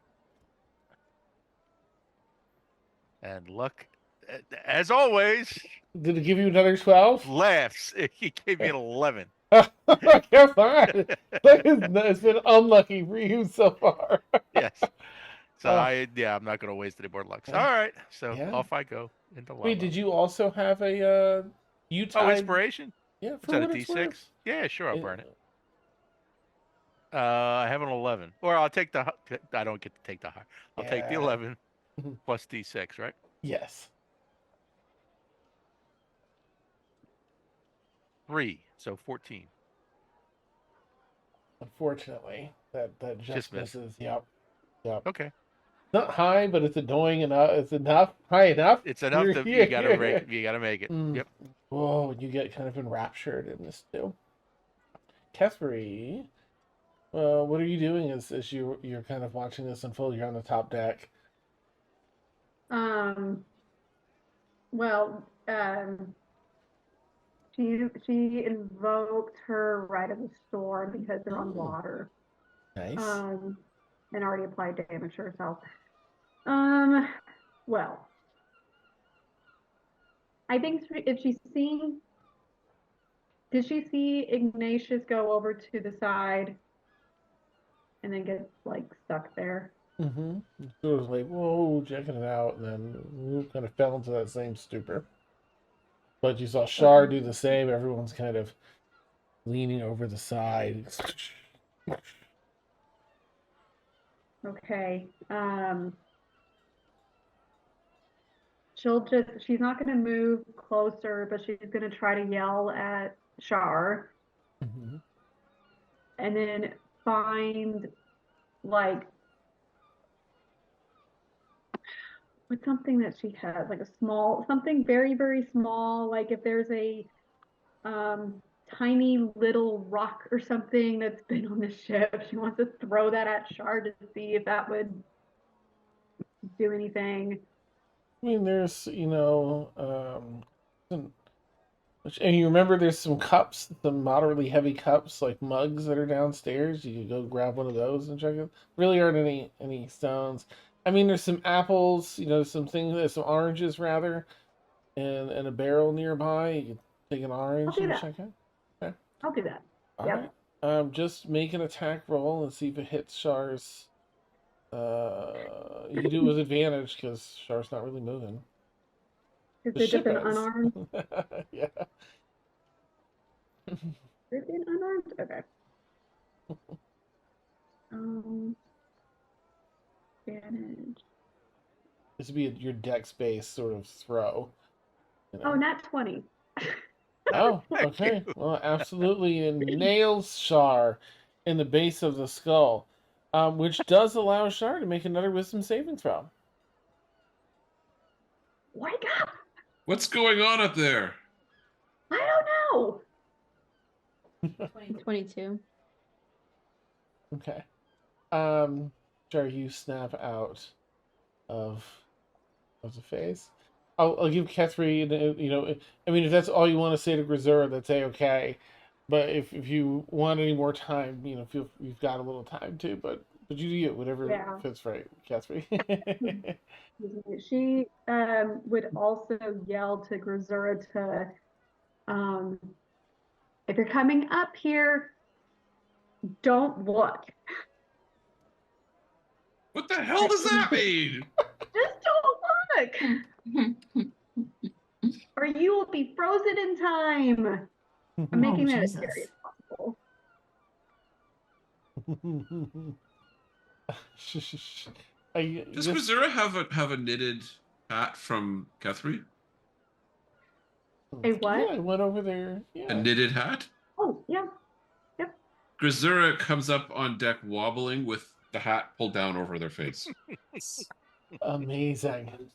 And luck, as always, Did it give you another 12? laughs. He gave me an 11. Come on. It's been unlucky for you so far. Yes. So Oh, I'm not going to waste any more luck. So, all right. So yeah. off I go into lava. Wait, did you also have a you Oh, tied? inspiration? Yeah, Is for that a what it's D6? worth. Yeah, sure, I'll burn it. I have an 11. Or I'll take the, I don't get to take the high. I'll take the Yeah. 11 plus D6, right? Yes. 3, so 14. Unfortunately, that just Just misses. Yep. Yep. Okay. Not high, but it's annoying enough. It's enough. High enough. It's enough You're to, here. you gotta make it. Mm. Yep. Whoa, you get kind of enraptured in this too. Casperi, what are you doing as you're kind of watching this unfold? You're on the top deck. Well, she invoked her right of the storm because they're on water. Nice. And already applied damage to herself. Well, I think if she's seen, did she see Ignatius go over to the side and then get like stuck there? Mm-hmm. So it was like, whoa, checking it out, and then kind of fell into that same stupor. But you saw Shar do the same. Everyone's kind of leaning over the side. Okay. She's not going to move closer, but she's going to try to yell at Shar Mm-hmm. and then find like what's something that she has, like a small, something very, very small, like if there's a tiny little rock or something that's been on the ship, she wants to throw that at Shar to see if that would do anything. I mean, there's, and you remember there's some cups, some moderately heavy cups, like mugs that are downstairs. You could go grab one of those and check it. Really aren't any stones. I mean, there's some apples, some things, there's some oranges rather, and a barrel nearby. You can take an orange do and that. check it. Okay. I'll do that. All Yep. right. Just make an attack roll and see if it hits Shar's. You can do it with advantage because Shar's not really moving. Is The it just ship an is. unarmed? Yeah. Is it an unarmed? Okay. Advantage. This would be your dex based sort of throw. Oh, nat 20. Oh, Thank okay. you. Well, absolutely. It nails Shar in the base of the skull, which does allow Shar to make another wisdom saving throw. Wake up! What's going on up there? I don't know. 22. Okay. Shar, you snap out of the phase. I'll give Kethri, I mean, if that's all you want to say to Grisura, that's okay. But if you want any more time, feel you've got a little time too. But you, whatever fits right, Kethri. She would also yell to Grisura to, if you're coming up here, don't look. What the hell does that mean? Just don't look. or you will be frozen in time. I'm making that as Jesus. scary as possible. Does Grisura have a knitted hat from Guthrie? A what? Yeah, I went over there. A Yeah. knitted hat? Oh, yeah. Grisura comes up on deck wobbling with the hat pulled down over their face. Amazing.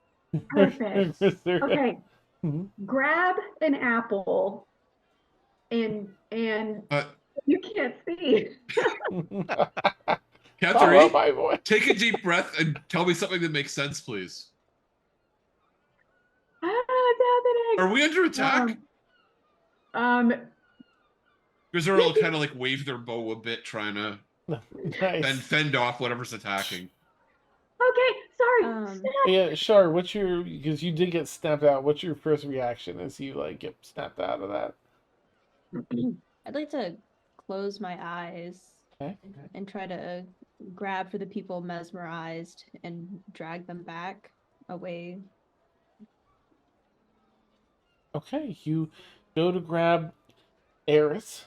Perfect. Okay, Mhm. grab an apple and you can't see. Catherine, Follow my voice. take a deep breath and tell me something that makes sense, please. It's Are we under attack? happening. Grisura will kind of like wave their bow a bit, trying to Nice. fend off whatever's attacking. Okay, sorry. Um, Yeah, Shar, what's your, because you did get snapped out, what's your first reaction as you like get snapped out of that? I'd like to close my eyes Okay. and try to grab for the people mesmerized and drag them back away. Okay, you go to grab Eris,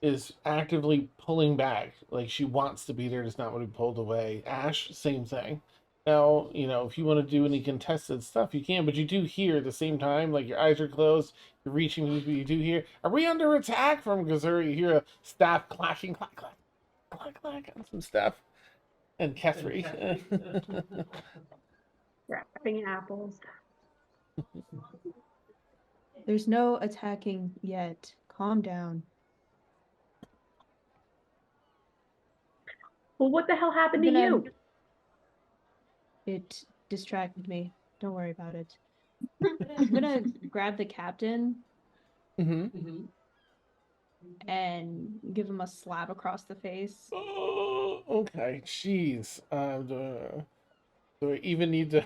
is actively pulling back. Like she wants to be there, does not want to be pulled away. Ash, same thing. Now, if you want to do any contested stuff, you can, but you do hear at the same time, like your eyes are closed, you're reaching people, you do hear, are we under attack from Gazuri? You hear a staff clacking, clack, clack, clack, clack, on some stuff. And Kethri. Wrapping apples. There's no attacking yet. Calm down. Well, what the hell happened to Gonna- you? It distracted me. Don't worry about it. I'm gonna grab the captain Mm-hmm. and give him a slap across the face. Oh, okay, jeez. Do I even need to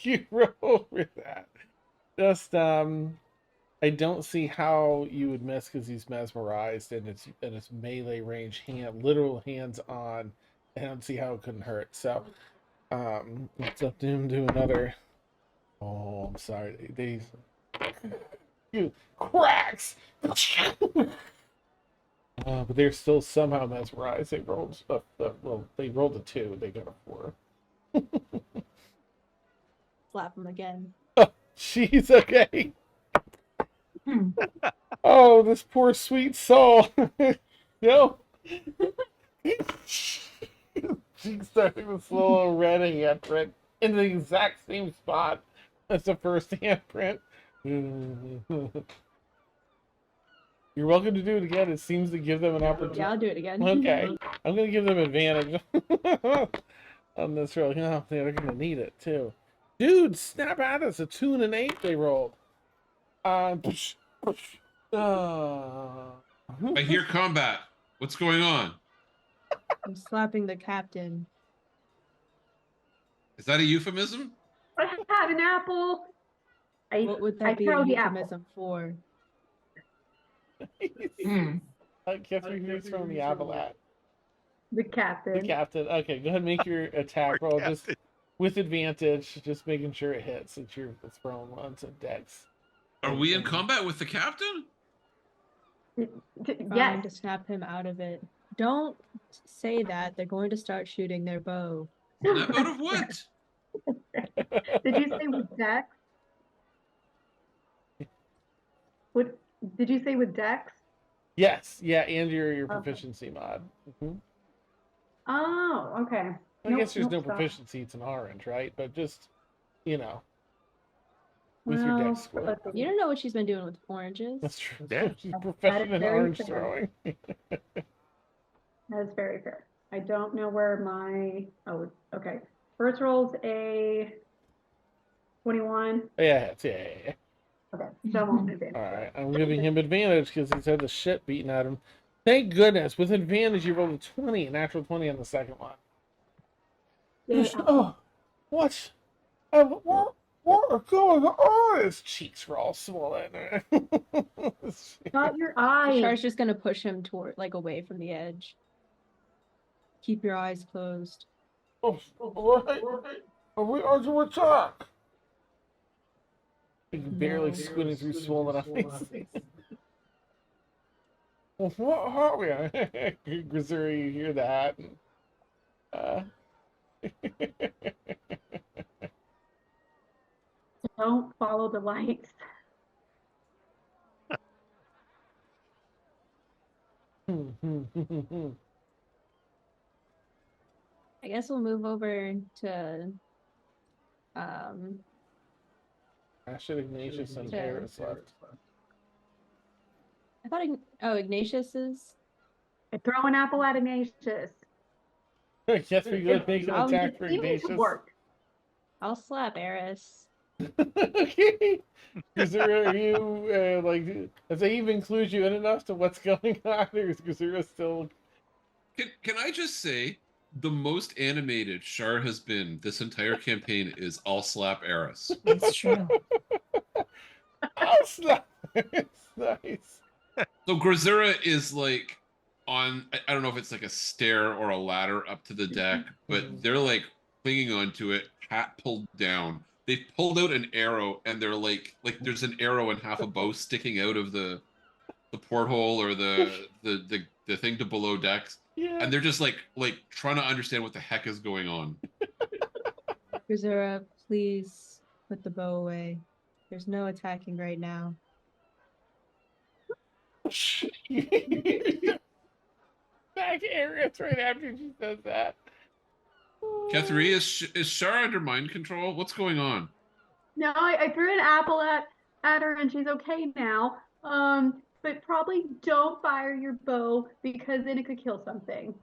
you roll with that? Just I don't see how you would miss because he's mesmerized and it's melee range, literal hands on. I don't see how it couldn't hurt. So it's up to him to do another. Oh, I'm sorry. They you cracks. But they're still somehow mesmerized. They rolled they rolled a 2. They got a 4. Slap him again. She's okay. Hmm. Oh, this poor sweet soul. No. She's starting to slow reddening handprint in the exact same spot as the first handprint. You're welcome to do it again. It seems to give them an opportunity. Yeah, I'll do it again. Okay. I'm going to give them advantage on this roll. Oh, they're going to need it too. Dude, snap at us. A 2 and an 8 they rolled. I hear combat. What's going on? I'm slapping the captain. Is that a euphemism? I have an apple. What would I that be a throw the apple. euphemism for? Hmm. Guess who's throwing the apple at? The captain. The captain. Okay, go ahead and make your attack roll just with advantage, just making sure it hits since you're throwing onto Dex. Are we in combat with the captain? Trying Yes. to snap him out of it. Don't say that. They're going to start shooting their bow. Snap out of what? Did you say with Dex? What did you say with Dex? Yes, yeah, and your proficiency mod. Mm-hmm. Oh, okay. I guess there's no proficiency, it's an orange, right? But just, with your Well, Dex score. You don't know what she's been doing with oranges. That's true. Yeah. She's proficient in very orange fair. throwing. That is very fair. I don't know where my okay. First roll's a 21. Yeah, yeah. Okay, so I won't advance. All right, I'm giving him advantage because he's had the shit beaten out of him. Thank goodness. With advantage, you rolled a 20, a natural 20 on the second one. Yeah. Oh, what? What is going on? His cheeks were all swollen. Got your eyes. Char's just gonna push him toward, away from the edge. Keep your eyes closed. Oh, right. Are we under attack? Like, barely No. squinting through swollen eyes. What are we? Grisuri, you hear that? Uh, Don't follow the lights. I guess we'll move over to um Ashton, Ignatius, and Sure. Eris left. I thought Ignatius is I throw an apple at Ignatius. Yes, we could make an I'll- attack for Seems to Ignatius. work. I'll slap Eris. Okay. Gazura, are you like? Does they even include you in enough to what's going on, or is Gazura still? Can I just say the most animated Shar has been this entire campaign is I'll slap Eris. It's true. Oh, it's nice. So Grazura is like on I don't know if it's like a stair or a ladder up to the deck, but they're like clinging onto it, hat pulled down. They pulled out an arrow and they're like there's an arrow and half a bow sticking out of the porthole or the thing to below decks. Yeah. And they're just like trying to understand what the heck is going on. Grisura, please put the bow away. There's no attacking right now. Back Eris right after she says that. Kethri, is Shar under mind control? What's going on? No, I threw an apple at her and she's okay now. But probably don't fire your bow because then it could kill something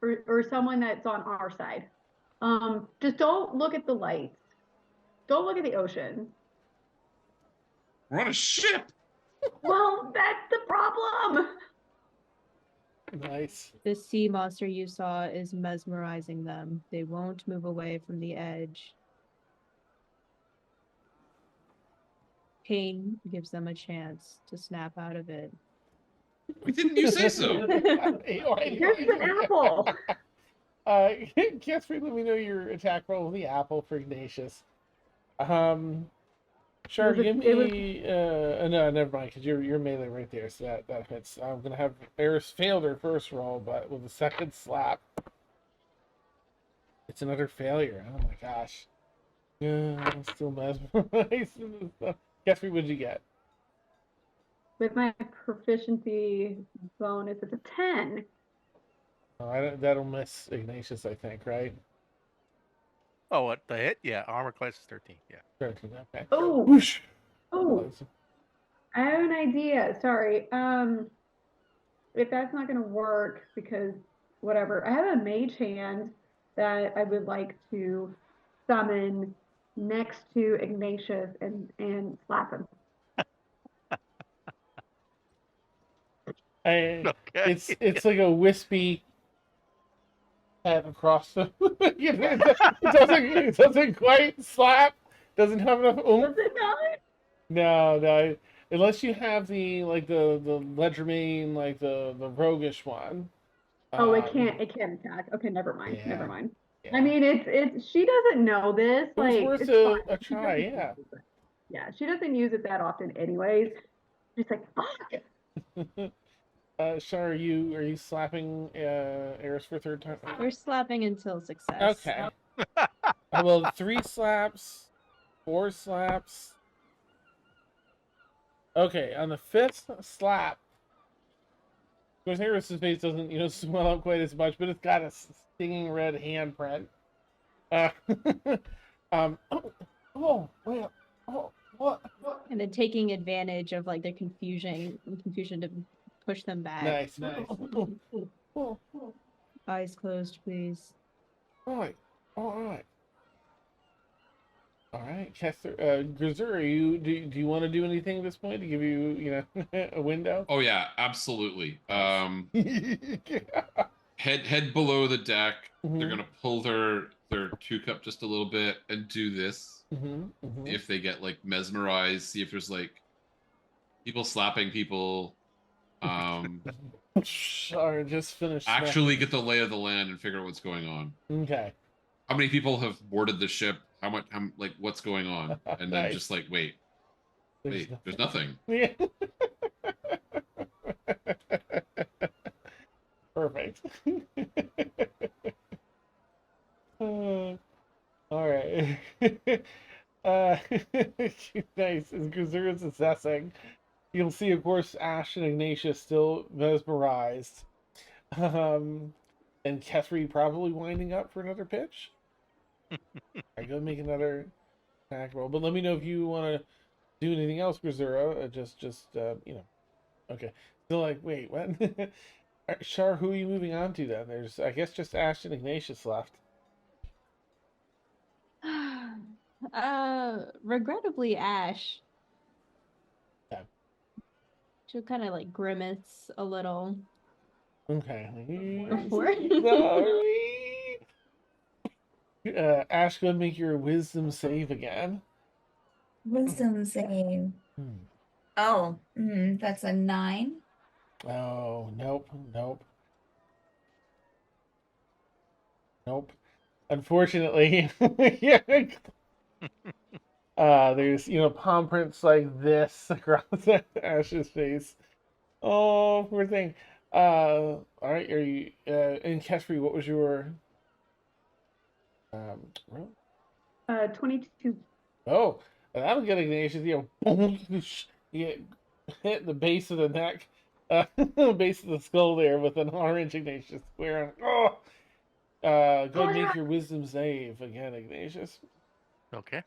or someone that's on our side. Just don't look at the lights. Don't look at the ocean. We're on a ship. Well, that's the problem. Nice. This sea monster you saw is mesmerizing them. They won't move away from the edge. Pain gives them a chance to snap out of it. Why didn't you say so? Here's an apple. Catherine, let me know your attack roll with the apple for Ignatius. Shar, Was it- give it was- me no, never mind, because you're melee right there, so that hits. I'm gonna have Eris failed her first roll, but with the second slap, it's another failure. Oh my gosh. Yeah, I'm still mesmerized in this stuff. Catherine, what'd you get? With my proficiency bonus, it's a 10. Oh, that'll miss Ignatius, I think, right? Oh, what the hit? Yeah, armor class is 13. Yeah. 13, okay. Oh, Whoosh. oh, I have an idea. Sorry. If that's not going to work because whatever, I have a mage hand that I would like to summon next to Ignatius and slap him. Okay. It's like a wispy head across the. it doesn't quite slap. Doesn't have enough oomph. Does it not? No. Unless you have the Ledgermane, like the roguish one. Oh, it can't attack. Okay, never mind. Yeah. Never mind. Yeah. I mean, it's she doesn't know this. It was Like, worth it's a fine. She try, doesn't yeah. use it. Yeah, she doesn't use it that often, anyways. She's like, fuck. Shar, are you slapping Eris for third time? We're slapping until success. Okay. Well, 3 slaps, 4 slaps. Okay, on the 5th slap, of course, Eris's face doesn't, swell up quite as much, but it's got a stinging red handprint. What? And then taking advantage of like their confusion to push them back. Nice. Eyes closed, please. All right. Kester, Grisur, do you want to do anything at this point to give you, a window? Oh yeah, absolutely. Yeah. Head below the deck. Mhm. They're gonna pull their 2-cup just a little bit and do this. Mm-hmm. If they get like mesmerized, see if there's like people slapping people. Or just finish. Actually get the lay of the land and figure out what's going on. Okay. How many people have boarded the ship? How what's going on? And then Nice. just like wait. Wait, there's nothing. Yeah. Perfect. All right. uh, nice. As Gazura's assessing, you'll see, of course, Ash and Ignatius still mesmerized. And Kethri probably winding up for another pitch. I go make another attack roll, but let me know if you want to do anything else, Gazura. Okay. Still like, wait, what? Shar, who are you moving on to then? There's, I guess, just Ash and Ignatius left. Regrettably, Ash. Yeah. She'll kind of like grimace a little. Okay. Before. Sorry. Ash, go and make your wisdom save again. Wisdom save. Oh, that's a 9. Oh, nope. Unfortunately, yeah. There's palm prints like this across Ash's face. Oh, poor thing. All right. Are you in Keshri? What was your roll? 22. Oh, that'll get Ignatius. You hit the base of the neck, base of the skull there with an orange Ignatius square. Oh, go ahead and make your wisdom save again, Ignatius. Okay.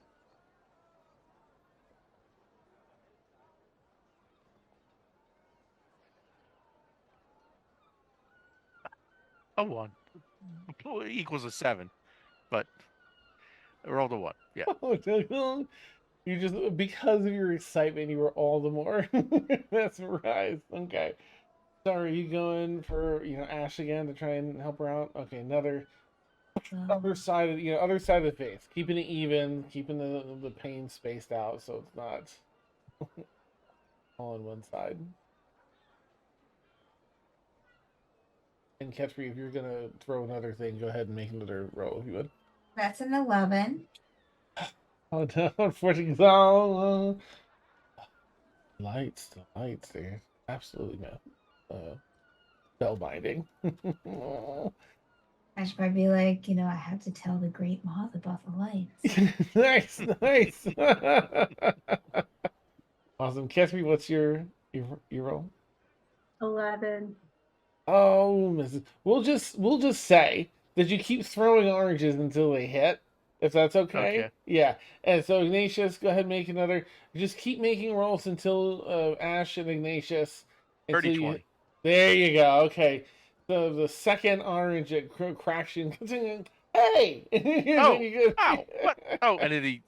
A 1 equals a 7, but I rolled a 1. Yeah. You just, because of your excitement, you were all the more mesmerized. Okay. So are you going for Ash again to try and help her out? Okay, another other side of other side of the face, keeping it even, keeping the pain spaced out so it's not all on one side. And Ketri, if you're gonna throw another thing, go ahead and make another roll if you would. That's an 11. Oh no, unfortunately, oh, lights, the lights there, absolutely spellbinding. I should probably be like, I have to tell the great moth about the lights. Nice. Awesome. Ketri, what's your roll? 11. Oh, Mrs. We'll just say that you keep throwing oranges until they hit, if that's okay. Okay. Yeah. And so Ignatius, go ahead and make another. Just keep making rolls until Ash and Ignatius. 30, Until 20. There you go. Okay. So the second orange it cracks you. Hey. Oh, ow! What? Oh, and then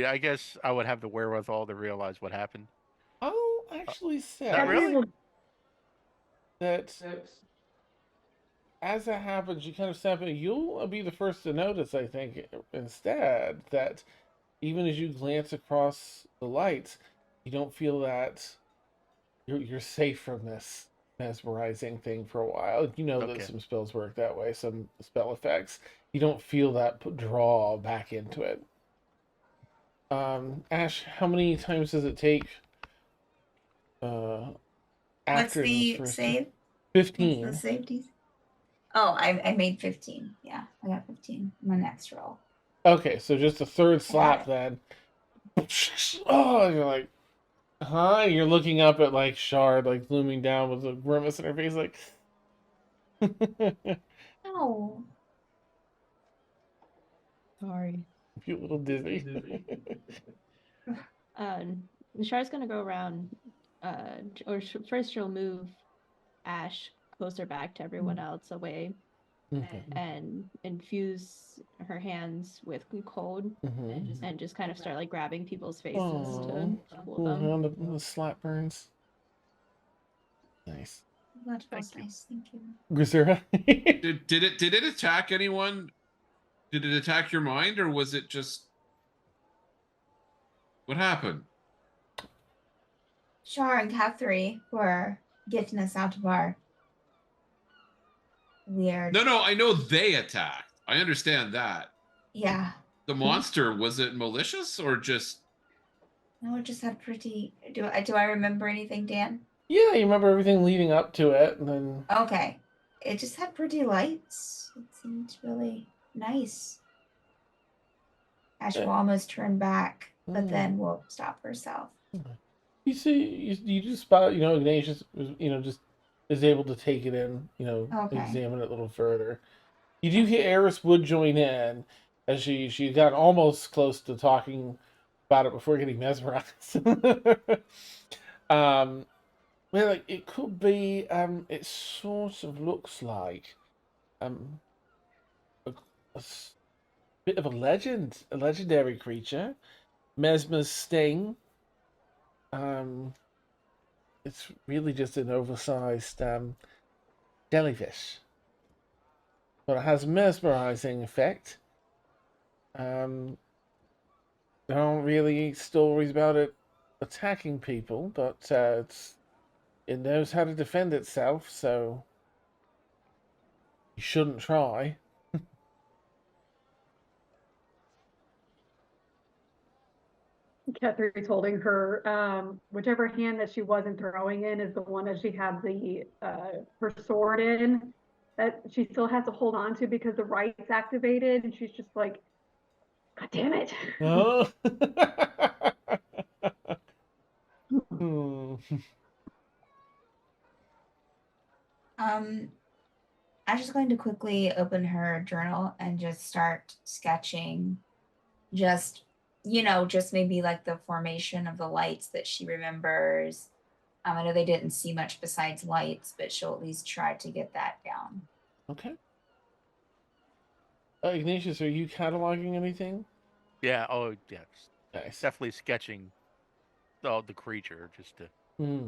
I guess I would have the wherewithal to realize what happened. I'll actually say Not really? that as that happens, you kind of step in. You'll be the first to notice, I think, instead, that even as you glance across the lights, you don't feel that you're safe from this mesmerizing thing for a while. You know that Okay. some spells work that way, some spell effects. You don't feel that draw back into it. Ash, how many times does it take? What's After the first save? 15. What's the safety? Oh, I made 15. Yeah, I got 15. My next roll. Okay, so just a third slap then. Oh, you're like, huh? You're looking up at like Shard, like looming down with a grimace in her face, like. No. Sorry. You little dizzy. Shar's gonna go around, first she'll move Ash closer back to everyone else away Okay. and infuse her hands with cold and just kind of start like grabbing people's faces to cool them. The slap burns. Nice. That feels nice. Thank you. Grisera. Did it attack anyone? Did it attack your mind, or was it just what happened? Shar and Catherine were getting us out of our weird. No, I know they attacked. I understand that. Yeah. The monster, was it malicious or just? No, it just had pretty. Do I remember anything, Dan? Yeah, you remember everything leading up to it, and then Okay. It just had pretty lights. It seemed really nice. Ash will almost turn back, but then will stop herself. you see, you just spot, Ignatius was, just is able to take it in, Okay. examine it a little further. You do hear Eris would join in as she got almost close to talking about it before getting mesmerized. um, well, like, it could be. It sort of looks like um a, a bit of a legend, a legendary creature, Mesmer's sting. Um, it's really just an oversized jellyfish, but it has a mesmerizing effect. Um, there aren't really stories about it attacking people, but it knows how to defend itself, so you shouldn't try. Catherine's holding her, whichever hand that she wasn't throwing in is the one that she had the her sword in that she still has to hold on to because the right's activated, and she's just like, God damn it. Oh. Hmm. Um, I'm just going to quickly open her journal and just start sketching. Just, just maybe like the formation of the lights that she remembers. I know they didn't see much besides lights, but she'll at least try to get that down. Okay. Ignatius, are you cataloging anything? Yeah. Oh, yeah. Nice. Definitely sketching the creature Hmm.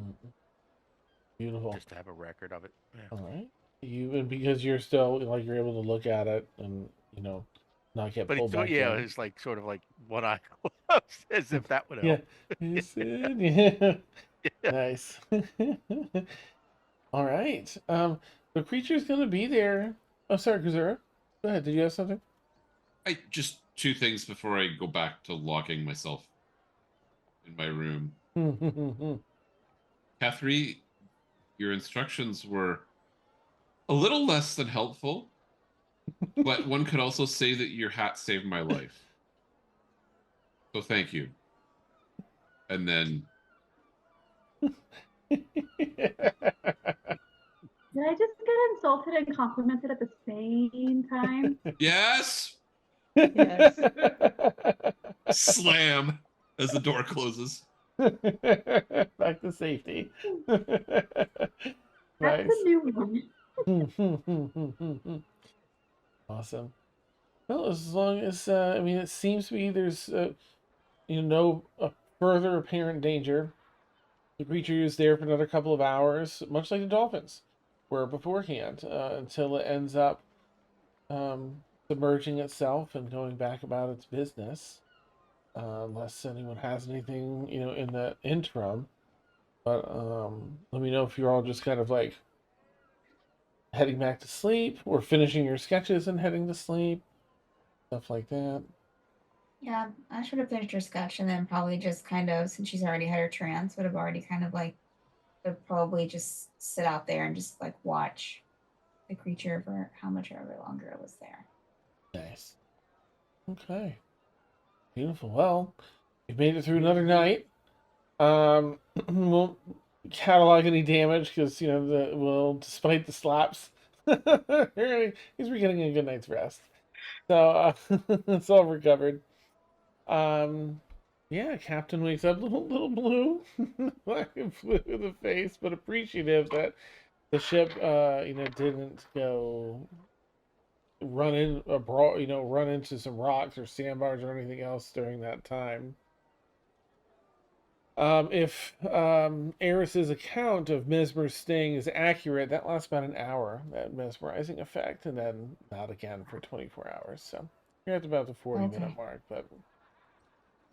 Beautiful. just to have a record of it. Yeah. All right. And because you're still like you're able to look at it and not get But pulled back yeah, in. it's like sort of like one eye closed, as if that would Yeah. help. Is it? Yeah. Yeah. Nice. All right. The creature's gonna be there. Oh, sorry, Kazura. Go ahead. Did you have something? I just two things before I go back to locking myself in my room. Catherine, your instructions were a little less than helpful, but one could also say that your hat saved my life. So thank you. And then, Did I just get insulted and complimented at the same time? yes, Yes. slam as the door closes. Back to safety. That's a Nice. new one. Awesome. Well, as long as I mean, it seems to be there's no further apparent danger. The creature is there for another couple of hours, much like the dolphins were beforehand, until it ends up submerging itself and going back about its business, unless anyone has anything, in the interim. But let me know if you're all just kind of like heading back to sleep or finishing your sketches and heading to sleep, stuff like that. Yeah, I should have finished her sketch and then probably just kind of, since she's already had her trance, would have already kind of like, would probably just sit out there and just like watch the creature for how much ever longer it was there. Nice. Okay. Beautiful. Well, you've made it through another night. Won't catalog any damage because despite the slaps, he's getting a good night's rest. So it's all recovered. Um, yeah, Captain wakes up, little blue, like blue in the face, but appreciative that the ship, didn't go run into some rocks or sandbars or anything else during that time. If Eris's account of Mesmer's sting is accurate, that lasts about an hour, that mesmerizing effect, and then not again for 24 hours. So you're at about the 40-minute Okay. mark, but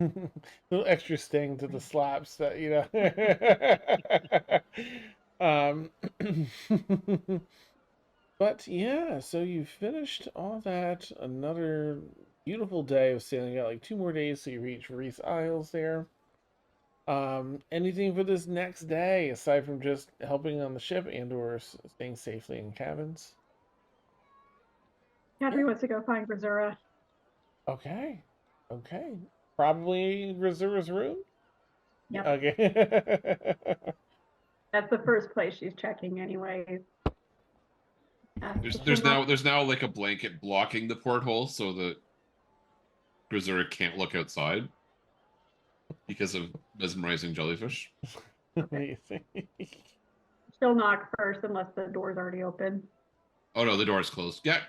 a little extra sting to the slaps that um, but yeah, so you finished all that. Another beautiful day of sailing. You got like 2 more days, so you reach Reese Isles there. Anything for this next day aside from just helping on the ship and/or staying safely in cabins? Catherine wants to go find Brazura. Okay. Okay. Probably Razura's room? Yep. Okay. That's the first place she's checking anyways. There's now like a blanket blocking the porthole so that Grisura can't look outside because of mesmerizing jellyfish. Amazing. She'll knock first unless the door's already open. Oh no, the door's closed. Yeah.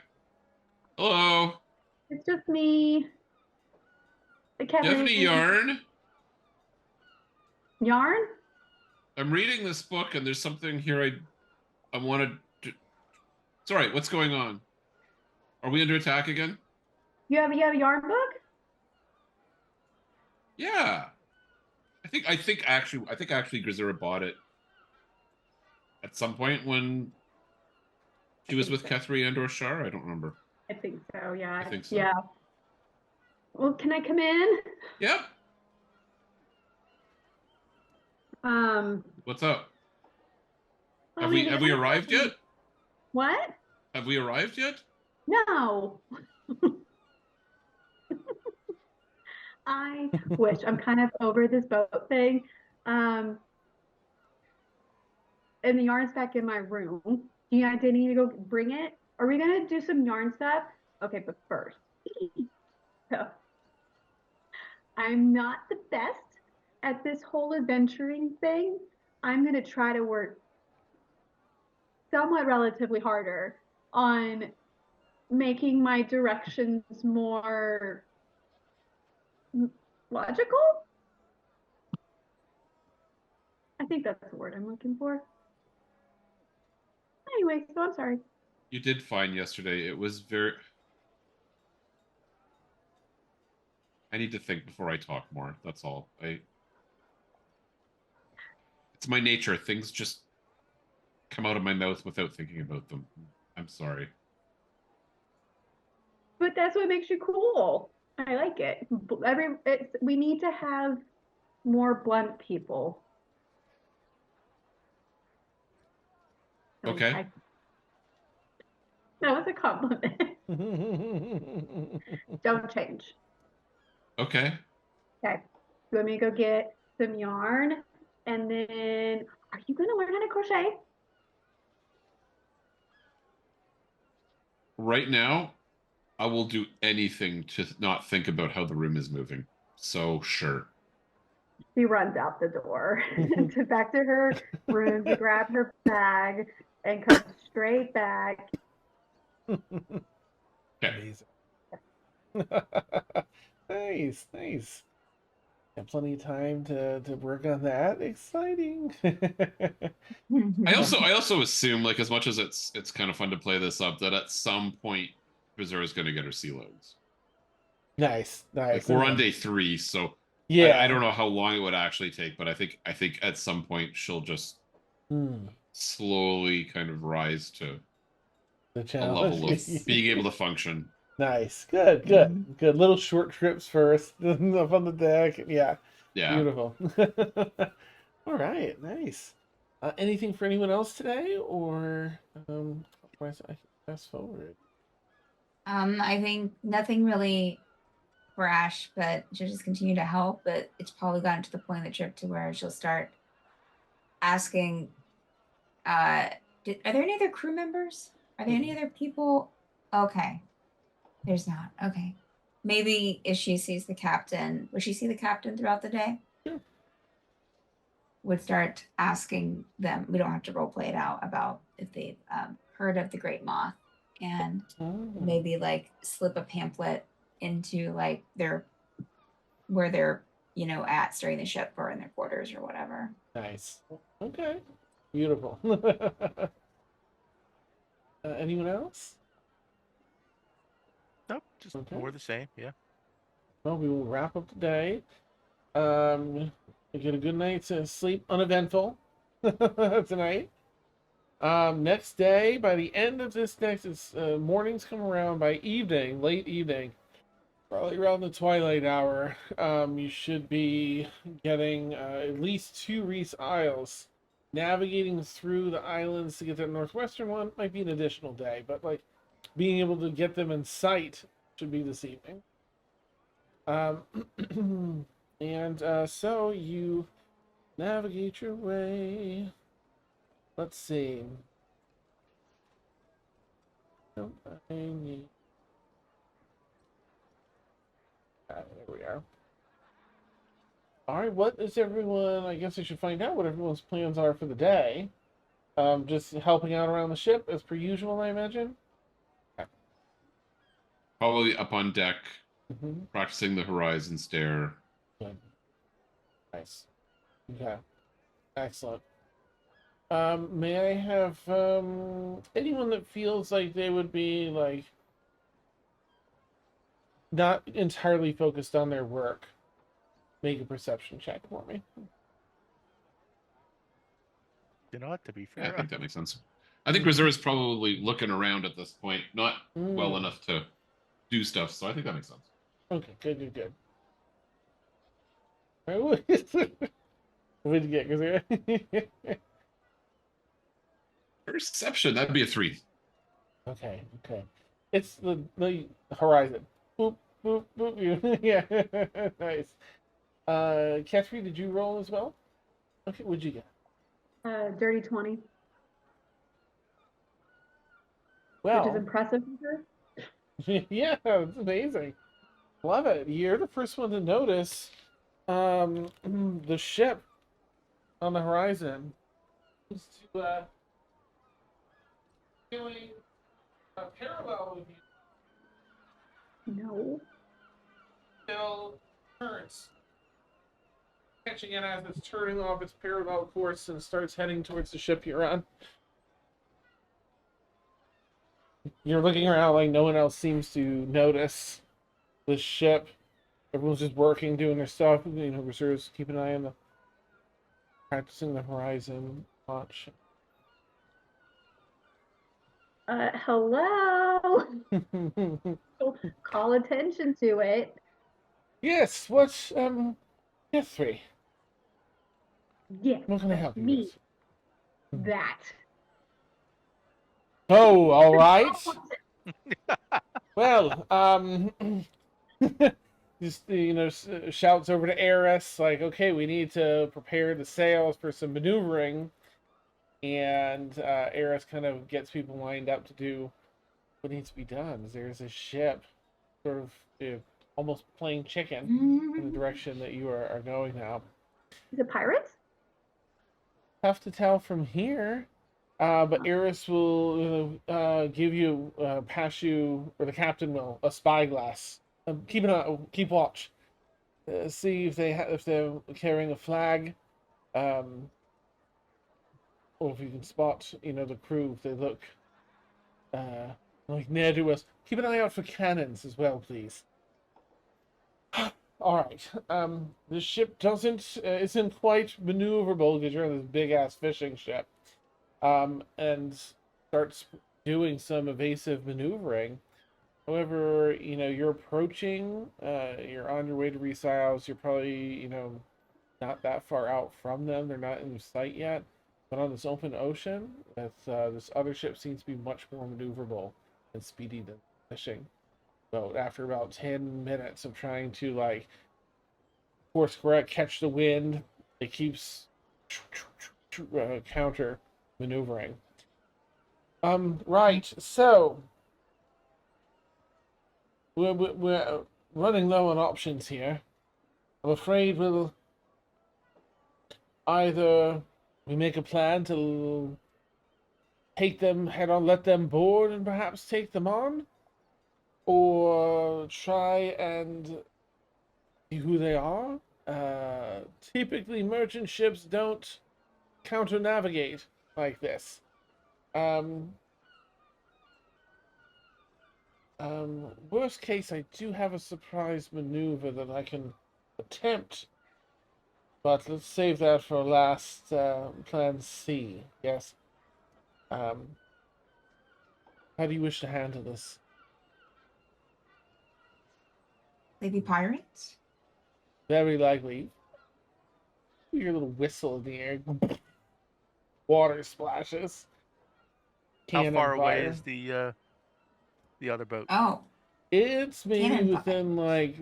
Hello. It's just me. Do you have any yarn? Yarn? I'm reading this book and there's something here I wanted to. Sorry, what's going on? Are we under attack again? You have a yarn book? Yeah. I think actually Grisura bought it at some point when she was with Kethri and or Shar. I don't remember. I think so, yeah. I think so. Yeah. Well, can I come in? Yep. What's up? Well, Have we arrived yet? What? Have we arrived yet? No. I wish. I'm kind of over this boat thing. And the yarn's back in my room. Do you guys need to go bring it? Are we gonna do some yarn stuff? Okay, but first. So I'm not the best at this whole adventuring thing. I'm gonna try to work somewhat relatively harder on making my directions more logical. I think that's the word I'm looking for. Anyway, so I'm sorry. You did fine yesterday. It was very. I need to think before I talk more. That's all. It's my nature. Things just come out of my mouth without thinking about them. I'm sorry. But that's what makes you cool. I like it. We need to have more blunt people. Okay. That was a compliment. Don't change. Okay. Okay. You want me to go get some yarn? And then, are you going to learn how to crochet? Right now, I will do anything to not think about how the room is moving. So, sure. She runs out the door back to her room to grab her bag and comes straight back. Okay. Amazing. Nice. Got plenty of time to work on that. Exciting. I also assume, like, as much as it's kind of fun to play this up, that at some point Bizarre is going to get her sea loads. Nice. Like, we're on day 3, so yeah. I don't know how long it would actually take, but I think at some point she'll just slowly kind of rise to the a level of being able to function. Nice. Good. Little short trips first up on the deck. Yeah. Beautiful. All right. Nice. Anything for anyone else today, or I can fast forward? I think nothing really for Ash, but she'll just continue to help. But it's probably gotten to the point of the trip to where she'll start asking, are there any other crew members? Are there any other people? Okay. There's not. Okay. Maybe if she sees the captain, would she see the captain throughout the day? Sure. Would start asking them, we don't have to role play it out, about if they've heard of the Great Moth, and maybe like slip a pamphlet into like where they're at starting the ship or in their quarters or whatever. Nice. Okay. Beautiful. Anyone else? Nope, just more of the same. Yeah. Well, we will wrap up today. Get a good night's sleep, uneventful tonight. Next day, by the end of this mornings come around, by evening, late evening, Probably around the twilight hour, you should be getting at least 2 Reese Isles. Navigating through the islands to get to the northwestern one might be an additional day, but like being able to get them in sight should be this evening. And so you navigate your way. Let's see. Nope, I need. There we are. All right, what is everyone? I guess I should find out what everyone's plans are for the day. Just helping out around the ship as per usual, I imagine. Probably up on deck, Mm-hmm. practicing the horizon stare. Good. Nice. Okay. Excellent. May I have anyone that feels like they would be like not entirely focused on their work make a perception check for me? You know what? To be Yeah, I fair, think that makes sense. I think Reserve is probably looking around at this point, not well enough to do stuff, so I think that makes sense. Okay, good. What did you get? Perception, that'd be a 3. Okay. It's the horizon. Boop, boop, boop. Yeah, nice. Catherine, did you roll as well? Okay, what'd you get? Dirty 20, which is Well, impressive for her. yeah, it's amazing. Love it. You're the first one to notice the ship on the horizon seems to doing parallel with you No. till turns, catching it as it's turning off its parallel course and starts heading towards the ship you're on. You're looking around like no one else seems to notice the ship. Everyone's just working, doing their stuff. You know, reserves keep an eye on the practicing the horizon watch. Hello. Call attention to it. Yes, what's yes, 3. Yeah, What can I that's help you me. with? That. Oh, all right. Well, just shouts over to Eris like, okay, we need to prepare the sails for some maneuvering, and Eris kind of gets people lined up to do what needs to be done. There's a ship, sort of almost playing chicken in the direction that you are going now. Is it pirates? Tough to tell from here. But Eris will give you, pass you, or the captain will, a spyglass. Keep watch. See if if they're carrying a flag, or if you can spot, the crew if they look like near to us. Keep an eye out for cannons as well, please. All right. The ship doesn't isn't quite maneuverable because you're on this big ass fishing ship. And starts doing some evasive maneuvering. However, you're approaching, you're on your way to Reese Isles. You're probably, not that far out from them. They're not in sight yet. But on this open ocean, this other ship seems to be much more maneuverable and speedy than fishing. So after about 10 minutes of trying to, like, course correct, catch the wind, it keeps counter maneuvering. Right. So we're running low on options here. I'm afraid we'll either we make a plan to take them head on, let them board, and perhaps take them on, or try and see who they are. Typically, merchant ships don't counter navigate like this. Worst case, I do have a surprise maneuver that I can attempt, but let's save that for last plan C. Yes. How do you wish to handle this? They be pirates? Very likely. Your little whistle in the air. Water splashes. How Cannon far away fire. is the other boat? Oh, It's maybe cannon fire. within like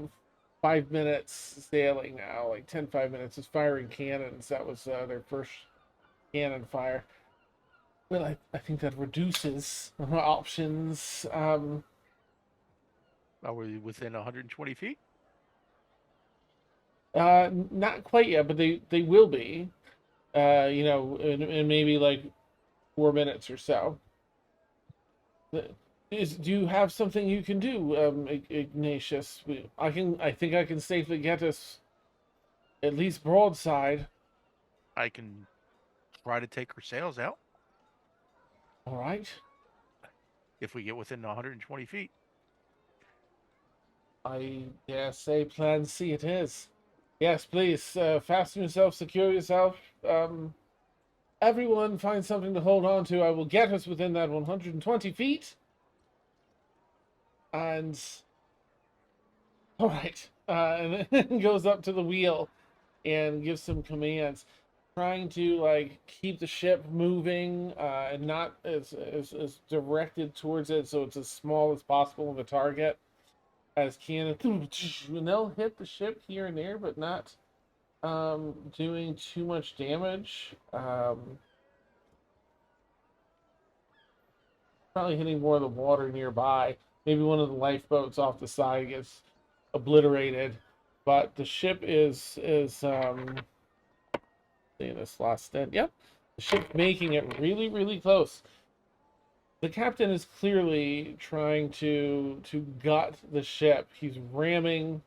5 minutes sailing now, like 5 minutes. It's firing cannons. That was their first cannon fire. Well, I think that reduces options. Are we within 120 feet? Not quite yet, but they will be. In maybe like 4 minutes or so. Do you have something you can do, Ignatius? I think I can safely get us at least broadside. I can try to take her sails out All right. if we get within 120 feet. I dare say plan C it is. Yes, please, fasten yourself, secure yourself. Everyone find something to hold on to. I will get us within that 120 feet. And, all right. And then goes up to the wheel and gives some commands. Trying to, like, keep the ship moving and not as directed towards it so it's as small as possible of a target as can. And they'll hit the ship here and there, but not doing too much damage. Probably hitting more of the water nearby. Maybe one of the lifeboats off the side gets obliterated, but the ship is see this last stint. Yep, the ship's making it really close. The captain is clearly trying to gut the ship. He's ramming.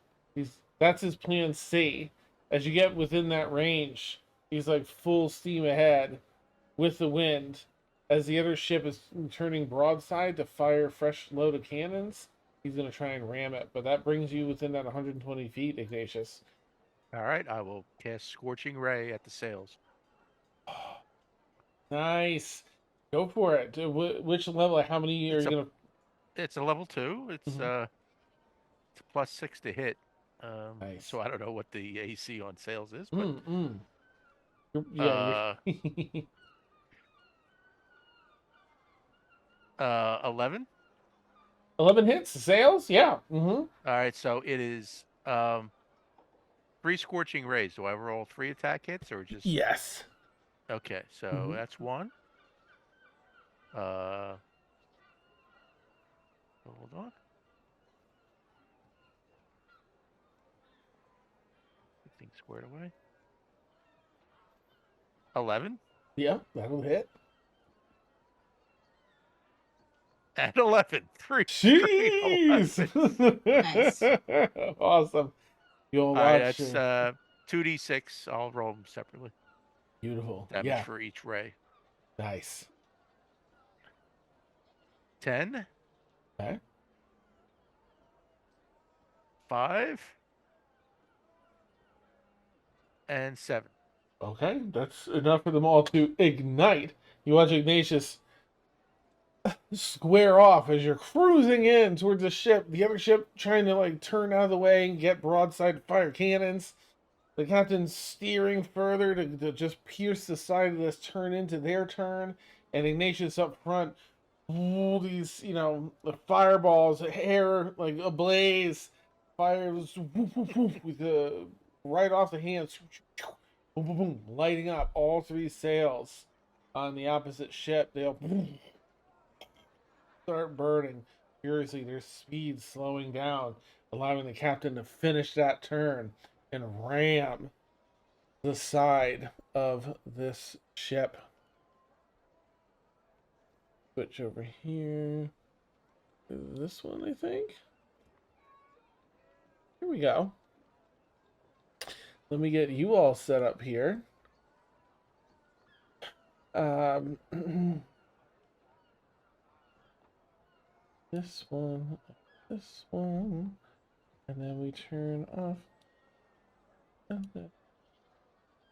That's his plan C. As you get within that range, he's like full steam ahead with the wind. As the other ship is turning broadside to fire fresh load of cannons, he's going to try and ram it. But that brings you within that 120 feet, Ignatius. All right, I will cast Scorching Ray at the sails. Nice. Go for it. Which level? How many are you going to? It's a level 2. It's Mhm. it's a +6 to hit. Nice. So I don't know what the AC on sails is, but Mm-mm. Yeah, uh, you're 11. 11 hits, sales? Yeah. Mm-hmm. All right, so it is 3 Scorching Rays. Do I roll 3 attack hits or just Yes. okay? So Mm-hmm. that's 1. Uh, hold on. Everything squared away. 11 Yep, that'll hit. and 11. Three straight Jeez. 11s. Nice. Awesome. You'll All right, watch. that's 2d6. I'll roll them separately. Beautiful. Damage Yeah. for each ray. Nice. 10, Okay. 5, and 7. Okay. That's enough for them all to ignite. You watch Ignatius square off as you're cruising in towards the ship. The other ship trying to like turn out of the way and get broadside fire cannons. The captain's steering further to just pierce the side of this turn into their turn, and Ignatius up front. All these, the fireballs, hair like ablaze, fires with the right off the hands, boom, boom, boom, lighting up all 3 sails on the opposite ship. They'll start burning furiously, their speed slowing down, allowing the captain to finish that turn and ram the side of this ship. Switch over here. This one, I think. Here we go. Let me get you all set up here. This one, and then we turn off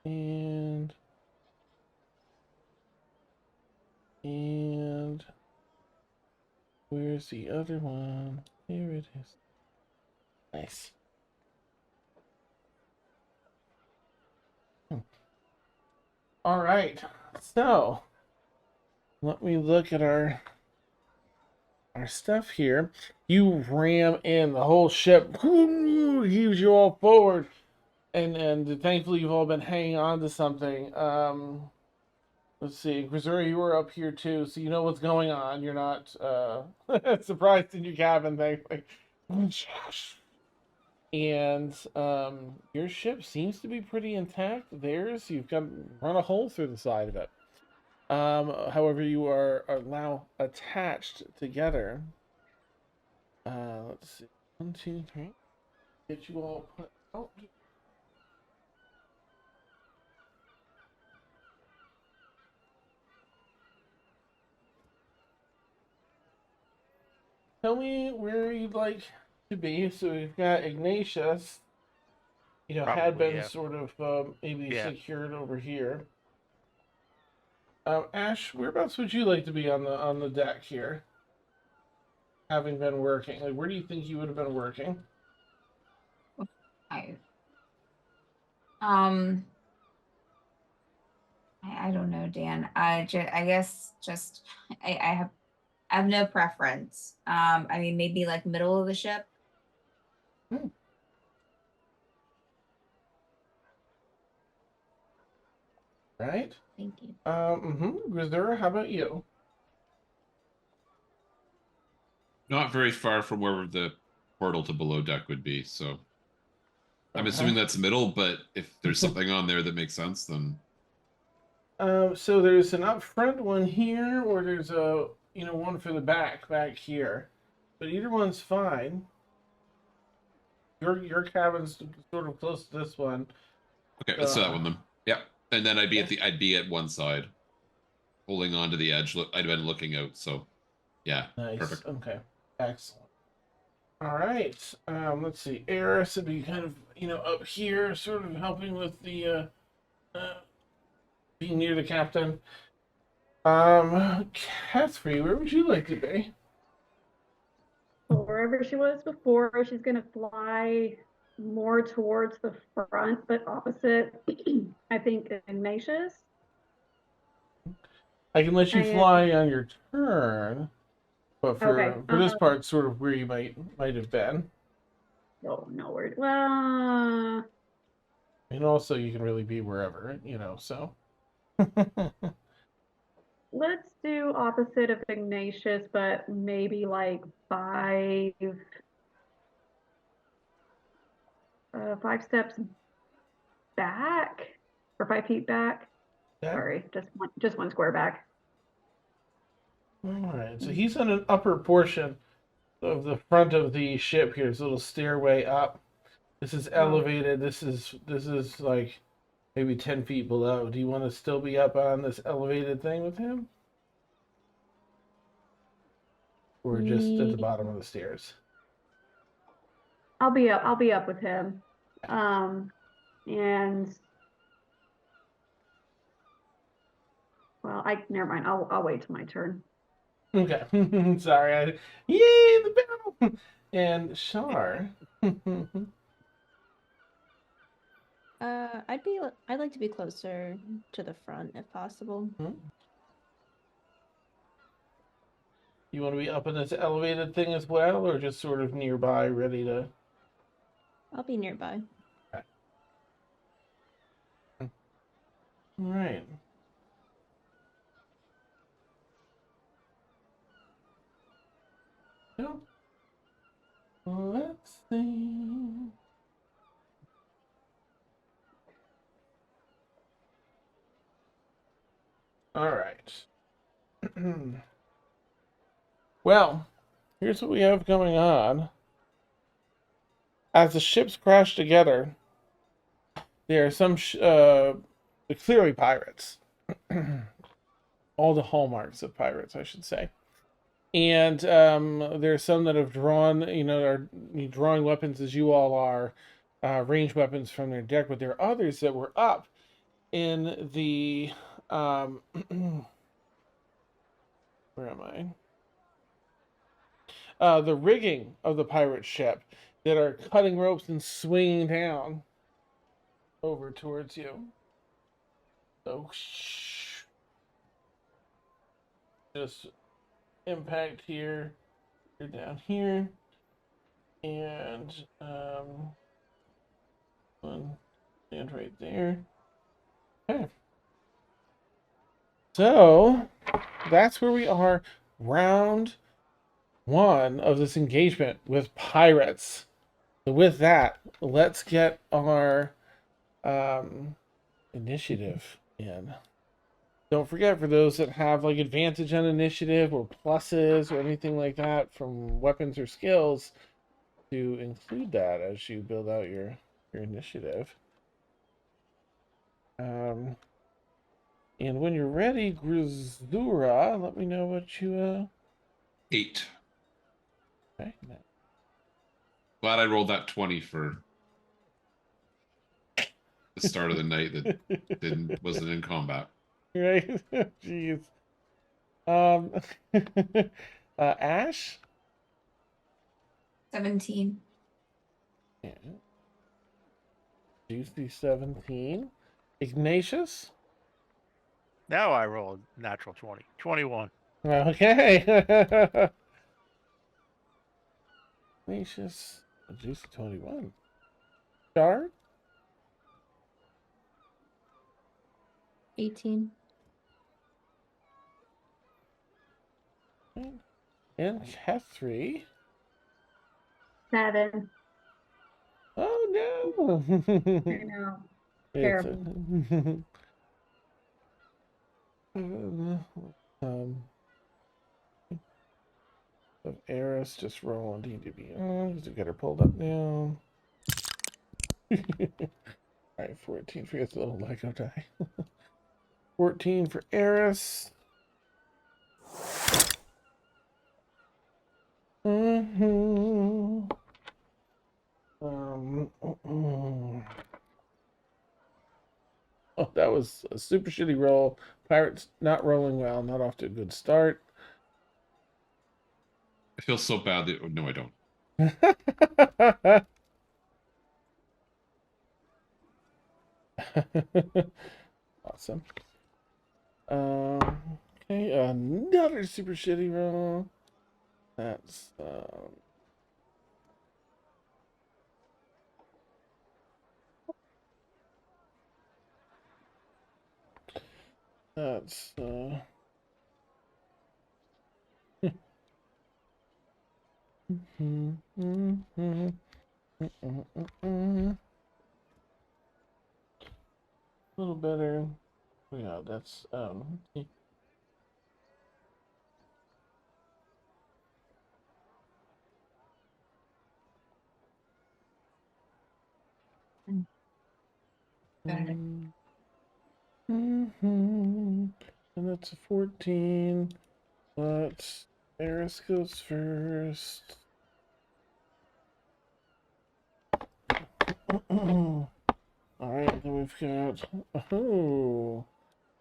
and where's the other one? Here it is. Nice. All right. So let me look at our stuff here. You ram in the whole ship, heaves you all forward, and thankfully you've all been hanging on to something. Let's see, Missouri, you were up here too, so you know what's going on. You're not surprised in your cabin, thankfully. And your ship seems to be pretty intact. Theirs, you've got run a hole through the side of it. However, you are now attached together. Let's see. 1, 2, 3. Get you all put out. Tell me where you'd like to be. So we've got Ignatius. Had Probably, been yeah. sort of maybe Yeah. secured over here. Ash, whereabouts would you like to be on the deck here? Having been working, like where do you think you would have been working? I um I don't know, Dan. I guess just I have no preference. I mean maybe like middle of the ship. Hmm. Right. Thank you. Grisdura, how about you? Not very far from where the portal to below deck would be. So I'm Okay. assuming that's middle, but if there's something on there that makes sense, then So there's an up front one here, or there's a one for the back here, but either one's fine. Your cabin's sort of close to this one. okay, let's do that So, one then. Yeah, and then okay. I'd be at one side, holding on to the edge. Look, I'd been looking out. So yeah, Nice. perfect. Okay. Excellent. All right. Let's see. Eris would be kind of up here, sort of helping with the being near the captain. Catherine, where would you like to be? So wherever she was before, she's gonna fly more towards the front, but opposite, I think, Ignatius. I can let you And fly on your turn, but okay, for this part, sort of where you might have been, oh no word. Well, and also you can really be wherever, So, let's do opposite of Ignatius, but maybe like 5 steps back or 5 feet back. okay. Sorry, just one square back. All right. So he's on an upper portion of the front of the ship here. This little stairway up. This is Oh, elevated. This is like maybe 10 feet below. Do you want to still be up on this elevated thing with him, or just at the ye- bottom of the stairs? I'll be up. I'll be up with him. And well, I never mind. I'll wait till my turn. Okay. Sorry. Yay, the battle! And Shar. I'd like to be closer to the front if possible. You want to be up in this elevated thing as well, or just sort of nearby, ready to? I'll be nearby. All right. So, let's see. All right. Well, here's what we have going on. As the ships crash together, there are some clearly pirates. All the hallmarks of pirates, I should say. And there's some that have drawn, are drawing weapons as you all are, ranged weapons from their deck, but there are others that were up in the where am I? The rigging of the pirate ship that are cutting ropes and swinging down over towards you. So just impact here. You're down here. And one stand right there. Okay. So that's where we are. Round 1 of this engagement with pirates. So with that, let's get our initiative in. Don't forget, for those that have like advantage on initiative or pluses or anything like that from weapons or skills, to include that as you build out your initiative. And when you're ready, Grisura, let me know what you 8. Okay. Glad I rolled that 20 for the start of the night that wasn't in combat. Right? Jeez. Ash? 17. Yeah. Juicy 17. Ignatius? Now I roll a natural 20. 21. Okay. Ignatius, Juicy 21. Char? 18. And Kethri? 7. Oh no! I know. It's Terrible. um of Eris just rolling DDB because we got her pulled up now. Alright, 14 for the little Lego die. 14 for Eris. Mm-hmm. Oh, that was a super shitty roll. Pirates not rolling well, not off to a good start. I feel so bad that no, I don't. Awesome. Okay, another super shitty roll. That's that's a little better. Yeah, that's Better. and that's a 14. But Eris goes first. Alright, then we've got. Oh,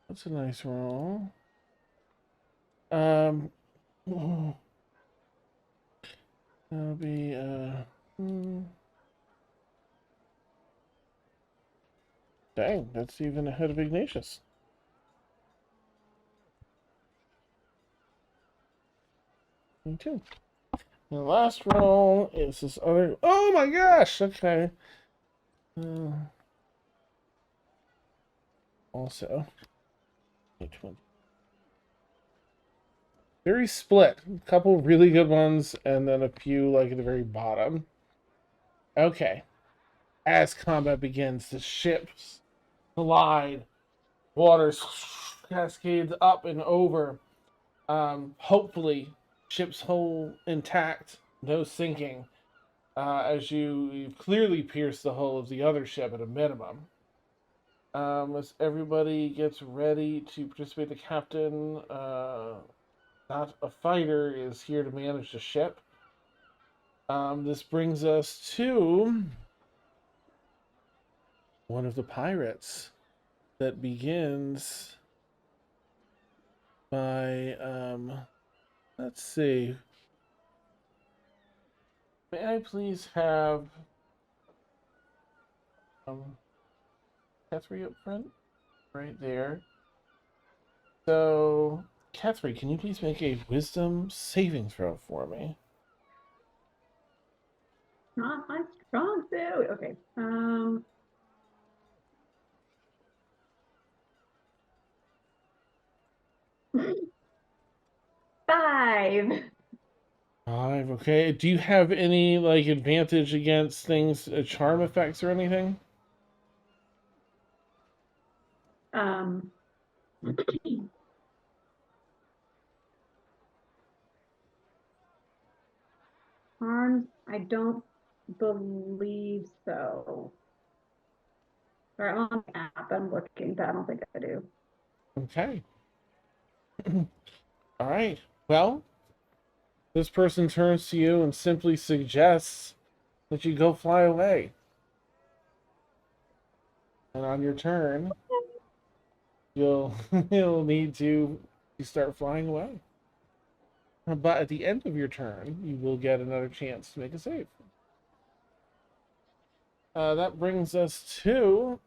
that's a nice roll. That'll be dang, that's even ahead of Ignatius. Me too. The last roll is this other. Oh my gosh! Okay. Also, 20. Very split. A couple really good ones, and then a few like at the very bottom. Okay. As combat begins, the ships collide. Waters cascades up and over. Hopefully, ship's hull intact, no sinking. As you've clearly pierced the hull of the other ship at a minimum. As everybody gets ready to participate, the captain, not a fighter, is here to manage the ship. This brings us to one of the pirates that begins by, let's see. May I please have Catherine up front? right there. So, Catherine, can you please make a wisdom saving throw for me? Not my strong suit. Okay. 5. 5, okay. Do you have any like advantage against things, charm effects or anything? Um, Harms, I don't believe so. Or I'm on the app, I'm looking, but I don't think I do. Okay. All right. Well, this person turns to you and simply suggests that you go fly away. And on your turn, you'll you'll need to start flying away. But at the end of your turn, you will get another chance to make a save. That brings us to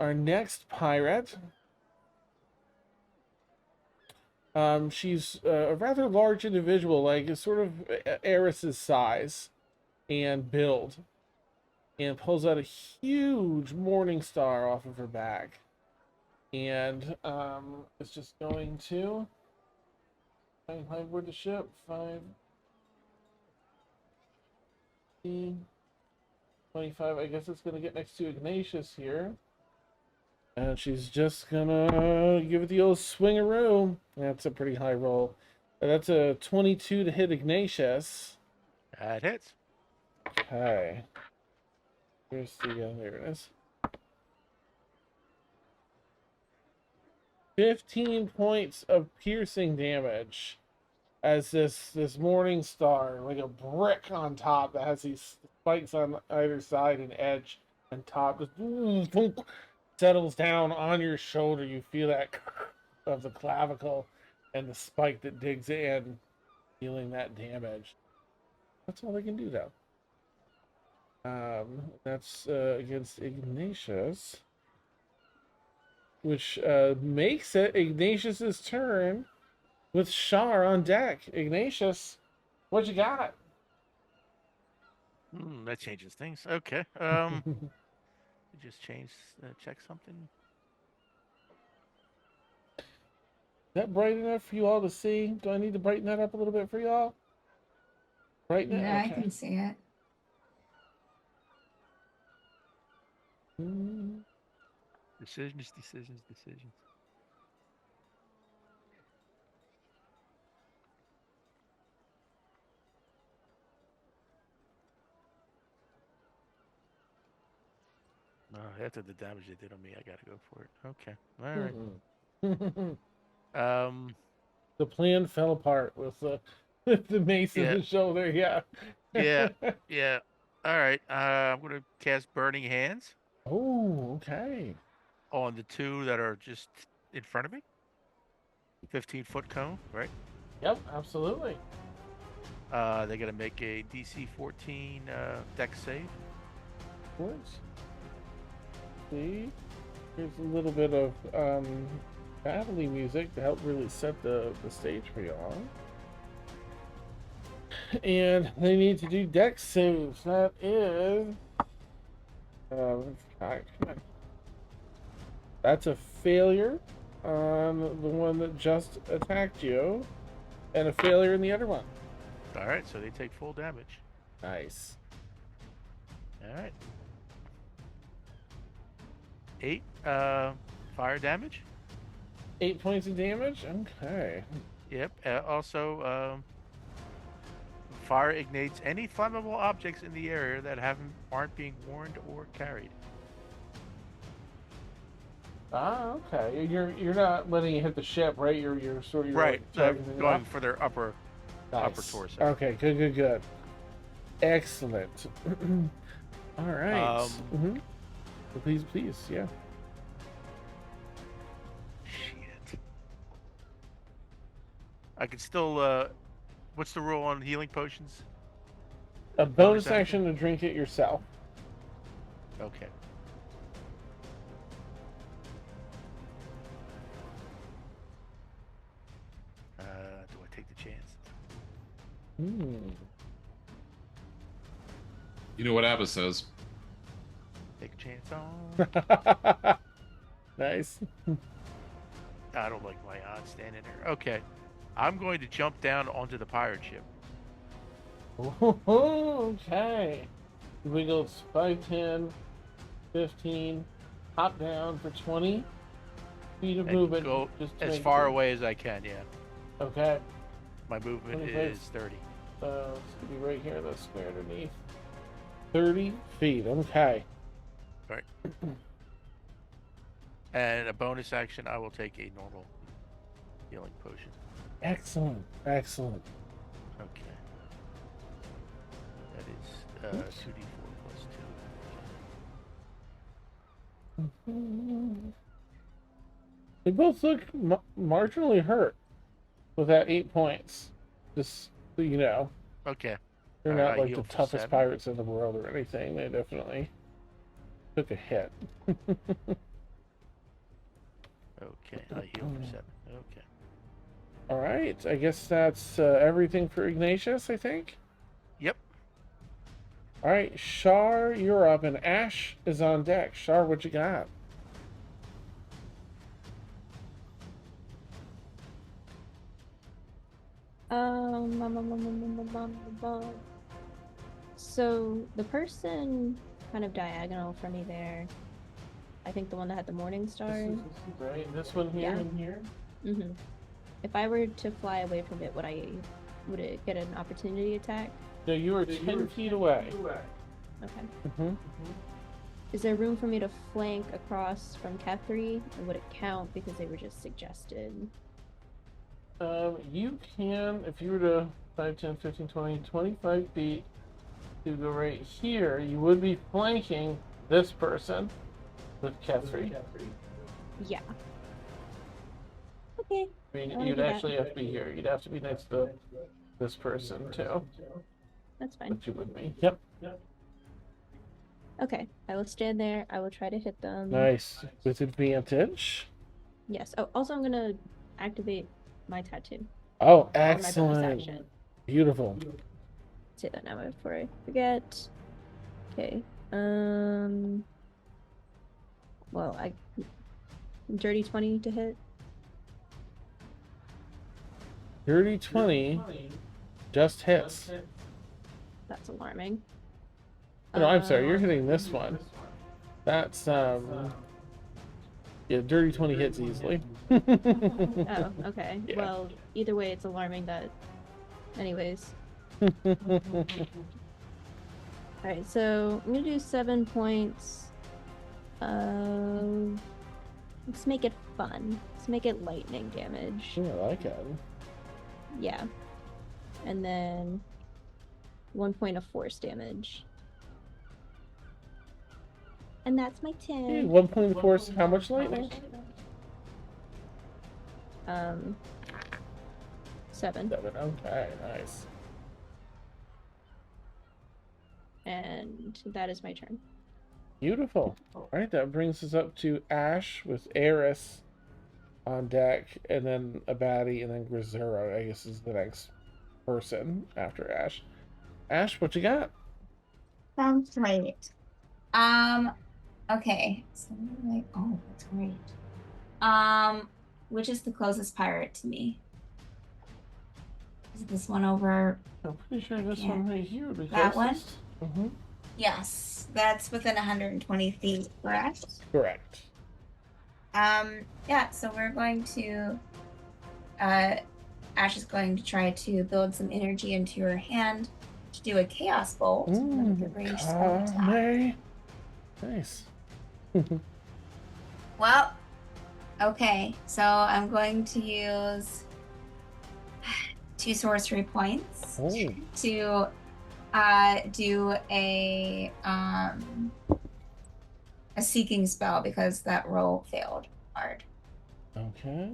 our next pirate. She's a rather large individual, like a sort of Eris's size and build, and pulls out a huge morning star off of her back, and it's just going to find where the ship 25. I guess it's gonna get next to Ignatius here. And she's just gonna give it the old swingaroo. That's a pretty high roll. That's a 22 to hit Ignatius. That hits. Okay. Here's the, there it is. 15 points of piercing damage as this morning star, like a brick on top that has these spikes on either side and edge and top, just settles down on your shoulder. You feel that of the clavicle and the spike that digs in, dealing that damage. That's all they can do, though. That's against Ignatius, which makes it Ignatius's turn with Shar on deck. Ignatius, what you got? That changes things. Okay. Just change. Check something. Is that bright enough for you all to see? Do I need to brighten that up a little bit for y'all? Brighten it? Yeah, Okay. I can see it. Decisions. After the damage they did on me, I gotta go for it. Okay. All right. The plan fell apart with the with the mace in Yeah. the shoulder. Yeah. Yeah. All right. I'm gonna cast Burning Hands Oh, okay. on the two that are just in front of me. 15-foot cone, right? Yep, absolutely. They're gonna make a DC 14 dex save. Of course. See, here's a little bit of battley music to help really set the stage for y'all. And they need to do dex saves. That is, that's a failure on the one that just attacked you, and a failure in the other one. All right, so they take full damage. Nice. All right. 8 fire damage. 8 points of damage. Okay. Yep. Also, fire ignites any flammable objects in the area that aren't being warned or carried. Ah, okay. You're not letting it hit the ship, right? You're sort of Right. Going up. for their upper torso. Okay. Good. Excellent. All right. Please, yeah. Shit. I can still. What's the rule on healing potions? A bonus action to drink it yourself. Okay. Hmm. You know what Abba says? Take a chance on. Nice. I don't like my odds standing there. Okay. I'm going to jump down onto the pirate ship. Okay. We go 5, 10, 15. Hop down for 20 feet of And movement. go Just to as make far sure. away as I can, yeah. Okay. My movement 25. is 30. It's gonna be right here in the square underneath. 30 feet. Okay. All right. And a bonus action, I will take a normal healing potion. Excellent. Excellent. Okay. That is 2d4 plus 2. They both look marginally hurt with that 8 points. Just so you know, Okay. they're All right, not I like heal the for toughest 7. pirates in the world or anything. They definitely took a hit. Okay, I heal for 7. Okay. All right. I guess that's everything for Ignatius, I think. Yep. All right, Shar, you're up, and Ash is on deck. Shar, what you got? So the person kind of diagonal from me there, I think the one that had the morning star. Right, this one here. Yeah. And here. Mm-hmm. If I were to fly away from it, would it get an opportunity attack? No, you are 10 feet away. Okay. Mm-hmm. Is there room for me to flank across from Kethri, or would it count because they were just suggested? You can, if you were to 5, 10, 15, 20, 25 feet to go right here, you would be flanking this person with Kethri. Yeah. Okay. I mean, wanna you'd do that. actually have to be here. You'd have to be next to this person, too. That's fine. But you would be. Yep. Okay, I will stand there. I will try to hit them. Nice. With advantage. Yes. Oh, also I'm gonna activate my tattoo. Oh, Or my bonus excellent. action. Beautiful. Say that now before I forget. Okay. Well, dirty 20 to hit. Dirty 20 just hits. That's alarming. No, I'm sorry. You're hitting this one. That's yeah, dirty 20 hits easily. Oh, okay. Yeah. Well, either way, it's alarming that. Anyways. Alright, so I'm gonna do 7 points. Let's make it fun. Let's make it lightning damage. I like it. Yeah. And then 1 point of force damage. And that's my 10. Hey, 1 point of force. How much lightning? 7. 7. Okay, nice. And that is my turn. Beautiful. All right, that brings us up to Ash with Eris on deck, and then Abadi, and then Grisura, I guess, is the next person after Ash. Ash, what you got? Sounds right. Okay. So oh, that's great. Which is the closest pirate to me? Is this one over? I'm pretty sure this one right here would be That one? closest. Mm-hmm. Yes, that's within 120 feet, correct? Correct. Yeah, so we're going to Ash is going to try to build some energy into her hand to do a chaos bolt. With a ranged spell attack. Kame. Nice. Well, okay, so I'm going to use 2 sorcery points Oh. to do a seeking spell because that roll failed hard. Okay.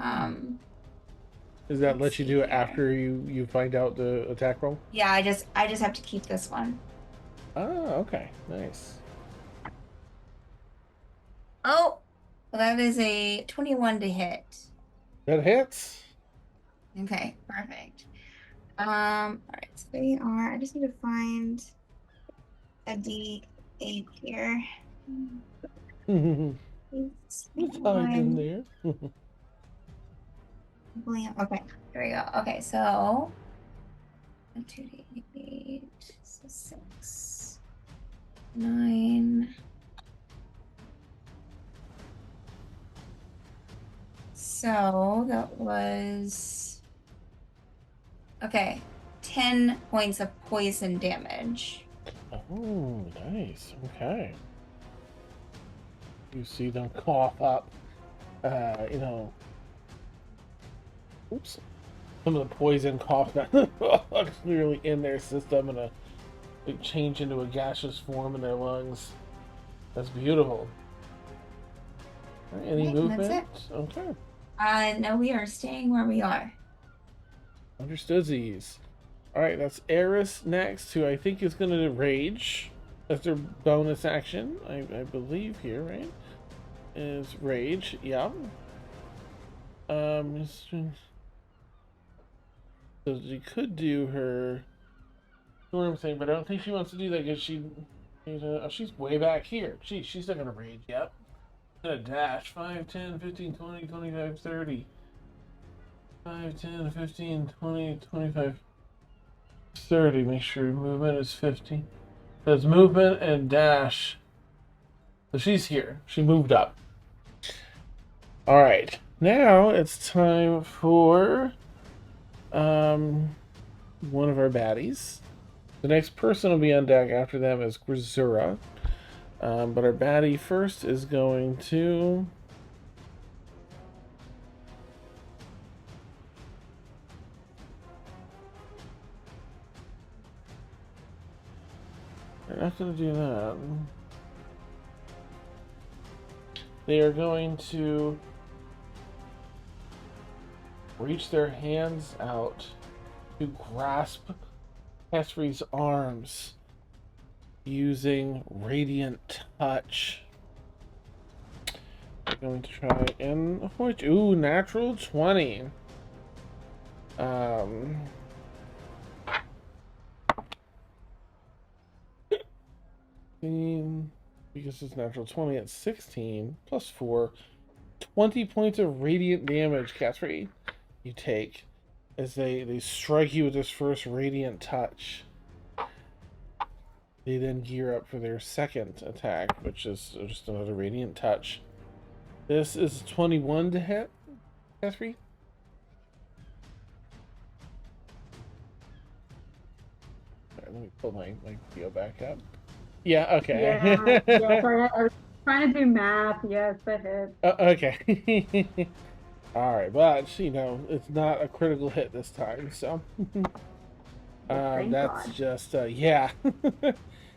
Does let's that let you see do it here. after you find out the attack roll? Yeah, I just have to keep this one. Oh, okay. Nice. Oh, well, that is a 21 to hit. That hits. Okay, perfect. All right, so they are. I just need to find a D8 here. It's It's hide in one. there. Okay, here we go. Okay, so 2D8, so 6, 9. So that was okay. 10 points of poison damage. Oh, nice. Okay. You see them cough up, you know, oops, some of the poison cough clearly in their system and it change into a gaseous form in their lungs. That's beautiful. All right, any Right, movement? that's Okay. No, we are staying where we are. Understood these. Alright, that's Eris next, who I think is going to rage as their bonus action. I believe here, right? Is rage, yeah. So she could do her storm thing, but I don't think she wants to do that because she's way back here. She's not going to rage, yep. Gonna dash 5, 10, 15, 20, 25, 30. 5, 10, 15, 20, 25, 30. Make sure movement is 15. There's movement and dash. So she's here. She moved up. All right. Now it's time for one of our baddies. The next person will be on deck after them is Grisura. But our baddie first is going to they're not going to do that. They are going to reach their hands out to grasp Kesri's arms using Radiant Touch. We're going to try and avoid. Ooh, natural 20. Because it's natural 20 at 16 plus 4, 20 points of radiant damage, Catherine, you take as they strike you with this first radiant touch. They then gear up for their second attack, which is just another radiant touch. This is 21 to hit, Catherine. Right, let me pull my video back up. Yeah, okay. Yeah, sorry, I was trying to do math. Yes, that hit. Okay. Alright, but, you know, it's not a critical hit this time, so. Thank That's God. just, yeah.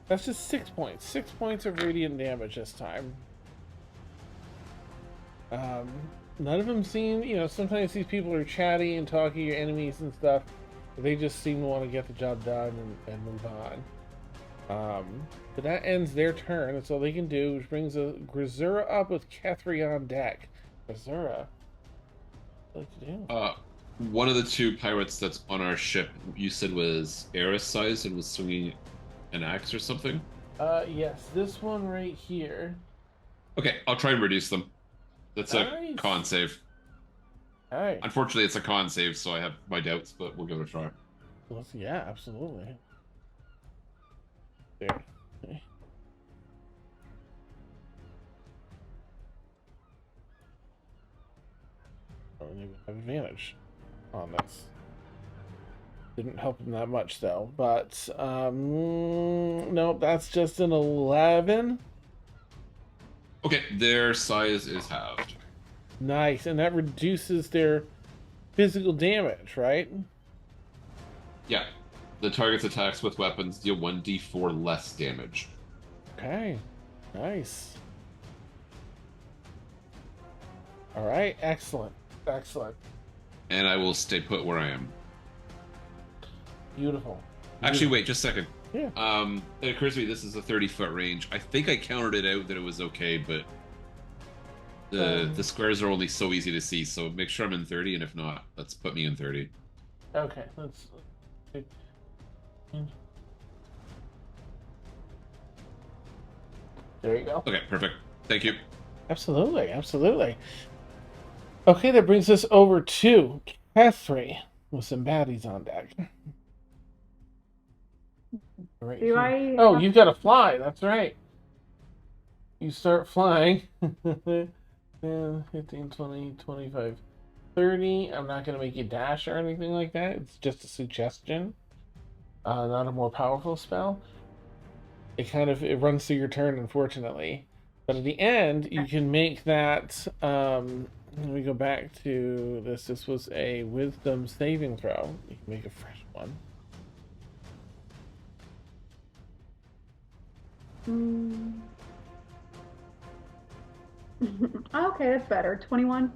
That's just 6 points. 6 points of radiant damage this time. None of them seem, you know, sometimes these people are chatty and talking to your enemies and stuff. But they just seem to want to get the job done and move on. But that ends their turn. That's all they can do, which brings Grisura up with Kethri on deck. Grisura, what do you like to do? One of the two pirates that's on our ship, you said was Eris size and was swinging an axe or something? Yes, this one right here. Okay, I'll try and reduce them. That's Nice. a con save. Alright. Unfortunately, it's a con save, so I have my doubts, but we'll give it a try. Yeah, absolutely. There. Okay. Oh, they would have advantage on this. Didn't help him that much though. But nope, that's just an 11. Okay, their size is halved. Nice, and that reduces their physical damage, right? Yeah. The target's attacks with weapons deal 1d4 less damage. Okay, nice. All right, excellent, excellent, And I will stay put where I am. beautiful. Actually, wait, just a second. Yeah. It occurs to me this is a 30-foot range. I think I counted it out that it was okay, but the squares are only so easy to see, so make sure I'm in 30, and if not, let's put me in 30. Okay, let's There you go. Okay, perfect. Thank you. Absolutely, absolutely. Okay, that brings us over to Catherine with some baddies on deck. Right Do here. I Oh, have you've got to fly. That's right. You start flying. 10, 15, 20, 25, 30. I'm not going to make you dash or anything like that. It's just a suggestion, not a more powerful spell. It runs through your turn, unfortunately. But at the end, you can make that. Let me go back to this. This was a wisdom saving throw. You can make a fresh one. Okay, that's better. 21.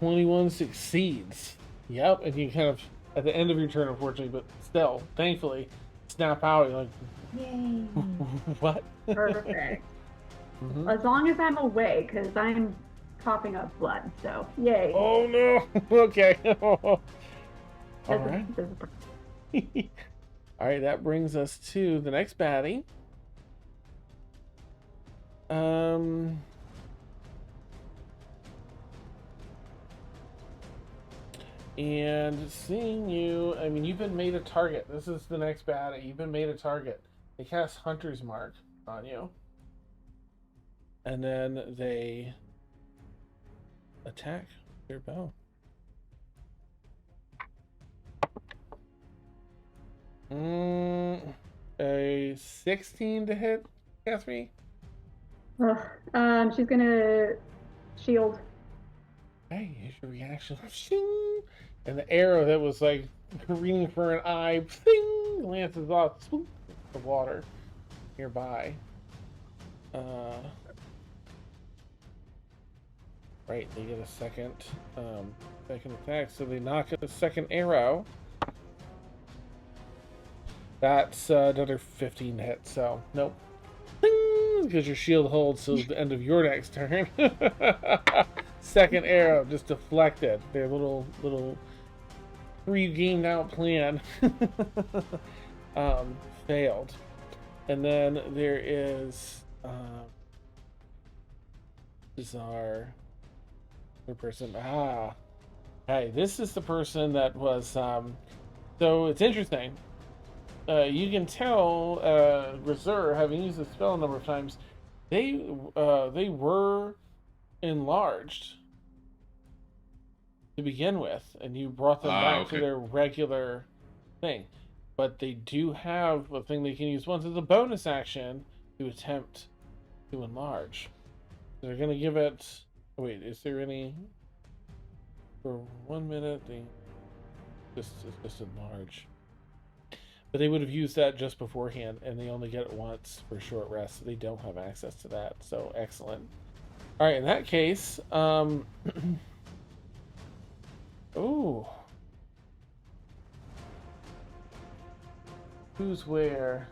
21 succeeds. Yep, and you kind of, at the end of your turn, unfortunately, but still, thankfully, snap out. You're like, Yay. what? Perfect. Mhm. As long as I'm away, because I'm coughing up blood. So, yay. Oh no! Okay. All That's right. a All right, that brings us to the next baddie. And seeing you, I mean, you've been made a target. This is the next baddie. You've been made a target. They cast Hunter's Mark on you. And then they attack your bow. A 16 to hit, Catherine? She's gonna shield. Hey, here's your reaction. Shing! And the arrow that was like careening for an eye, thing, lances off the water nearby. Right, they get a second attack, so they knock a second arrow. That's another 15 to hit, so nope. Because your shield holds till the end of your next turn. Second arrow just deflected. Their little pre-gamed out plan failed. And then there is bizarre person. Hey, this is the person that was so it's interesting. You can tell Reserve, having used the spell a number of times, they were enlarged to begin with, and you brought them back to their regular thing. But they do have a thing they can use once as a bonus action to attempt to enlarge. They're gonna give it. Wait, is there any? For 1 minute, they just enlarge. But they would have used that just beforehand, and they only get it once for short rest, so they don't have access to that. So excellent. All right, in that case, ooh, who's where?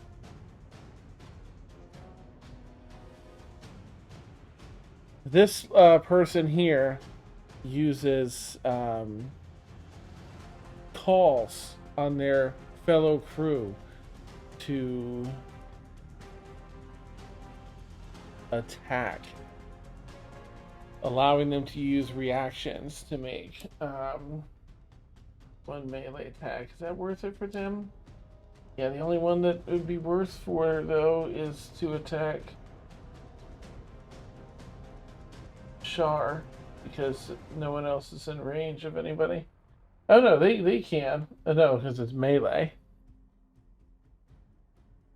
This person here uses calls on their fellow crew to attack, allowing them to use reactions to make one melee attack. Is that worth it for them? Yeah, the only one that it would be worth for, though, is to attack Shar, because no one else is in range of anybody. Oh no, they can. Oh, no, because it's melee.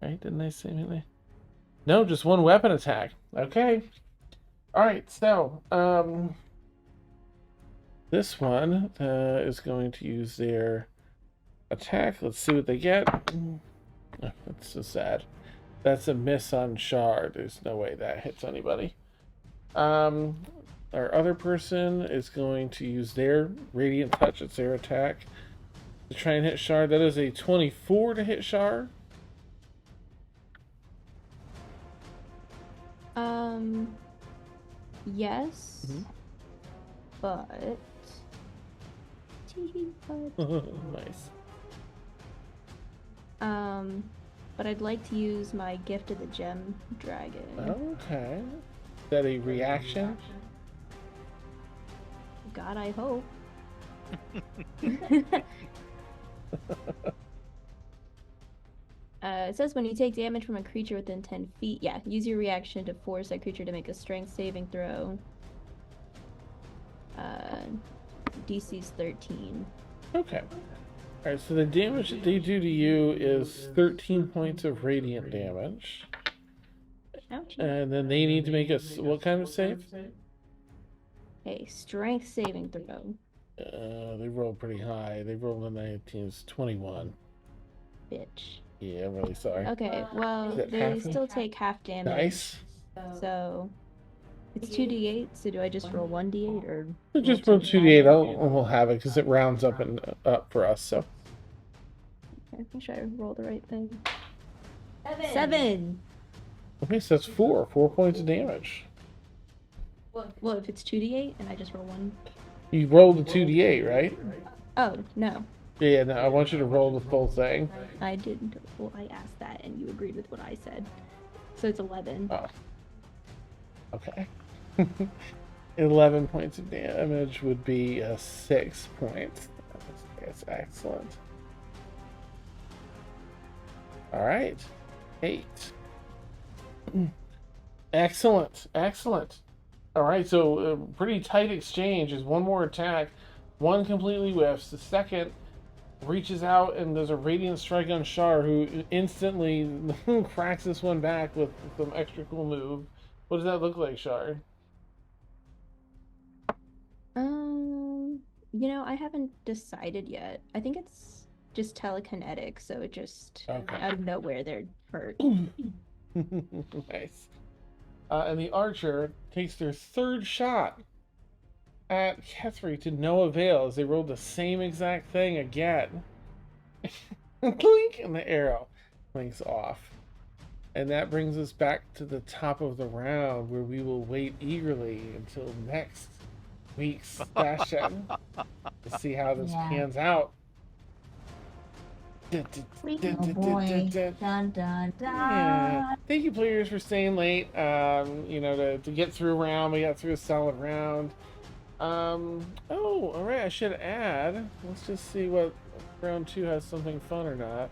Right? Didn't they say melee? No, just one weapon attack. Okay. Alright, so this one is going to use their attack. Let's see what they get. Oh, that's so sad. That's a miss on Shar. There's no way that hits anybody. Our other person is going to use their Radiant Touch. It's their attack to try and hit Shar. That is a 24 to hit Shar. Yes. But Nice. But I'd like to use my Gift of the Gem Dragon. Okay. Is that a reaction? God, I hope. It says when you take damage from a creature within 10 feet, yeah, use your reaction to force that creature to make a strength saving throw. DC's 13. Okay. Alright, so the damage that they do to you is 13 points of radiant damage. Ouchie. And then they need to make what kind of save? A strength saving throw. They rolled pretty high. They rolled a 19, it's 21. Bitch. Yeah, I'm really sorry. Okay, well, Is that they half? still take half damage. Nice. So, it's 2d8, so do I just roll 1d8 or? Just roll 2d8. We'll have it because it rounds up and up for us. So. Okay, make sure I roll the right thing. 7! Okay, so that's 4 points of damage. Well, if it's 2d8 and I just roll 1. You rolled a 2d8, right? Oh, no. Yeah, no, I want you to roll the full thing. I didn't. Well, I asked that and you agreed with what I said. So it's 11. Oh. Okay. 11 points of damage would be 6 points. That's excellent. All right. 8. Excellent. Excellent. All right, so pretty tight exchange. Is one more attack. One completely whiffs. The second reaches out and there's a radiant strike on Shar, who instantly cracks this one back with some extra cool move. What does that look like, Shar? I haven't decided yet. I think it's just telekinetic, so it just Okay. out of nowhere they're hurt. Nice. And the archer takes their third shot at Kethri to no avail as they rolled the same exact thing again. Clink, and the arrow clinks off. And that brings us back to the top of the round, where we will wait eagerly until next week's session to see how this pans out. Oh boy. Dun, dun, dun. Yeah. Thank you, players, for staying late. To get through a round, we got through a solid round. All right. I should add. Let's just see what round 2 has something fun or not.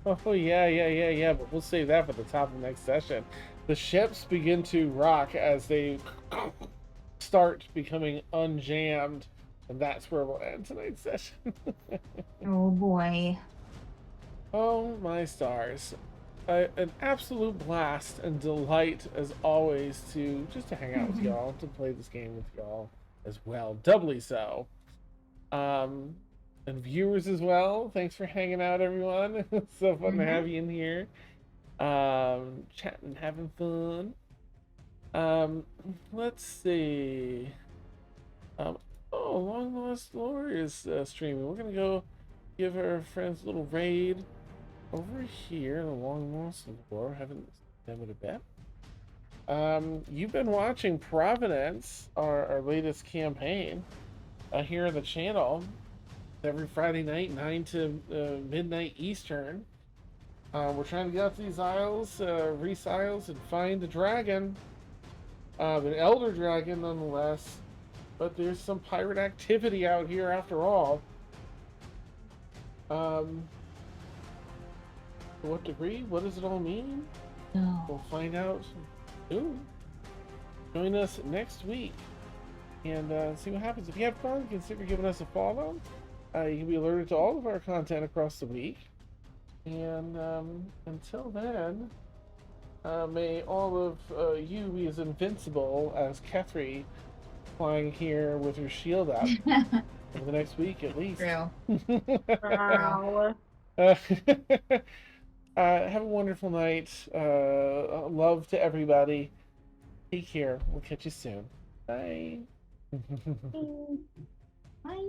Oh yeah. But we'll save that for the top of the next session. The ships begin to rock as they start becoming unjammed. And that's where we'll end tonight's session. Oh boy. Oh my stars. An absolute blast and delight as always to hang out with y'all, to play this game with y'all as well. Doubly so. And viewers as well. Thanks for hanging out, everyone. It's so fun to have you in here. Chatting, having fun. Let's see. Long Lost Lore is streaming. We're gonna go give our friends a little raid over here. The Long Lost Lore. Haven't seen them in a bit. You've been watching Provenance, our latest campaign, here on the channel. Every Friday night, 9 to midnight Eastern. We're trying to get out to these isles, Reese Isles, and find a dragon. An elder dragon, nonetheless. But there's some pirate activity out here after all. To what degree? What does it all mean? No. We'll find out soon. Join us next week and see what happens. If you have fun, consider giving us a follow. You can be alerted to all of our content across the week. And until then, may all of you be as invincible as Kethri, flying here with her shield up for the next week at least. True. Wow. Have a wonderful night. Love to everybody. Take care. We'll catch you soon. Bye. Bye.